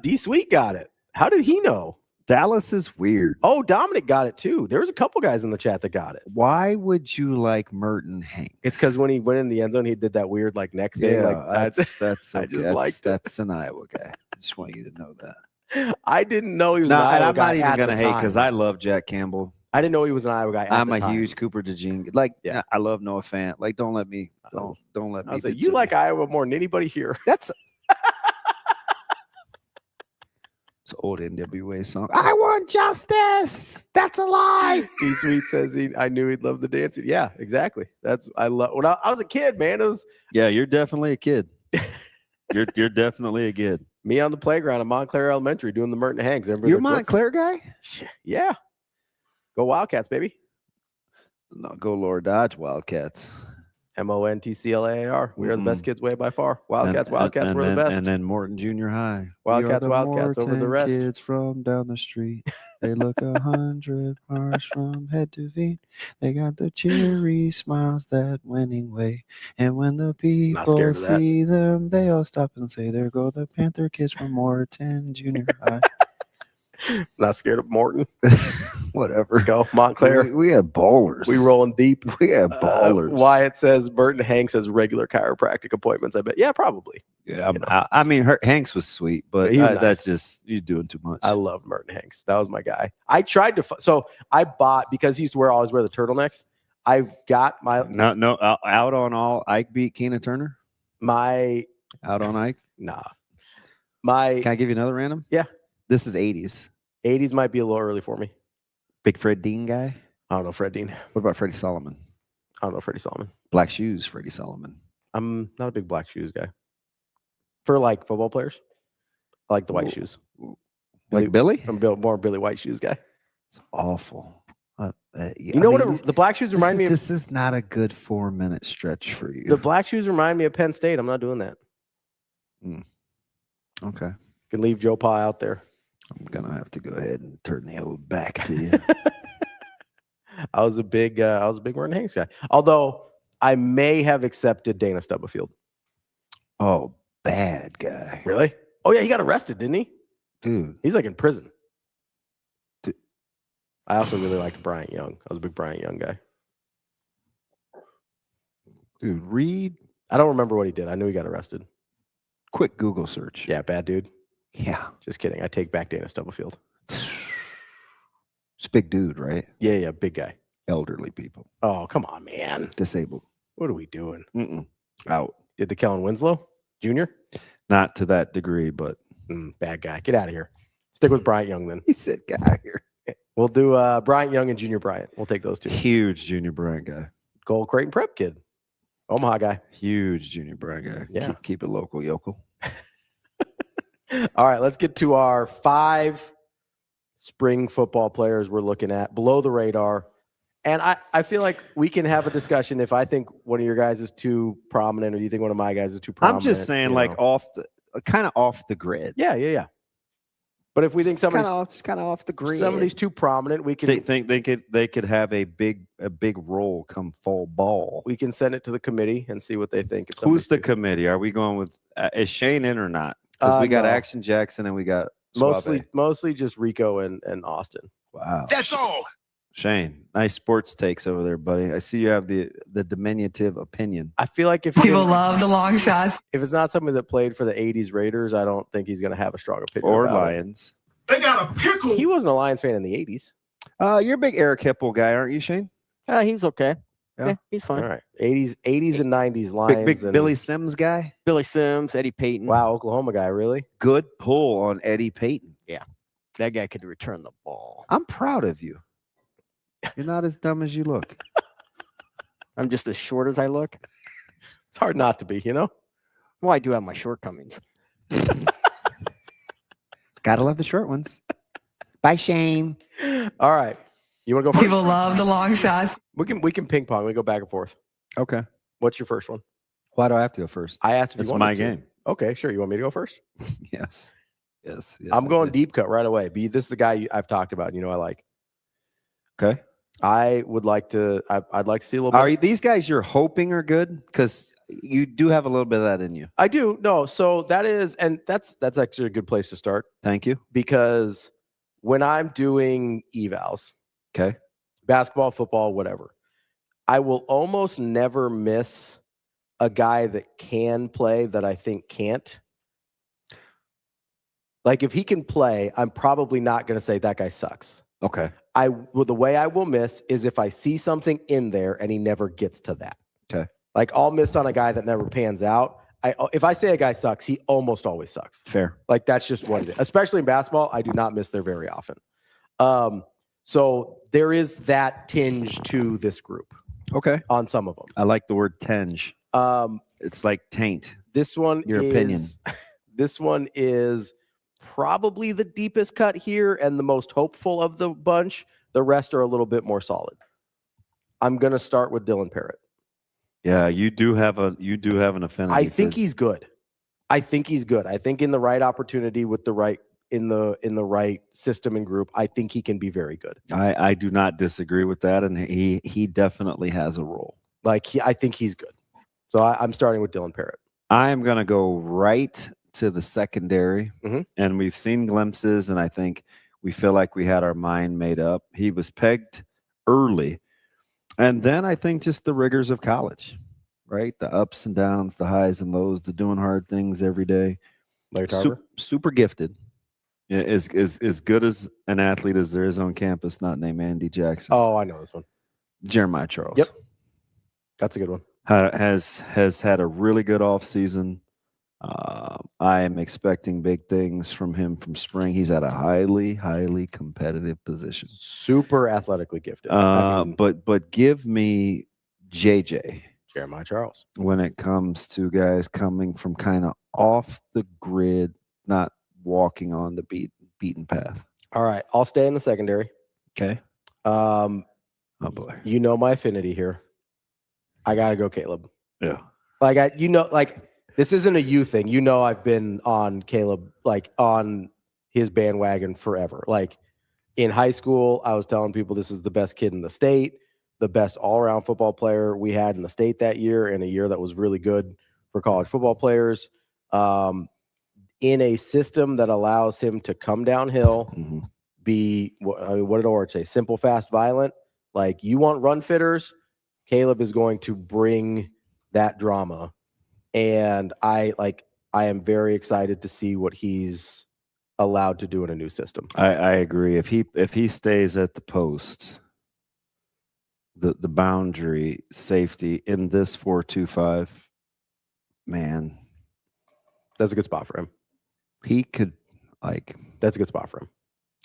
D Sweet got it. How did he know? Dallas is weird. Oh, Dominic got it too. There was a couple guys in the chat that got it. Why would you like Merton Hanks? It's because when he went in the end zone, he did that weird like neck thing. Yeah, like that's I just liked it. That's an Iowa guy. I just want you to know that. I didn't know he was No, an Iowa and I'm guy not even at going to the hate time. because I love Jack Campbell. I didn't know he was an Iowa guy. I'm a huge Cooper DeJean. Like, I love Noah Fant. Like, don't let me. I was like, you like Iowa more than anybody here. That's it's an old NWA song. I want justice. That's a lie. D Sweet says I knew he'd love the dancing. Yeah, exactly. That's I love. When I was a kid, man, it was. Yeah, you're definitely a kid. You're definitely a kid. Me on the playground at Montclair Elementary doing the Merton Hanks. You're a Montclair guy? Yeah. Go Wildcats, baby. No, go Lower Dodge Wildcats. MONTCLAAR. We are the best kids way by far. Wildcats, we're the best. And then Morton Junior High. Wildcats over the rest. Kids from down the street. They look 100 miles from head to feet. They got the cheery smiles, that winning way. And when the people see them, they all stop and say, "There go the Panther kids from Morton Junior High." Not scared of Morton. Whatever. Go Montclair. We had ballers. We rolling deep. We had ballers. Wyatt says Burton Hanks has regular chiropractic appointments. I bet. Yeah, probably. Yeah, I mean, Hanks was sweet, but that's just you're doing too much. I love Merton Hanks. That was my guy. I tried to. So I bought because he used to always wear the turtlenecks. I got my no out on all. Ike beat Keena Turner. My out on Ike. Nah. My. Can I give you another random? Yeah. This is 80s. 80s might be a little early for me. Big Fred Dean guy? I don't know Fred Dean. What about Freddie Solomon? I don't know Freddie Solomon. Black shoes, Freddie Solomon. I'm not a big black shoes guy. For like football players, I like the white shoes. Like Billy? I'm more Billy White shoes guy. It's awful. You know what? The black shoes remind me of. This is not a good 4-minute stretch for you. The black shoes remind me of Penn State. I'm not doing that. Okay. Can leave Joe Pa out there. I'm gonna have to go ahead and turn the old back to you. I was a big Merton Hanks guy. Although I may have accepted Dana Stubblefield. Oh, bad guy. Really? Oh yeah, he got arrested, didn't he? Dude, he's like in prison. Dude. I also really liked Bryant Young. I was a big Bryant Young guy. Dude, Reed. I don't remember what he did. I knew he got arrested. Quick Google search. Yeah, bad dude. Yeah. Just kidding. I take back Dana Stubblefield. It's a big dude, right? Yeah, big guy. Elderly people. Oh, come on, man. Disabled. What are we doing? Out. Did the Kellen Winslow Jr.? Not to that degree, but bad guy. Get out of here. Stick with Bryant Young then. He said, "Get out of here." We'll do Bryant Young and Junior Bryant. We'll take those two. Huge Junior Bryant guy. Gold Creighton Prep kid. Omaha guy. Huge Junior Bryant guy. Yeah. Keep it local, yokel. All right, let's get to our 5 spring football players we're looking at below the radar. And I feel like we can have a discussion if I think one of your guys is too prominent or you think one of my guys is too prominent. I'm just saying, like, kind of off the grid. Yeah. But if we think somebody's kind of off the grid, somebody's too prominent, we can they think they could have a big role come fall ball. We can send it to the committee and see what they think. If Who's the committee? Are we going with is Shane in or not? Because we got no. Action Jackson and we got Suave. mostly just Rico and Austin. Wow. That's all. Shane, nice sports takes over there, buddy. I see you have the diminutive opinion. I feel like if People love the long shots. If it's not somebody that played for the 80s Raiders, I don't think he's going to have a strong opinion. Or about Lions. They got a pickle. He wasn't a Lions fan in the 80s. You're a big Eric Hipple guy, aren't you, Shane? He was okay. Yeah. He's fine. All right. 80s and 90s Lions. Big and Billy Sims guy? Billy Sims, Eddie Payton. Wow, Oklahoma guy, really? Good pull on Eddie Payton. Yeah. That guy could return the ball. I'm proud of you. You're not as dumb as you look. I'm just as short as I look. It's hard not to be, you know? Well, I do have my shortcomings. Gotta love the short ones. Bye, Shane. All right. You want to go first? People love the long shots. We can ping pong. We go back and forth. Okay. What's your first one? Why do I have to go first? I asked if it's you wanted my to. game. Okay, sure. You want me to go first? Yes. I'm going deep cut right away. This is the guy I've talked about. You know, I like. Okay. I would like to. I'd like to see a little bit. Are these guys you're hoping are good? Because you do have a little bit of that in you. I do. No, so that is, and that's actually a good place to start. Thank you. Because when I'm doing evals, okay, basketball, football, whatever, I will almost never miss a guy that can play that I think can't. Like if he can play, I'm probably not going to say that guy sucks. Okay. The way I will miss is if I see something in there and he never gets to that. Okay. Like I'll miss on a guy that never pans out. If I say a guy sucks, he almost always sucks. Fair. Like that's just what it is. Especially in basketball, I do not miss there very often. So there is that tinge to this group. Okay. On some of them. I like the word tinge. It's like taint. This one Your opinion. This one is probably the deepest cut here and the most hopeful of the bunch. The rest are a little bit more solid. I'm going to start with Dylan Parrott. Yeah, you do have an affinity. I think he's good. I think in the right opportunity with the right in the right system and group, I think he can be very good. I do not disagree with that, and he definitely has a role. I think he's good. So I'm starting with Dylan Parrott. I am going to go right to the secondary, and we've seen glimpses, and I think we feel like we had our mind made up. He was pegged early. And then I think just the rigors of college, right? The ups and downs, the highs and lows, the doing hard things every day. Super gifted. Yeah, as good as an athlete as there is on campus, not named Andy Jackson. Oh, I know this one. Jeremiah Charles. Yep. That's a good one. Has had a really good offseason. I am expecting big things from him from spring. He's at a highly, highly competitive position. Super athletically gifted. But give me JJ. Jeremiah Charles. When it comes to guys coming from kind of off the grid, not walking on the beaten path. All right. I'll stay in the secondary. Okay. Oh, boy. You know my affinity here. I got to go Caleb. Yeah. This isn't a you thing. You know, I've been on Caleb, on his bandwagon forever. Like in high school, I was telling people this is the best kid in the state, the best all-around football player we had in the state that year, and a year that was really good for college football players. In a system that allows him to come downhill, be, what did Orich say? Simple, fast, violent. Like you want run fitters, Caleb is going to bring that drama. And I am very excited to see what he's allowed to do in a new system. I agree. If he stays at the post, the boundary safety in this 4-2-5, man, that's a good spot for him. He could that's a good spot for him.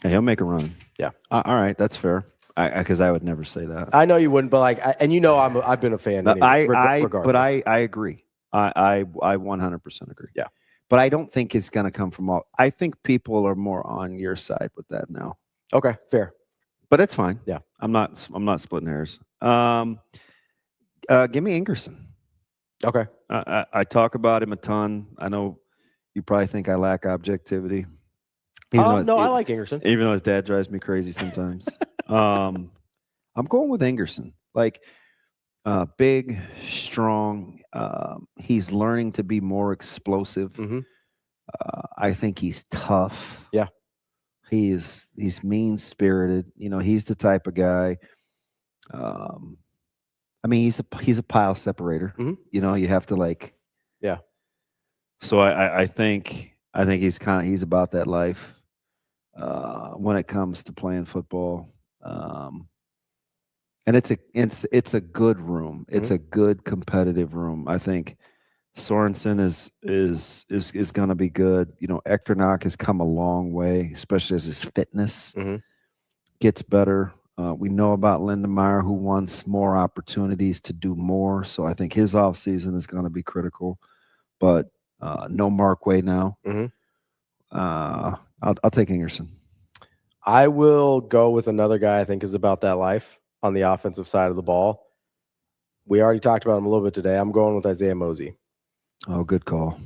He'll make a run. Yeah. All right, that's fair. Because I would never say that. I know you wouldn't, but I've been a fan. Regardless. But I agree. I 100% agree. Yeah. But I don't think it's going to come from all. I think people are more on your side with that now. Okay, fair. But it's fine. Yeah. I'm not splitting hairs. Give me Ingerson. Okay. I talk about him a ton. I know you probably think I lack objectivity. No, I like Ingerson. Even though his dad drives me crazy sometimes. I'm going with Ingerson. Like, big, strong. He's learning to be more explosive. Mm-hmm. I think he's tough. Yeah. He's mean-spirited. He's the type of guy. I mean, he's a pile separator. Mm-hmm. You have to Yeah. So I think he's about that life when it comes to playing football. And it's a good room. It's a good competitive room. I think Sorensen is going to be good. Echternach has come a long way, especially as his fitness gets better. We know about Lindemeyer, who wants more opportunities to do more. So I think his offseason is going to be critical. But no Markway now. I'll take Ingerson. I will go with another guy I think is about that life on the offensive side of the ball. We already talked about him a little bit today. I'm going with Isaiah Mosey. Oh, good call.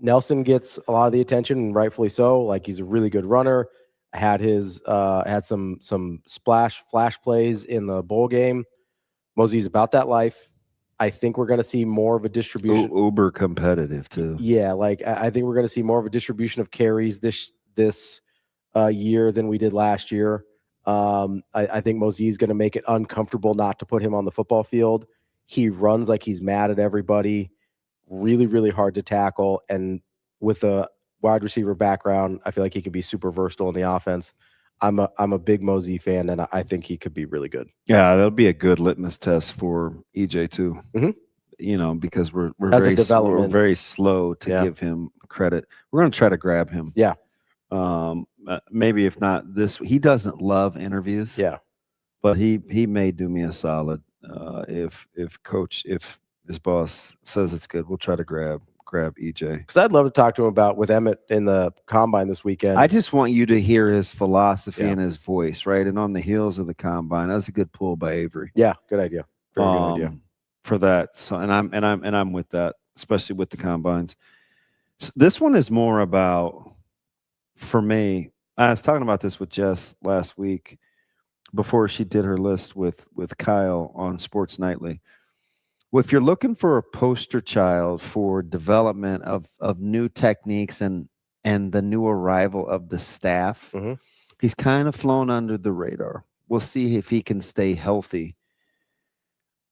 Nelson gets a lot of the attention, and rightfully so. Like, he's a really good runner. Had some flash plays in the bowl game. Mosey's about that life. I think we're going to see more of a distribution. Uber competitive too. Yeah, I think we're going to see more of a distribution of carries this year than we did last year. I think Mosey is going to make it uncomfortable not to put him on the football field. He runs like he's mad at everybody. Really, really hard to tackle. And with a wide receiver background, I feel like he could be super versatile in the offense. I'm a big Mosey fan, and I think he could be really good. Yeah, that'll be a good litmus test for EJ too. Mm-hmm. Because we're very slow to give him credit. We're going to try to grab him. Yeah. Maybe if not this, he doesn't love interviews. Yeah. But he may do me a solid. If his boss says it's good, we'll try to grab EJ. Because I'd love to talk to him about with Emmett in the combine this weekend. I just want you to hear his philosophy and his voice, right? And on the heels of the combine, that was a good pull by Avery. Yeah, good idea. Very good idea for that. So, and I'm with that, especially with the combines. So this one is more about, for me. I was talking about this with Jess last week before she did her list with Kyle on Sports Nightly. Well, if you're looking for a poster child for development of new techniques and the new arrival of the staff, he's kind of flown under the radar. We'll see if he can stay healthy.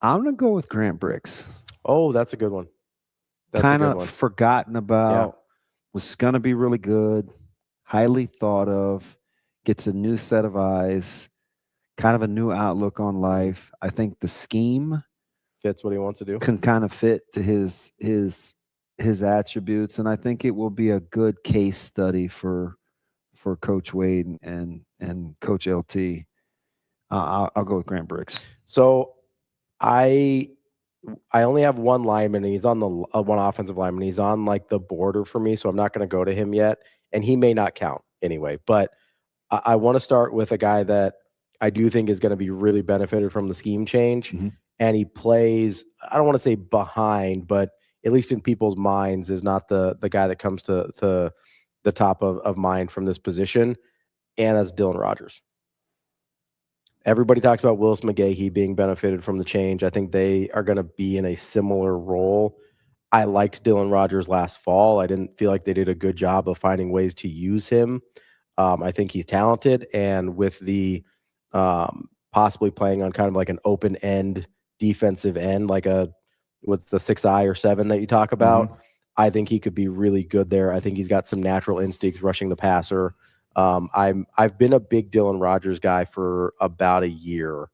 I'm going to go with Grant Bricks. Oh, that's a good one. Kind of forgotten about. Was going to be really good. Highly thought of. Gets a new set of eyes. Kind of a new outlook on life. I think the scheme fits what he wants to do. Can kind of fit to his attributes, and I think it will be a good case study for Coach Wade and Coach LT. I'll go with Grant Bricks. So I only have one lineman, and he's on the one offensive lineman. He's on the border for me, so I'm not going to go to him yet, and he may not count anyway. But I want to start with a guy that I do think is going to be really benefited from the scheme change. And he plays, I don't want to say behind, but at least in people's minds is not the guy that comes to the top of mind from this position. And that's Dylan Rogers. Everybody talks about Willis McGahee being benefited from the change. I think they are going to be in a similar role. I liked Dylan Rogers last fall. I didn't feel like they did a good job of finding ways to use him. I think he's talented, and with the possibly playing on kind of like an open end defensive end, with the 6'I or 7 that you talk about, I think he could be really good there. I think he's got some natural instincts rushing the passer. I've been a big Dylan Rogers guy for about a year,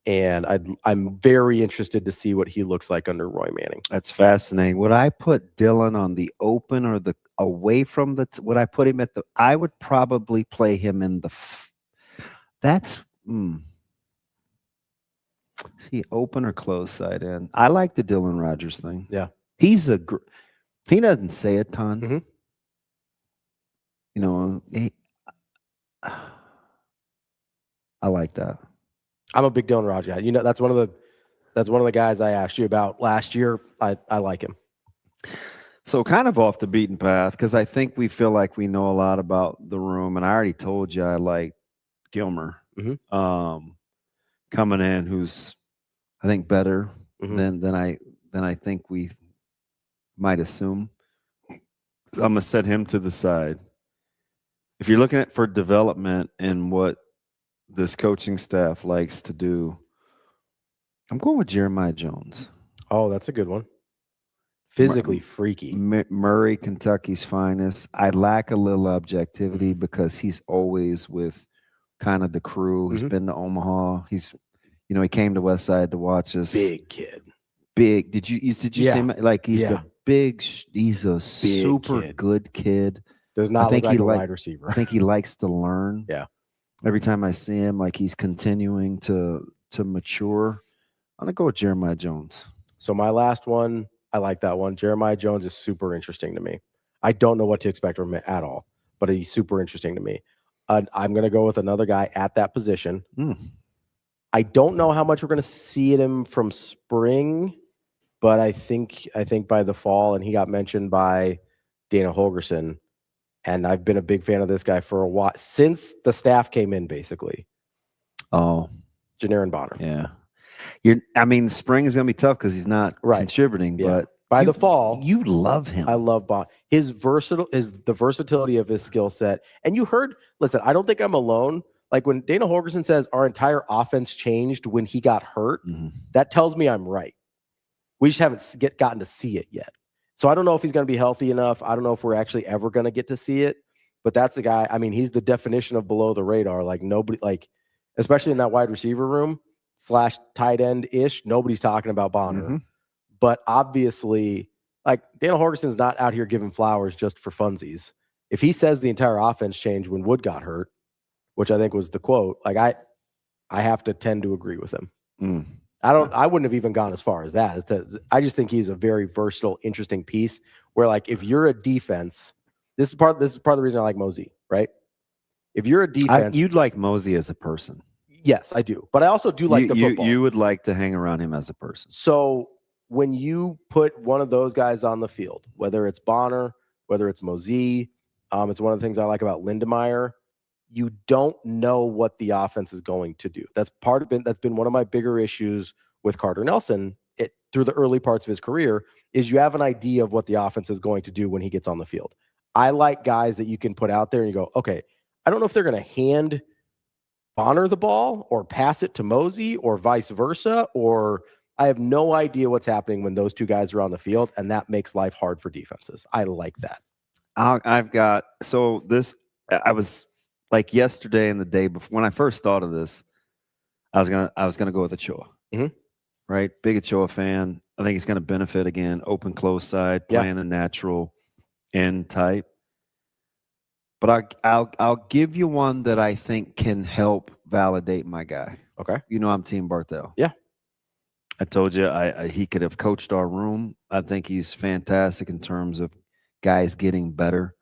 and I'm very interested to see what he looks like under Roy Manning. That's fascinating. Would I put Dylan on the open or the away from the? Would I put him at the? I would probably play him in the. That's. See, open or close side end. I like the Dylan Rogers thing. Yeah, he doesn't say a ton. I like that. I'm a big Dylan Rogers guy. That's one of the guys I asked you about last year. I like him. So kind of off the beaten path, because I think we feel like we know a lot about the room, and I already told you I like Gilmer coming in, who's I think better than I think we might assume. I'm gonna set him to the side. If you're looking at for development and what this coaching staff likes to do, I'm going with Jeremiah Jones. Oh, that's a good one. Physically freaky. Murray, Kentucky's finest. I lack a little objectivity because he's always with kind of the crew. He's been to Omaha. He's, he came to Westside to watch us. Big kid. Big. Did you see him? Like he's a he's a super kid. Good kid. Does not look like a wide receiver. I think he likes to learn. Yeah. Every time I see him, like he's continuing to mature. I'm gonna go with Jeremiah Jones. So my last one, I like that one. Jeremiah Jones is super interesting to me. I don't know what to expect from him at all, but he's super interesting to me. I'm going to go with another guy at that position. I don't know how much we're going to see him from spring, but I think by the fall, and he got mentioned by Dana Holgerson, and I've been a big fan of this guy for a while, since the staff came in, basically. Oh. Janarin Bonner. Yeah. Spring is going to be tough because he's not contributing, but by the fall, you love him. I love Bonner. The versatility of his skill set. And you heard, listen, I don't think I'm alone. Like when Dana Holgerson says our entire offense changed when he got hurt, that tells me I'm right. We just haven't gotten to see it yet. So I don't know if he's going to be healthy enough. I don't know if we're actually ever going to get to see it. But that's the guy. I mean, he's the definition of below the radar. Like nobody, especially in that wide receiver room / tight end ish, nobody's talking about Bonner. But obviously, Dana Holgerson's not out here giving flowers just for funsies. If he says the entire offense changed when Wood got hurt, which I think was the quote, I have to tend to agree with him. I wouldn't have even gone as far as that. I just think he's a very versatile, interesting piece where if you're a defense, this is part of the reason I like Mosey, right? If you're a defense, you'd like Mosey as a person. Yes, I do. But I also do like the football. You would like to hang around him as a person. So when you put one of those guys on the field, whether it's Bonner, whether it's Mosey, it's one of the things I like about Lindemeyer. You don't know what the offense is going to do. That's been one of my bigger issues with Carter Nelson through the early parts of his career is you have an idea of what the offense is going to do when he gets on the field. I like guys that you can put out there and you go, okay, I don't know if they're going to hand Bonner the ball or pass it to Mosey or vice versa, or I have no idea what's happening when those two guys are on the field, and that makes life hard for defenses. I like that. I was yesterday and the day before when I first thought of this, I was gonna go with Ochoa. Right, big Ochoa fan. I think he's gonna benefit again. Open close side, playing the natural end type. But I'll give you one that I think can help validate my guy. Okay. I'm Team Barthel. Yeah. I told you he could have coached our room. I think he's fantastic in terms of guys getting better.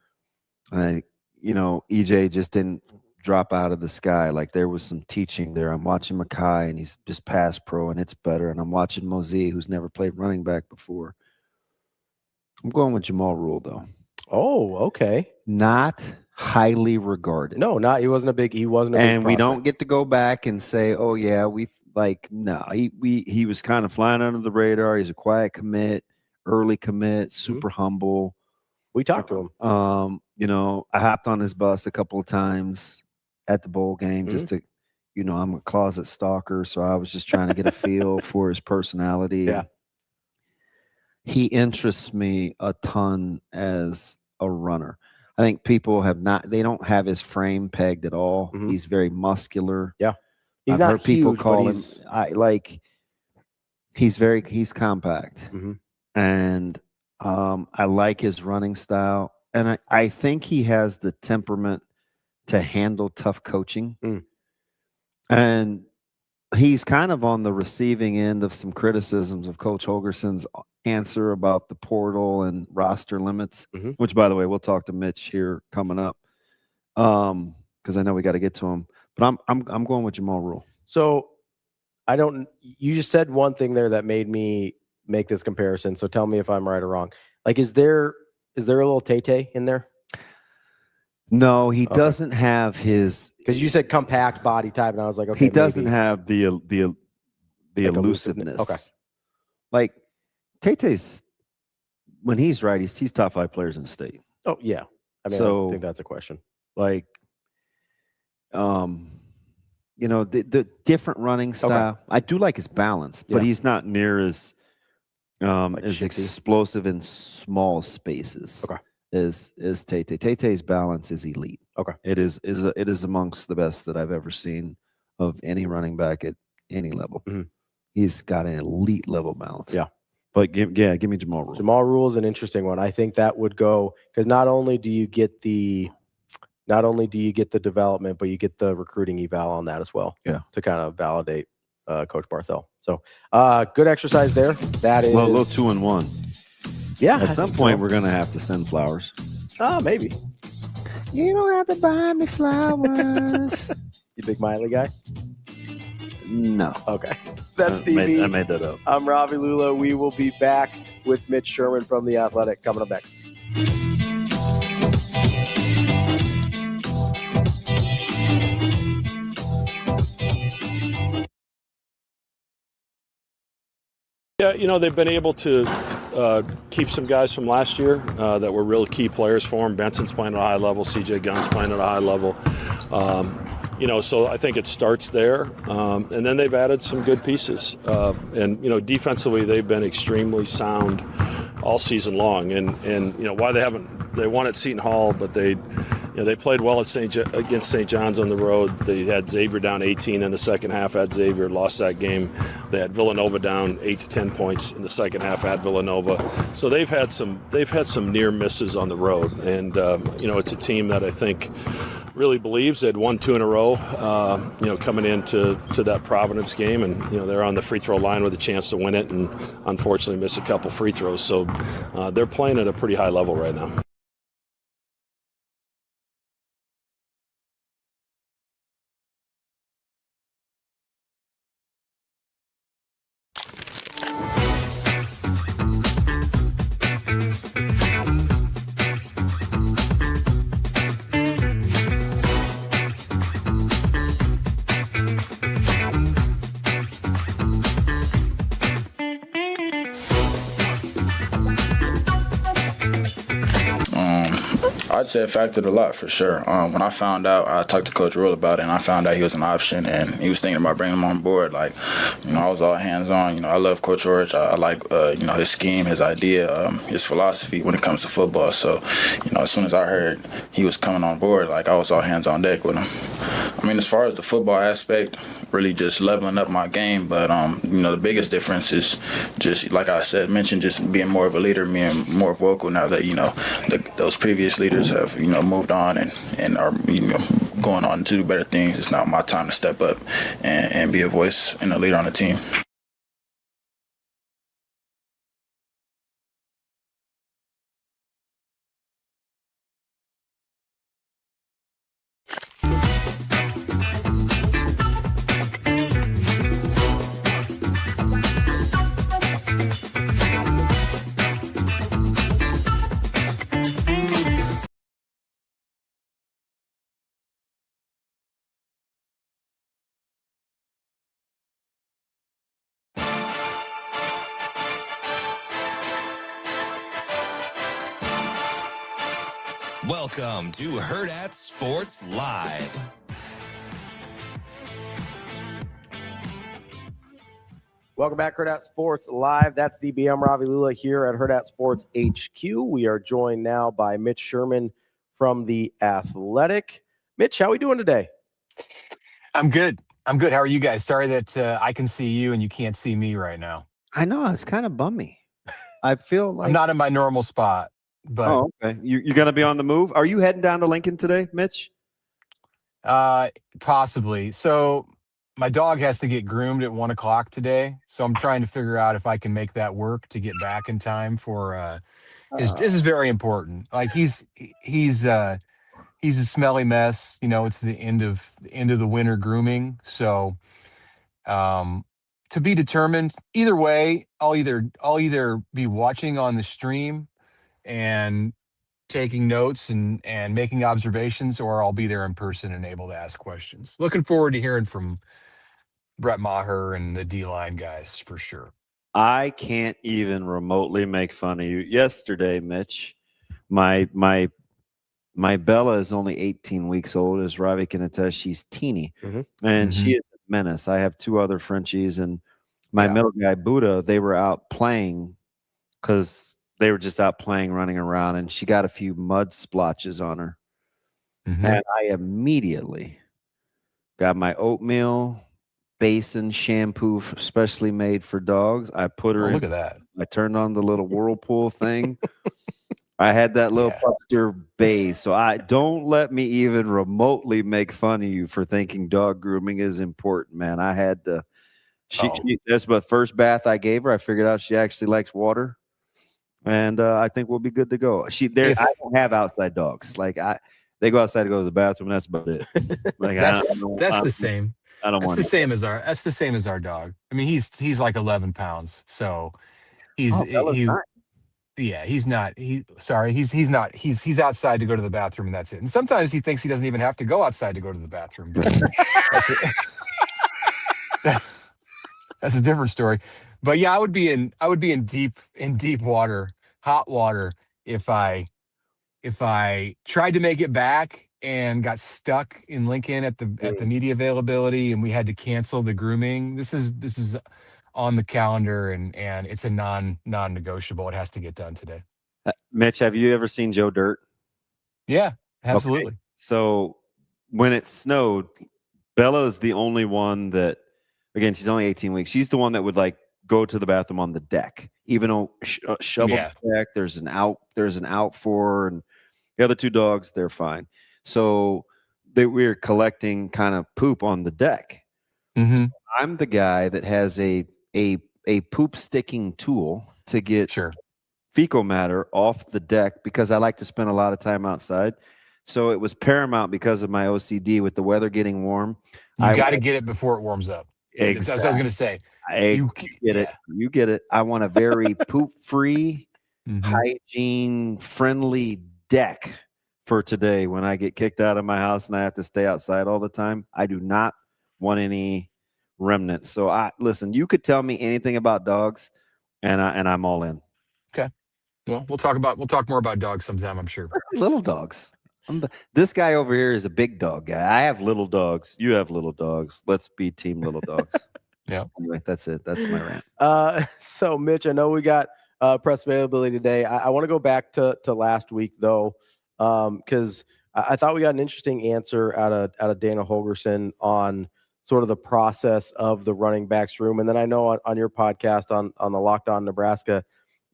EJ just didn't drop out of the sky. There was some teaching there. I'm watching Mackay, and he's just pass pro, and it's better. And I'm watching Mosey, who's never played running back before. I'm going with Jamal Rhule, though. Oh, okay. Not highly regarded. No, he wasn't a big. And we don't get to go back and say, oh yeah, he was kind of flying under the radar. He's a quiet commit, early commit, super humble. We talked to him. I hopped on his bus a couple of times at the bowl game just to, I'm a closet stalker, so I was just trying to get a feel for his personality. Yeah. He interests me a ton as a runner. I think people they don't have his frame pegged at all. He's very muscular. Yeah. I've not heard people huge, call him, he's compact. And I like his running style. And I think he has the temperament to handle tough coaching. And he's kind of on the receiving end of some criticisms of Coach Holgerson's answer about the portal and roster limits, which, by the way, we'll talk to Mitch here coming up because I know we got to get to him. But I'm going with Jamal Rhule. So you just said one thing there that made me make this comparison. So tell me if I'm right or wrong. Like, is there a little Tay in there? No, he doesn't have his. Because you said compact body type, and I was like, okay, he doesn't maybe. have the Like elusiveness. Okay. Like Tay-Tay's, when he's right, he's top 5 players in the state. Oh yeah, I mean, I don't think that's a question. Like, the different running style. I do like his balance, but he's not near as explosive in small spaces. Is Tay-Tay. Tay-Tay's balance is elite. Okay. It is amongst the best that I've ever seen of any running back at any level. Mm-hmm. He's got an elite level balance. Yeah. But give me Jamal Rhule. Jamal Rhule is an interesting one. I think that would go because not only do you get the development, but you get the recruiting eval on that as well. Yeah. To kind of validate Coach Barthel. So good exercise there. That is a little 2-in-1. Yeah. At some point, we're going to have to send flowers. Oh, maybe. You don't have to buy me flowers. You big Miley guy? No. Okay. That's DB. I made that up. I'm Ravi Lulla. We will be back with Mitch Sherman from The Athletic coming up next. Yeah, they've been able to keep some guys from last year that were real key players for them. Benson's playing at a high level. CJ Gunn's playing at a high level. So I think it starts there. And then they've added some good pieces. Defensively, they've been extremely sound all season long. And why they won at Seton Hall, but they played well at against St. John's on the road. They had Xavier down 18 in the second half at Xavier, lost that game. They had Villanova down 8 to 10 points in the second half at Villanova. So they've had some near misses on the road. And it's a team that I think really believes they'd won 2 in a row, coming into that Providence game, and they're on the free throw line with a chance to win it, and unfortunately miss a couple free throws. So they're playing at a pretty high level right now. I'd say it factored a lot for sure. When I found out, I talked to Coach Rhule about it, and I found out he was an option, and he was thinking about bringing him on board. Like, I was all hands on. I love Coach Orich. I like, his scheme, his idea, his philosophy when it comes to football. So, as soon as I heard he was coming on board, like, I was all hands on deck with him. I mean, as far as the football aspect, really just leveling up my game. But, the biggest difference is just, like I mentioned, just being more of a leader, being more vocal now that, those previous leaders have, moved on and are, going on to do better things. It's now my time to step up and be a voice and a leader on the team. Welcome to Hurrdat Sports Live. Welcome back, Hurrdat Sports Live. That's DB. I'm Ravi Lulla here at Hurrdat Sports HQ. We are joined now by Mitch Sherman from The Athletic. Mitch, how are we doing today? I'm good. How are you guys? Sorry that I can see you and you can't see me right now. I know. It's kind of bummy. I feel like I'm not in my normal spot. But okay. You're going to be on the move? Are you heading down to Lincoln today, Mitch? Possibly. So my dog has to get groomed at 1:00 today. So I'm trying to figure out if I can make that work to get back in time for this is very important. Like he's a smelly mess. It's the end of the winter grooming. So to be determined. Either way, I'll either be watching on the stream and taking notes and making observations, or I'll be there in person and able to ask questions. Looking forward to hearing from Brett Maher and the D-line guys for sure. I can't even remotely make fun of you. Yesterday, Mitch, my Bella is only 18 weeks old, as Ravi can attest. She's teeny, and she is a menace. I have 2 other Frenchies, and my middle guy, Buddha, they were out playing because they were just out playing, running around, and she got a few mud splotches on her. And I immediately got my oatmeal basin shampoo specially made for dogs. I put her in. Look at that. I turned on the little whirlpool thing. I had that little puster base. So don't let me even remotely make fun of you for thinking dog grooming is important, man. I had to. That's the first bath I gave her. I figured out she actually likes water, and I think we'll be good to go. I don't have outside dogs. Like they go outside to go to the bathroom. And that's about it. Like that's the same. I don't want. That's the same as our dog. I mean, he's like 11 pounds, so he's not. He's outside to go to the bathroom, and that's it. And sometimes he thinks he doesn't even have to go outside to go to the bathroom. But that's it. That's a different story. But yeah, I would be in deep water, hot water, if I tried to make it back and got stuck in Lincoln at the media availability, and we had to cancel the grooming. This is on the calendar, and it's a non-negotiable. It has to get done today. Mitch, have you ever seen Joe Dirt? Yeah, absolutely. Okay. So when it snowed, Bella is the only one that, again, she's only 18 weeks. She's the one that would like go to the bathroom on the deck, even though shovel the deck. There's an out for her, and the other 2 dogs, they're fine. So we were collecting kind of poop on the deck. So I'm the guy that has a poop sticking tool to get fecal matter off the deck because I like to spend a lot of time outside. So it was paramount because of my OCD with the weather getting warm. You got to get it before it warms up. Exactly. That's what I was going to say. You get it. You get it. I want a very poop-free, hygiene-friendly deck for today when I get kicked out of my house and I have to stay outside all the time. I do not want any remnants. So listen, you could tell me anything about dogs and I'm all in. Okay. Well, we'll talk more about dogs sometime, I'm sure. Little dogs. This guy over here is a big dog guy. I have little dogs. You have little dogs. Let's be team little dogs. Yeah. Anyway, that's it. That's my rant. So Mitch, I know we got press availability today. I want to go back to last week though, because I thought we got an interesting answer out of Dana Holgorsen on sort of the process of the running backs room. And then I know on your podcast on the Locked On Nebraska,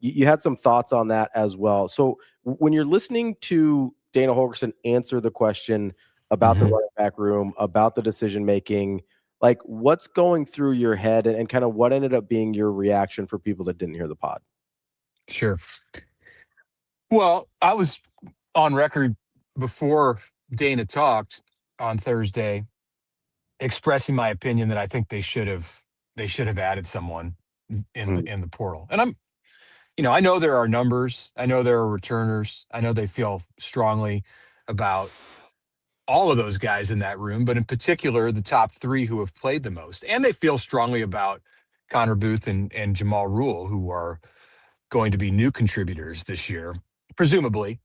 you had some thoughts on that as well. So when you're listening to Dana Holgorsen answer the question about the running back room, about the decision making, like what's going through your head and kind of what ended up being your reaction for people that didn't hear the pod? Sure. Well, I was on record before Dana talked on Thursday expressing my opinion that I think they should have added someone in the portal. And I know there are numbers. I know there are returners. I know they feel strongly about all of those guys in that room, but in particular, the top 3 who have played the most. And they feel strongly about Connor Booth and Jamal Rhule, who are going to be new contributors this year, presumably.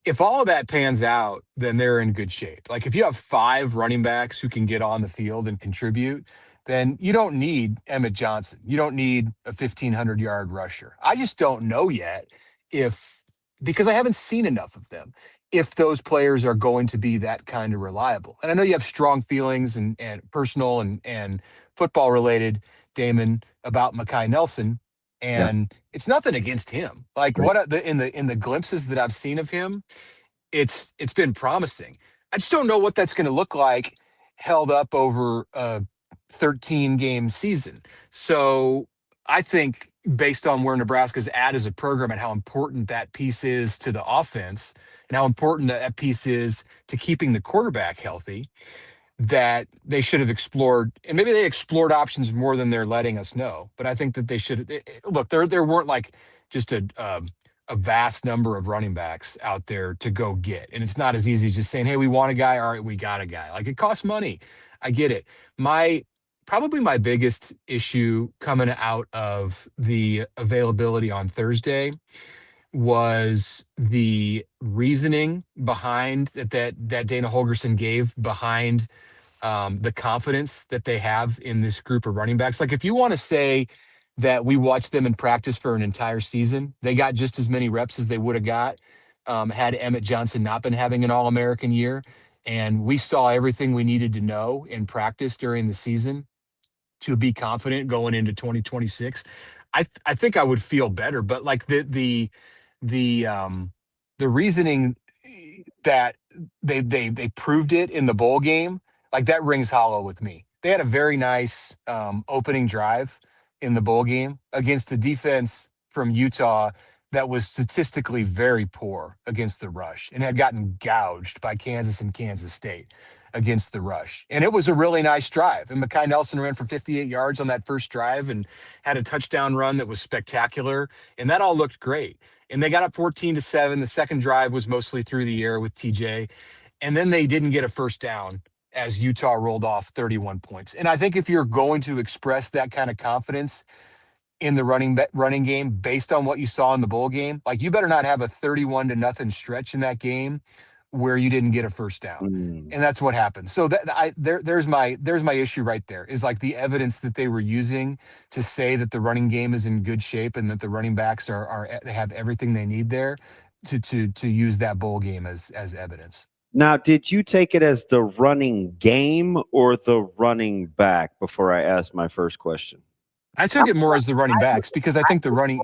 If all of that pans out, then they're in good shape. Like if you have 5 running backs who can get on the field and contribute, then you don't need Emmett Johnson. You don't need a 1,500-yard rusher. I just don't know yet because I haven't seen enough of them, if those players are going to be that kind of reliable. And I know you have strong feelings and personal and football related, Damon, about Mekhi Nelson. And it's nothing against him. Like in the glimpses that I've seen of him, it's been promising. I just don't know what that's going to look like held up over a 13-game season. So I think based on where Nebraska's at as a program and how important that piece is to the offense and how important that piece is to keeping the quarterback healthy, that they should have explored, and maybe they explored options more than they're letting us know. But I think that they should look. There weren't like just a a vast number of running backs out there to go get. And it's not as easy as just saying, hey, we want a guy. All right, we got a guy. Like, it costs money. I get it. Probably my biggest issue coming out of the availability on Thursday was the reasoning behind that Dana Holgorsen gave behind the confidence that they have in this group of running backs. Like, if you want to say that we watched them in practice for an entire season, they got just as many reps as they would have got had Emmett Johnson not been having an All-American year. And we saw everything we needed to know in practice during the season to be confident going into 2026. I think I would feel better, but like the reasoning that they proved it in the bowl game, like, that rings hollow with me. They had a very nice opening drive in the bowl game against a defense from Utah that was statistically very poor against the rush and had gotten gouged by Kansas and Kansas State against the rush. And it was a really nice drive. And Mekhi Nelson ran for 58 yards on that first drive and had a touchdown run that was spectacular. And that all looked great. And they got up 14-7. The second drive was mostly through the air with TJ. And then they didn't get a first down as Utah rolled off 31 points. And I think if you're going to express that kind of confidence in the running game based on what you saw in the bowl game, like, you better not have a 31-0 stretch in that game where you didn't get a first down. And that's what happened. So there's my issue right there, is like the evidence that they were using to say that the running game is in good shape and that the running backs they have everything they need there to use that bowl game as evidence. Now, did you take it as the running game or the running back before I asked my first question? I took it more as the running backs, because I think the running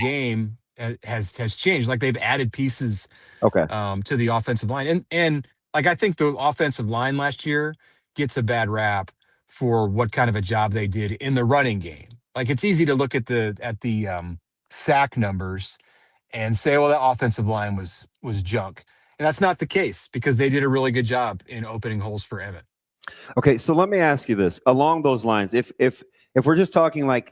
game has changed. Like, they've added pieces to the offensive line. And like, I think the offensive line last year gets a bad rap for what kind of a job they did in the running game. Like, it's easy to look at the sack numbers and say, well, that offensive line was junk. And that's not the case, because they did a really good job in opening holes for Emmett. Okay, so let me ask you this. Along those lines, if we're just talking like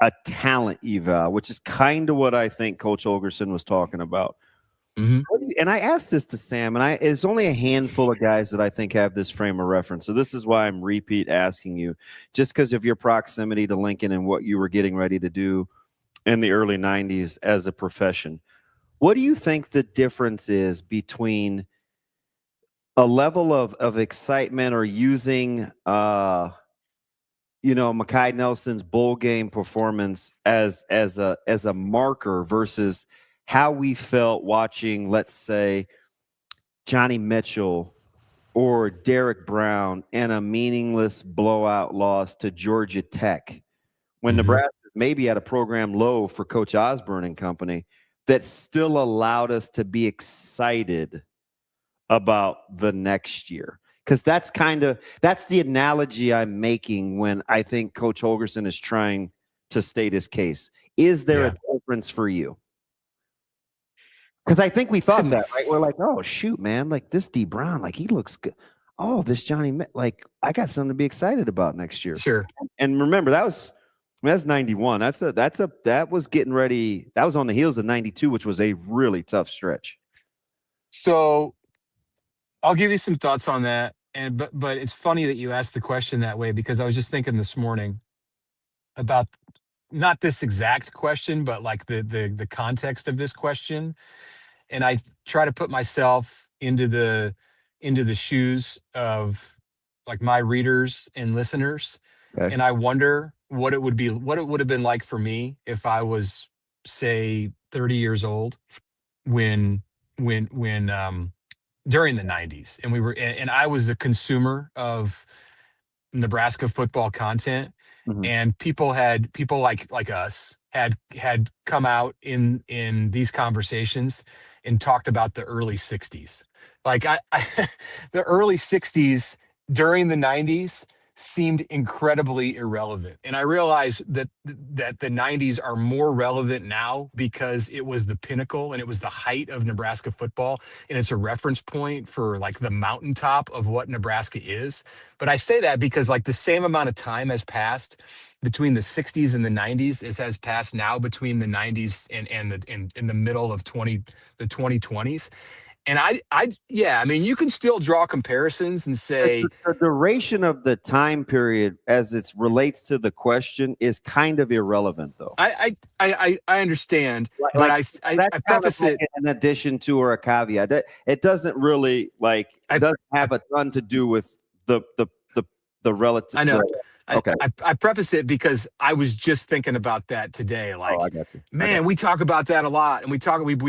a talent eval, which is kind of what I think Coach Holgorsen was talking about. And I asked this to Sam, and it's only a handful of guys that I think have this frame of reference. So this is why I'm repeat asking you, just because of your proximity to Lincoln and what you were getting ready to do in the early 90s as a profession. What do you think the difference is between a level of excitement or using Mekhi Nelson's bowl game performance as a marker versus how we felt watching, let's say, Johnny Mitchell or Derek Brown in a meaningless blowout loss to Georgia Tech when Nebraska maybe had a program low for Coach Osborne and company that still allowed us to be excited about the next year. Because that's the analogy I'm making when I think Coach Holgorsen is trying to state his case. Is there a difference for you? Because I think we thought that, right? We're like, oh, shoot, man, like this D Brown, like he looks good. Oh, this Johnny, like I got something to be excited about next year. Sure. And remember, that's 91. That was getting ready. That was on the heels of 92, which was a really tough stretch. So I'll give you some thoughts on that. But it's funny that you asked the question that way, because I was just thinking this morning about not this exact question, but like the context of this question. And I try to put myself into the shoes of like my readers and listeners. Okay. And I wonder what it would have been like for me if I was, say, 30 years old when during the 90s, and I was a consumer of Nebraska football content, and people like us had come out in these conversations and talked about the early 60s. Like the early 60s during the 90s, seemed incredibly irrelevant. And I realize that the 90s are more relevant now because it was the pinnacle and it was the height of Nebraska football. And it's a reference point for like the mountaintop of what Nebraska is. But I say that because like the same amount of time has passed between the 60s and the 90s as has passed now between the 90s and in the middle of the 2020s. And yeah, I mean, you can still draw comparisons and say the duration of the time period as it relates to the question is kind of irrelevant, though. I understand, but that's I preface kind of it like an addition to or a caveat that it doesn't really doesn't have a ton to do with the relative. I know. Okay. I preface it because I was just thinking about that today. Like, I got you. Man, we talk about that a lot, and we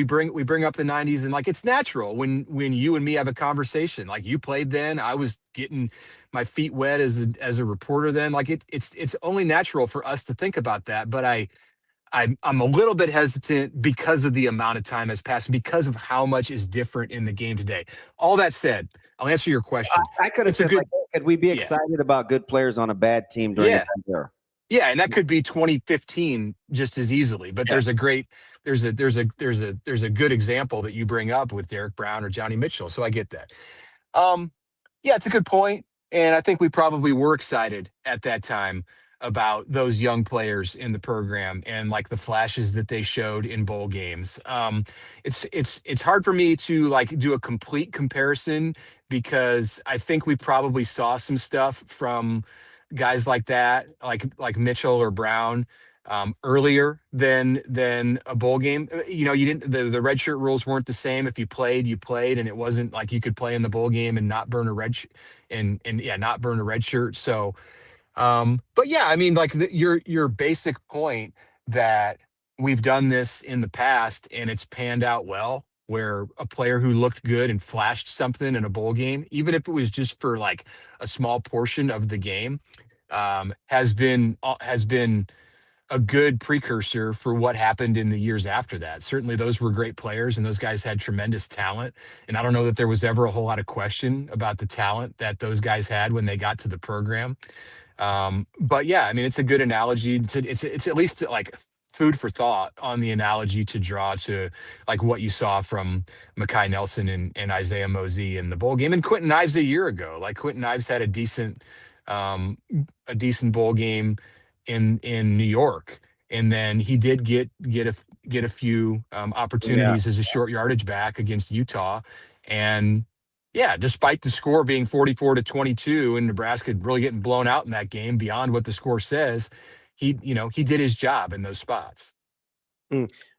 bring up the 90s, and like it's natural when you and me have a conversation. Like you played then, I was getting my feet wet as a reporter then. Like it's only natural for us to think about that. But I'm a little bit hesitant because of the amount of time has passed, because of how much is different in the game today. All that said, I'll answer your question. I could have said, could we be excited about good players on a bad team during the year? Yeah, and that could be 2015 just as easily. But there's a good example that you bring up with Derek Brown or Johnny Mitchell. So I get that. Yeah, it's a good point, and I think we probably were excited at that time about those young players in the program and like the flashes that they showed in bowl games. It's hard for me to like do a complete comparison because I think we probably saw some stuff from guys like that, like Mitchell or Brown, earlier than a bowl game. You know, you didn't the red shirt rules weren't the same. If you played, you played, and it wasn't like you could play in the bowl game and not burn a red not burn a red shirt. So but yeah, I mean, like your basic point that we've done this in the past and it's panned out well, where a player who looked good and flashed something in a bowl game, even if it was just for like a small portion of the game, has been a good precursor for what happened in the years after that. Certainly those were great players and those guys had tremendous talent. And I don't know that there was ever a whole lot of question about the talent that those guys had when they got to the program. But yeah, I mean, it's a good analogy it's at least like food for thought on the analogy to draw to like what you saw from Mekhi Nelson and Isaiah Mosey in the bowl game and Quentin Ives a year ago. Like Quentin Ives had a decent bowl game in New York. And then he did get a few opportunities as a short yardage back against Utah. And yeah, despite the score being 44-22 and Nebraska really getting blown out in that game beyond what the score says, he did his job in those spots.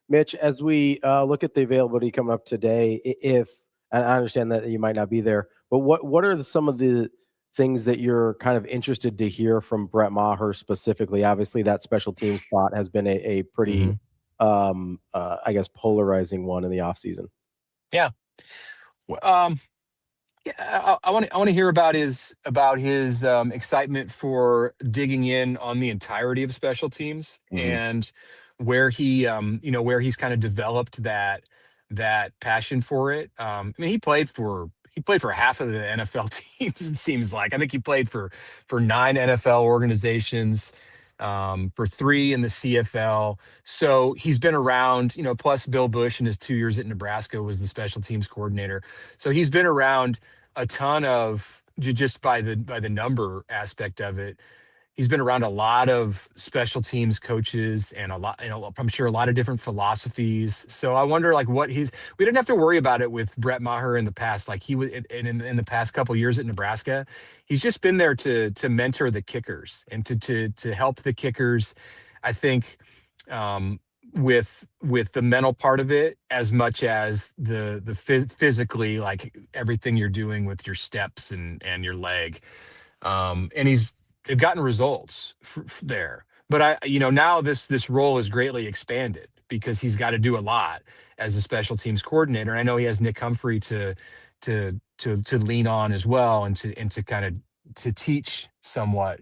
Mitch, as we look at the availability coming up today, and I understand that you might not be there, but what are some of the things that you're kind of interested to hear from Brett Maher specifically? Obviously, that special team spot has been a pretty, I guess, polarizing one in the offseason. Yeah. Yeah, I want to hear about his excitement for digging in on the entirety of special teams and where he where he's kind of developed that passion for it. I mean, he played for half of the NFL teams. It seems like I think he played for 9 NFL organizations, for 3 in the CFL. So he's been around. Plus Bill Bush in his 2 years at Nebraska was the special teams coordinator. So he's been around a ton of just by the number aspect of it. He's been around a lot of special teams coaches and a lot, I'm sure a lot of different philosophies. So I wonder like we didn't have to worry about it with Brett Maher in the past. Like he was in the past couple of years at Nebraska, he's just been there to mentor the kickers and to help the kickers. I think, with the mental part of it as much as the physically, like everything you're doing with your steps and your leg. And they've gotten results there, but now this role is greatly expanded because he's got to do a lot as a special teams coordinator. And I know he has Nick Humphrey to lean on as well and to kind of to teach somewhat.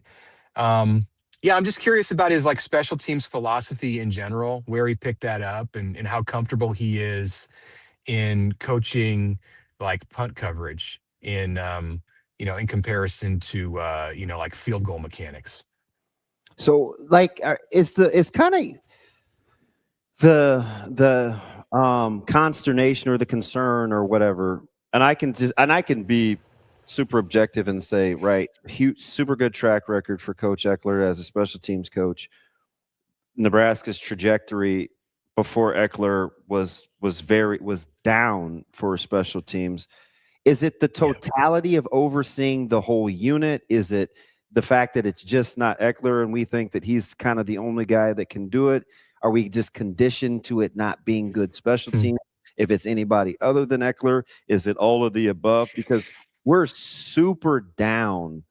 Yeah, I'm just curious about his like special teams philosophy in general, where he picked that up and how comfortable he is in coaching like punt coverage in in comparison to like field goal mechanics. So like it's kind of the consternation or the concern or whatever, and I can be super objective and say, right, huge, super good track record for Coach Eckler as a special teams coach. Nebraska's trajectory before Eckler was down for special teams. Is it the totality of overseeing the whole unit? Is it the fact that it's just not Eckler and we think that he's kind of the only guy that can do it? Are we just conditioned to it not being good special teams? If it's anybody other than Eckler, is it all of the above? Because we're super down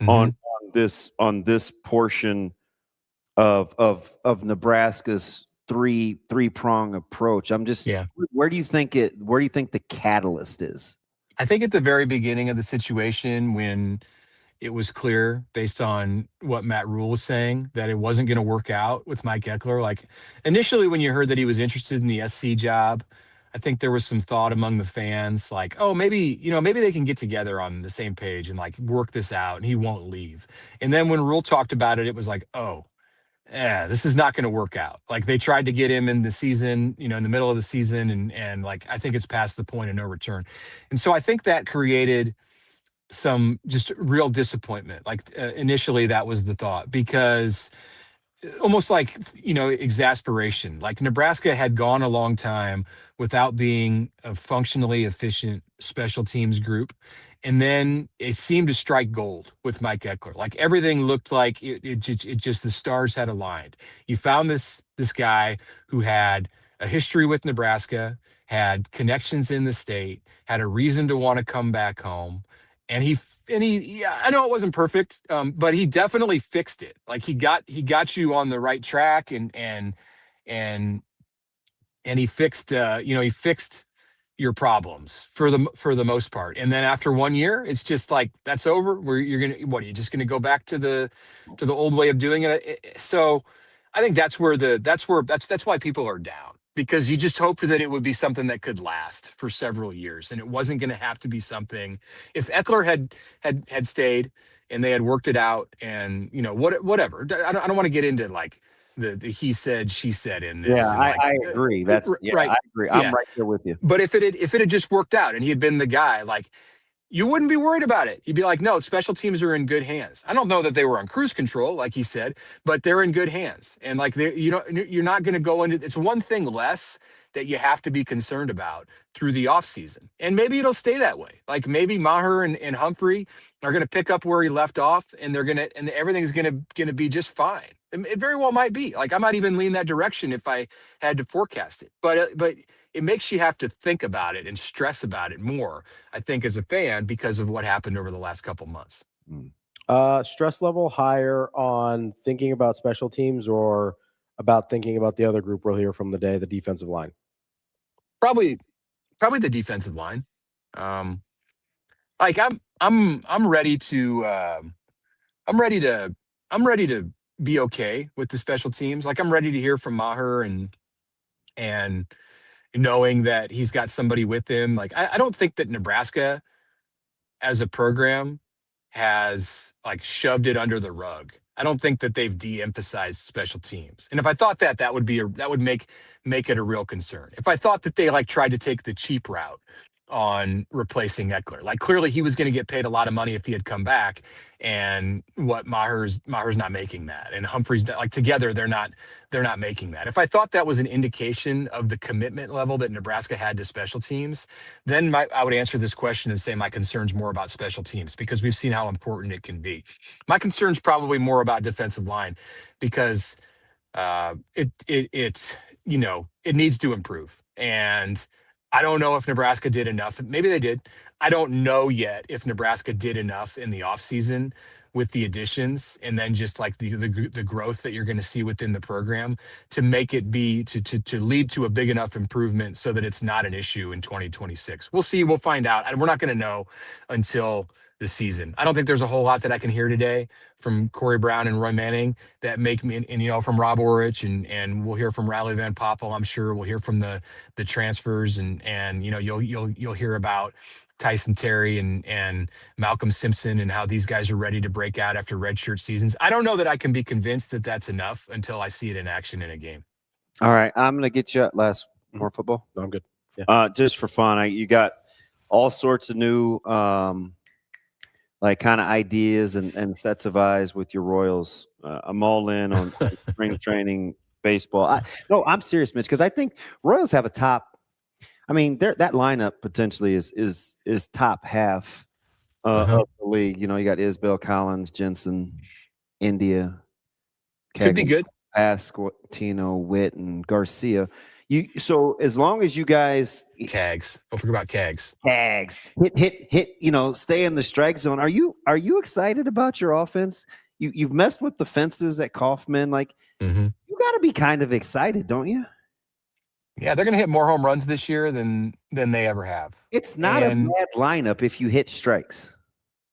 on this portion of Nebraska's three-prong approach. I'm just where do you think the catalyst is? I think at the very beginning of the situation, when it was clear based on what Matt Rhule was saying that it wasn't going to work out with Mike Eckler. Like initially when you heard that he was interested in the SC job, I think there was some thought among the fans like, oh, maybe they can get together on the same page and like work this out and he won't leave. And then when Rhule talked about it, it was like, oh, yeah, this is not going to work out. Like they tried to get him in the season, in the middle of the season. And like, I think it's past the point of no return. And so I think that created some just real disappointment. Like initially that was the thought, because almost like, exasperation. Like Nebraska had gone a long time without being a functionally efficient special teams group. And then it seemed to strike gold with Mike Eckler. Like everything looked like it just the stars had aligned. You found this guy who had a history with Nebraska, had connections in the state, had a reason to want to come back home. And he I know it wasn't perfect, but he definitely fixed it. Like he got you on the right track and he fixed he fixed your problems for the most part. And then after 1 year, it's just like that's over. Where you're you're just gonna go back to the old way of doing it. So I think that's why people are down, because you just hoped that it would be something that could last for several years, and it wasn't going to have to be something. If Eckler had stayed and they had worked it out, and whatever. I don't want to get into like the he said she said in this. Yeah, and I agree. That's right. I agree. I'm right there with you. But if it had just worked out and he had been the guy, like, you wouldn't be worried about it. You'd be like, no, special teams are in good hands. I don't know that they were on cruise control, like he said, but they're in good hands. And like, you're not going to go into, it's one thing less that you have to be concerned about through the off season. And maybe it'll stay that way. Like maybe Maher and Humphrey are going to pick up where he left off, and and everything's going to be just fine. It very well might be. Like I might even lean that direction if I had to forecast it. But it makes you have to think about it and stress about it more, I think, as a fan, because of what happened over the last couple months. Stress level higher on thinking about special teams or about thinking about the other group we'll hear from the day, the defensive line? Probably the defensive line. Like I'm ready to be okay with the special teams. Like I'm ready to hear from Maher and knowing that he's got somebody with him. Like I don't think that Nebraska as a program has like shoved it under the rug. I don't think that they've de-emphasized special teams. And if I thought that would make it a real concern. If I thought that they like tried to take the cheap route on replacing Eckler, like clearly he was going to get paid a lot of money if he had come back, and what Maher's not making that, and Humphrey's like together they're not making that. If I thought that was an indication of the commitment level that Nebraska had to special teams, then I would answer this question and say my concern's more about special teams, because we've seen how important it can be. My concern's probably more about defensive line, because it needs to improve. And I don't know if Nebraska did enough. Maybe they did. I don't know yet if Nebraska did enough in the offseason with the additions, and then just like the growth that you're going to see within the program to make it be to lead to a big enough improvement so that it's not an issue in 2026. We'll see. We'll find out. And we're not going to know until the season. I don't think there's a whole lot that I can hear today from Corey Brown and Roy Manning that make me, and from Rob Orich, and we'll hear from Riley Van Poppel. I'm sure we'll hear from the transfers, and you'll hear about Tyson Terry and Malcolm Simpson and how these guys are ready to break out after redshirt seasons. I don't know that I can be convinced that that's enough until I see it in action in a game. All right, I'm going to get you more football. No, I'm good. Yeah. Just for fun, you got all sorts of new like kind of ideas and sets of eyes with your Royals. I'm all in on spring training baseball. I'm serious, Mitch, because I think Royals have a top. I mean, that lineup potentially is top half of the league. You know, you got Isbell, Collins, Jensen, India, could be good. Pasquantino, Witt, and Garcia. So as long as you guys Cags, don't forget about Cags. Hit, stay in the strike zone. Are you excited about your offense? You've messed with the fences at Kaufman. Like you got to be kind of excited, don't you? Yeah, they're going to hit more home runs this year than they ever have. It's not a bad lineup if you hit strikes.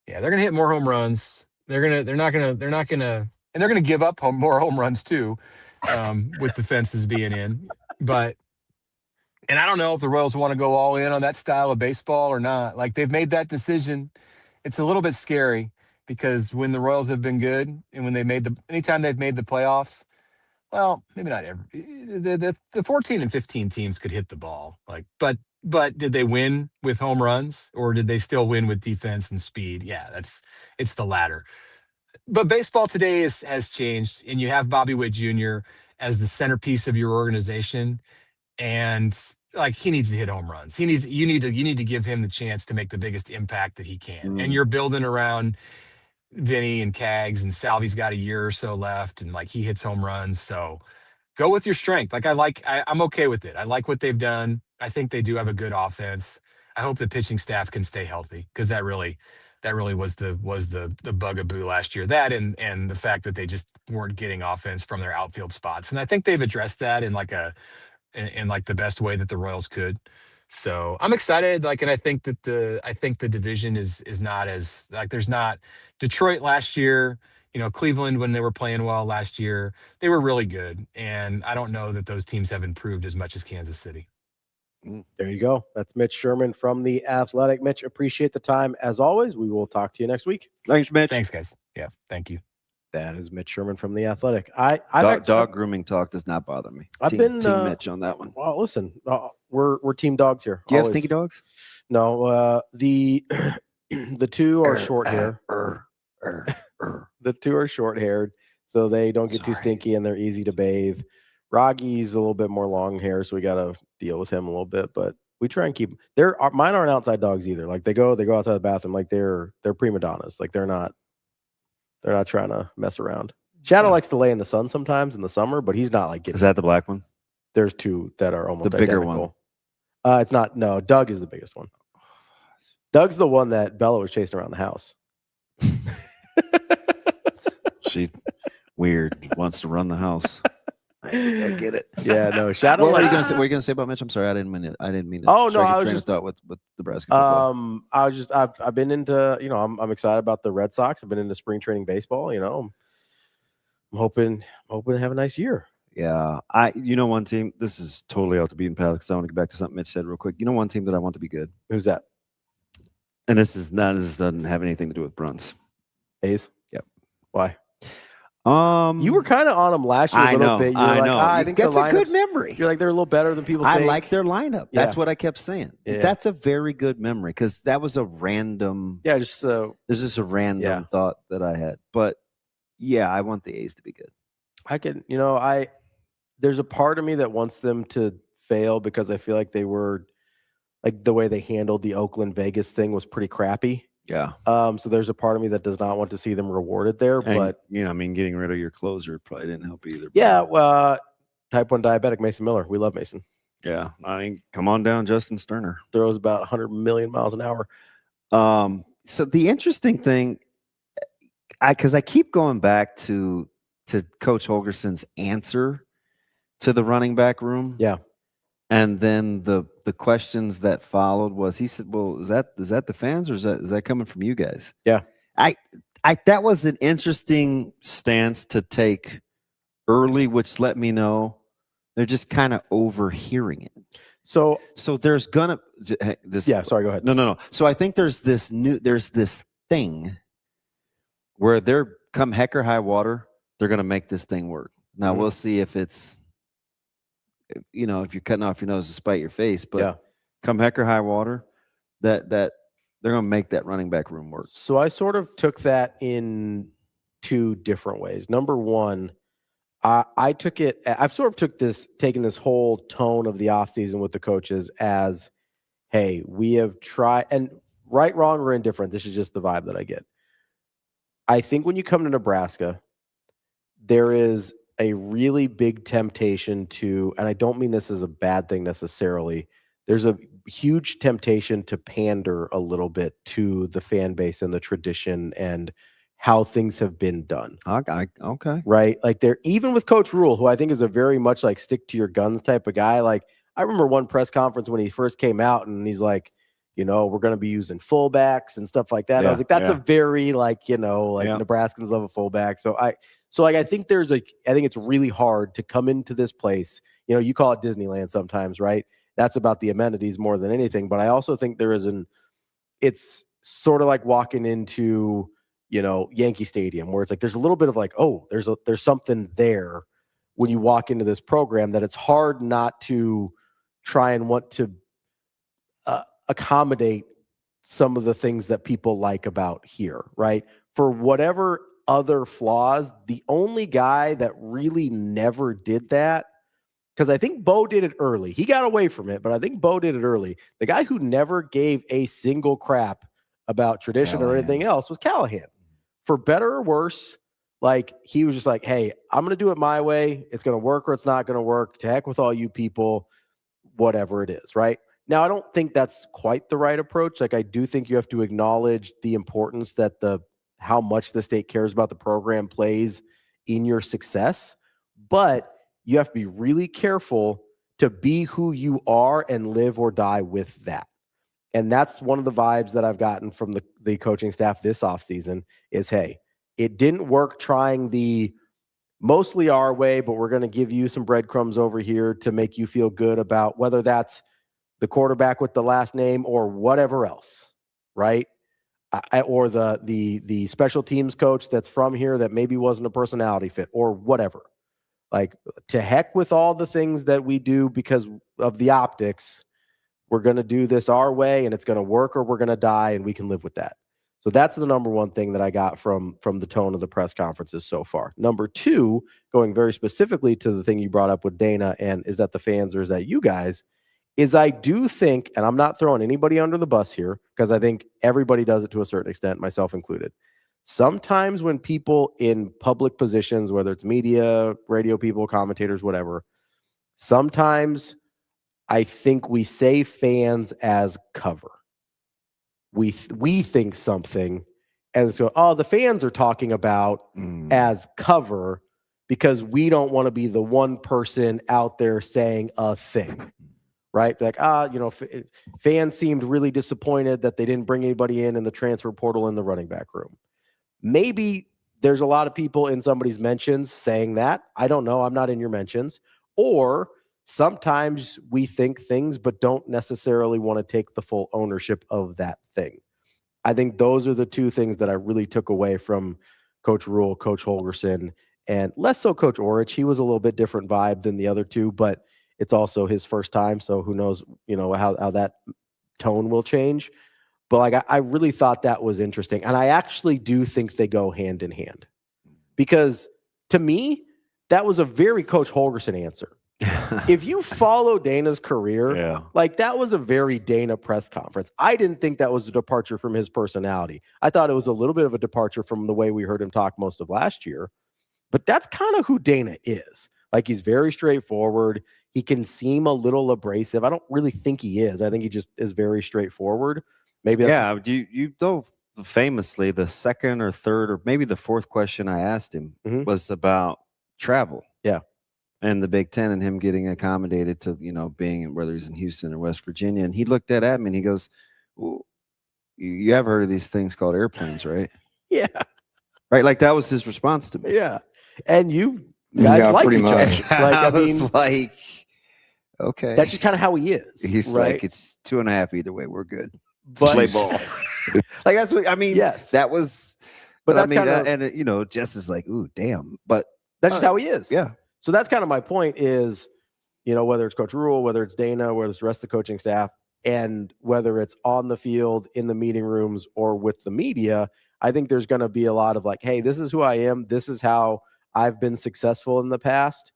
Yeah, they're going to hit more home runs. They're going to give up more home runs too, with the fences being in. And I don't know if the Royals want to go all in on that style of baseball or not. Like they've made that decision. It's a little bit scary because when the Royals have been good and when anytime they've made the playoffs, well, maybe not every. The 14 and 15 teams could hit the ball. But did they win with home runs or did they still win with defense and speed? Yeah, it's the latter. But baseball today has changed, and you have Bobby Witt Jr. as the centerpiece of your organization, and like he needs to hit home runs. You need to give him the chance to make the biggest impact that he can. And you're building around Vinny and Cags, and Salvi's got a year or so left, and like he hits home runs. So go with your strength. Like I'm okay with it. I like what they've done. I think they do have a good offense. I hope the pitching staff can stay healthy because that really was the bugaboo last year. That and the fact that they just weren't getting offense from their outfield spots. And I think they've addressed that in the best way that the Royals could. So I'm excited. And I think that the division is not as there's not Detroit last year, Cleveland when they were playing well last year, they were really good. And I don't know that those teams have improved as much as Kansas City. There you go. That's Mitch Sherman from The Athletic. Mitch, appreciate the time as always. We will talk to you next week. Thanks, Mitch. Thanks, guys. Yeah, thank you. That is Mitch Sherman from The Athletic. Dog grooming talk does not bother me. Team Mitch on that one. Well, listen, we're team dogs here. Do you have stinky dogs? No. The two are short hair. The two are short haired, so they don't get too stinky and they're easy to bathe. Roggy's a little bit more long hair, so we got to deal with him a little bit. But we try and keep. Mine aren't outside dogs either. Like they go outside the bathroom. Like they're prima donnas. Like they're not trying to mess around. Shadow likes to lay in the sun sometimes in the summer, but he's not like getting. Is that the black one? There's two that are almost the bigger identical. One. It's not. No, Doug is the biggest one. Doug's the one that Bella was chasing around the house. She weird wants to run the house. I get it. Yeah, no. Shadow. What are you going to say? What are you going to say about Mitch? I'm sorry, I didn't mean it. Oh no, I was just thought with Nebraska football. I've been into I'm excited about the Red Sox. I've been into spring training baseball. I'm hoping to have a nice year. Yeah, one team. This is totally out the beaten path because I want to get back to something Mitch said real quick. One team that I want to be good. Who's that? And this doesn't have anything to do with Bruns. A's. Yep. Why? You were kind of on them last year a little bit. You were I know. I think that's a good memory. You're like they're a little better than people think. I like their lineup. Yeah. That's what I kept saying. Yeah. That's a very good memory because that was a random. Yeah, this is a random thought that I had. But yeah, I want the A's to be good. I can, there's a part of me that wants them to fail because I feel like they were like the way they handled the Oakland Vegas thing was pretty crappy. Yeah. So there's a part of me that does not want to see them rewarded there. But getting rid of your closer probably didn't help either. Yeah. Well, type 1 diabetic Mason Miller. We love Mason. Yeah. Come on down, Justin Sterner. Throws about 100 million miles an hour. So the interesting thing, because I keep going back to Coach Holgerson's answer to the running back room. Yeah. And then the questions that followed was he said, well, is that the fans or is that coming from you guys? Yeah. That was an interesting stance to take early, which let me know they're just kind of overhearing it. So there's gonna yeah. Sorry, go ahead. No. So I think there's this thing where they're come heck or high water, they're gonna make this thing work. Now we'll see if it's, if you're cutting off your nose to spite your face, but come heck or high water, that they're gonna make that running back room work. So I sort of took that in two different ways. Number one, I've sort of taken this whole tone of the offseason with the coaches as, hey, we have tried, and right, wrong, or indifferent, this is just the vibe that I get. I think when you come to Nebraska, there is a really big temptation to, and I don't mean this as a bad thing necessarily, there's a huge temptation to pander a little bit to the fan base and the tradition and how things have been done. Okay. Right? Like even with Coach Rhule, who I think is a very much like stick to your guns type of guy. Like I remember one press conference when he first came out and he's like, we're going to be using fullbacks and stuff like that. I was like, that's a very Nebraskans love a fullback. So I think it's really hard to come into this place. You call it Disneyland sometimes, right? That's about the amenities more than anything. But I also think it's sort of like walking into, Yankee Stadium, where it's like, there's a little bit of like, oh, there's something there when you walk into this program that it's hard not to try and want to accommodate some of the things that people like about here, right? For whatever other flaws, the only guy that really never did that, because I think Bo did it early. He got away from it, but I think Bo did it early. The guy who never gave a single crap about tradition or anything else was Callahan. For better or worse, like he was just like, hey, I'm going to do it my way. It's going to work or it's not going to work. To heck with all you people, whatever it is, right? Now, I don't think that's quite the right approach. Like, I do think you have to acknowledge the importance that how much the state cares about the program plays in your success, but you have to be really careful to be who you are and live or die with that. And that's one of the vibes that I've gotten from the coaching staff this offseason is, hey, it didn't work trying the mostly our way, but we're going to give you some breadcrumbs over here to make you feel good about whether that's the quarterback with the last name or whatever else, right? Or the special teams coach that's from here that maybe wasn't a personality fit or whatever. Like, to heck with all the things that we do because of the optics. We're going to do this our way and it's going to work or we're going to die, and we can live with that. So that's the number one thing that I got from the tone of the press conferences so far. Number two, going very specifically to the thing you brought up with Dana, and is that the fans or is that you guys, is I do think, and I'm not throwing anybody under the bus here because I think everybody does it to a certain extent, myself included. Sometimes when people in public positions, whether it's media, radio people, commentators, whatever, sometimes I think we say fans as cover. We think something and so, oh, the fans are talking about as cover because we don't want to be the one person out there saying a thing, right? Like, fans seemed really disappointed that they didn't bring anybody in the transfer portal in the running back room. Maybe there's a lot of people in somebody's mentions saying that. I don't know. I'm not in your mentions. Or sometimes we think things, but don't necessarily want to take the full ownership of that thing. I think those are the two things that I really took away from Coach Rhule, Coach Holgorsen, and less so Coach Orich. He was a little bit different vibe than the other two, but it's also his first time. So who knows, how that tone will change. But I really thought that was interesting. And I actually do think they go hand in hand because to me, that was a very Coach Holgorsen answer. If you follow Dana's career, that was a very Dana press conference. I didn't think that was a departure from his personality. I thought it was a little bit of a departure from the way we heard him talk most of last year. But that's kind of who Dana is. Like, he's very straightforward. He can seem a little abrasive. I don't really think he is. I think he just is very straightforward. Maybe that's you though famously the second or third or maybe the fourth question I asked him was about travel. Yeah. And the Big Ten and him getting accommodated to, being whether he's in Houston or West Virginia. And he looked at me and he goes, well, you have heard of these things called airplanes, right? Yeah. Right. Like, that was his response to me. Yeah. And you guys like each other. Okay. That's just kind of how he is. He's right? like, it's 2.5 either way. We're good. But, play ball. Like that's what I mean. Yes, that was. But that's I mean, kind of, and Jess is like, ooh, damn. But that's just how he is. Yeah. So that's kind of my point is, whether it's Coach Rhule, whether it's Dana, whether it's the rest of the coaching staff, and whether it's on the field, in the meeting rooms, or with the media, I think there's going to be a lot of like, hey, this is who I am. This is how I've been successful in the past.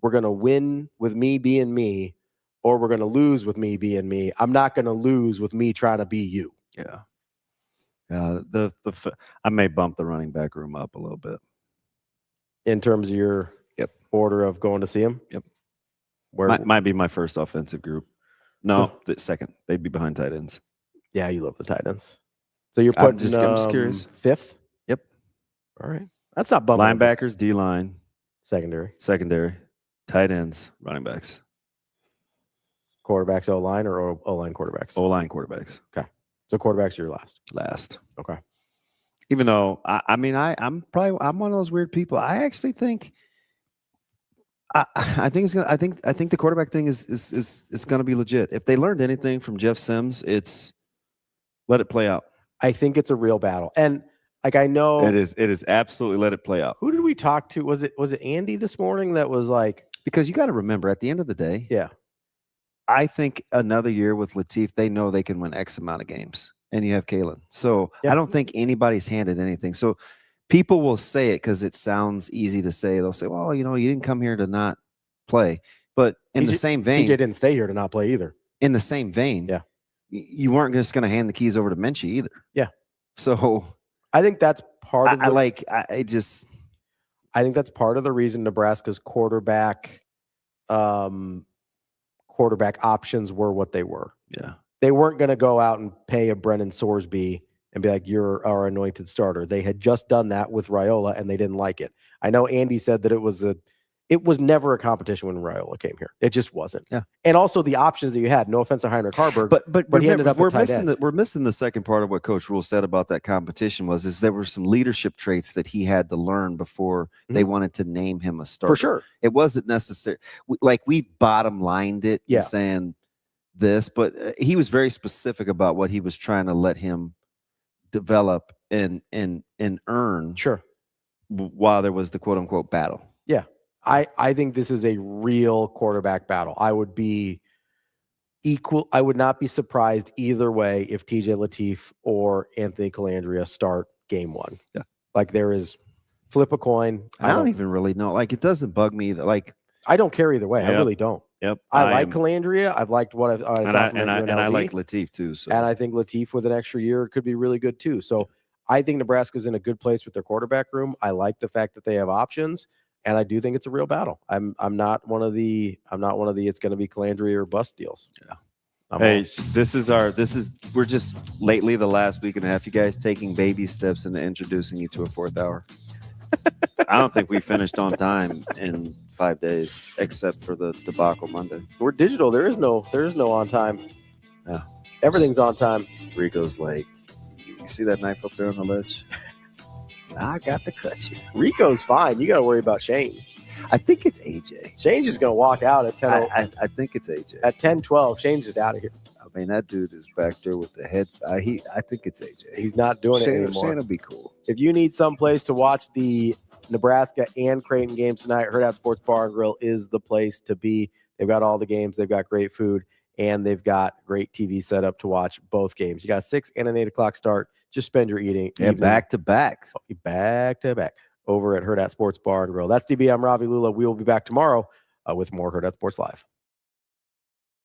We're going to win with me being me, or we're going to lose with me being me. I'm not going to lose with me trying to be you. Yeah. I may bump the running back room up a little bit. In terms of your order of going to see him? Yep. Where might be my first offensive group. No, the second. They'd be behind tight ends. Yeah, you love the tight ends. So you're putting I'm just curious. Fifth? Yep. All right. That's not bumping. Linebackers, D-line. Secondary. Tight ends, running backs. Quarterbacks, O-line, or O-line quarterbacks? O-line quarterbacks. Okay. So quarterbacks are your last. Okay. Even though I'm one of those weird people. I actually think I think the quarterback thing is gonna be legit. If they learned anything from Jeff Sims, it's let it play out. I think it's a real battle. And like I know it is absolutely let it play out. Who did we talk to? Was it Andy this morning that was like, because you got to remember at the end of the day, yeah. I think another year with Latif, they know they can win X amount of games. And you have Kalen. So I don't think anybody's handed anything. So people will say it because it sounds easy to say. They'll say, well, you didn't come here to not play. But in the same vein, TJ didn't stay here to not play either. In the same vein, yeah, you weren't just going to hand the keys over to Minchie either. Yeah. So I think that's part of I think that's part of the reason Nebraska's quarterback options were what they were. Yeah. They weren't going to go out and pay a Brennan Sorsby and be like, you're our anointed starter. They had just done that with Raiola and they didn't like it. I know Andy said that it was never a competition when Raiola came here. It just wasn't. Yeah. And also the options that you had, no offense to Heinrich Harburg, but he ended up we're missing the second part of what Coach Rhule said about that competition is there were some leadership traits that he had to learn before they wanted to name him a starter. For sure. It wasn't necessary. We bottom lined it in saying this, but he was very specific about what he was trying to let him develop and earn. Sure. While there was the quote unquote battle. Yeah. I think this is a real quarterback battle. I would not be surprised either way if TJ Latif or Anthony Calandria start game one. Yeah. Like there is flip a coin. I don't even really know. Like it doesn't bug me either. Like I don't care either way. Yep. I really don't. Yep. I like Calandria. I've liked what I've and I like Latif too. So. And I think Latif with an extra year could be really good too. So I think Nebraska's in a good place with their quarterback room. I like the fact that they have options, and I do think it's a real battle. I'm not one of the it's going to be Calandria or bust deals. Yeah. We're just lately the last week and a half, you guys taking baby steps into introducing you to a fourth hour. I don't think we finished on time in 5 days, except for the debacle Monday. We're digital. There is no on time. Yeah. Everything's on time. Rico's like, you see that knife up there on the ledge? I got to cut you. Rico's fine. You got to worry about Shane. I think it's AJ. Shane's just going to walk out at 10. I think it's AJ. At 10:12, Shane's just out of here. I mean, that dude is back there with the head. I think it's AJ. He's not doing it anymore. Shane will be cool. If you need someplace to watch the Nebraska and Creighton games tonight, Hurrdat Sports Bar and Grill is the place to be. They've got all the games. They've got great food, and they've got great TV set up to watch both games. You got 6 and an 8 o'clock start. Just spend your evening. Back to back. Back to back over at Hurrdat Sports Bar and Grill. That's DB. I'm Ravi Lulla. We will be back tomorrow with more Hurrdat Sports Live.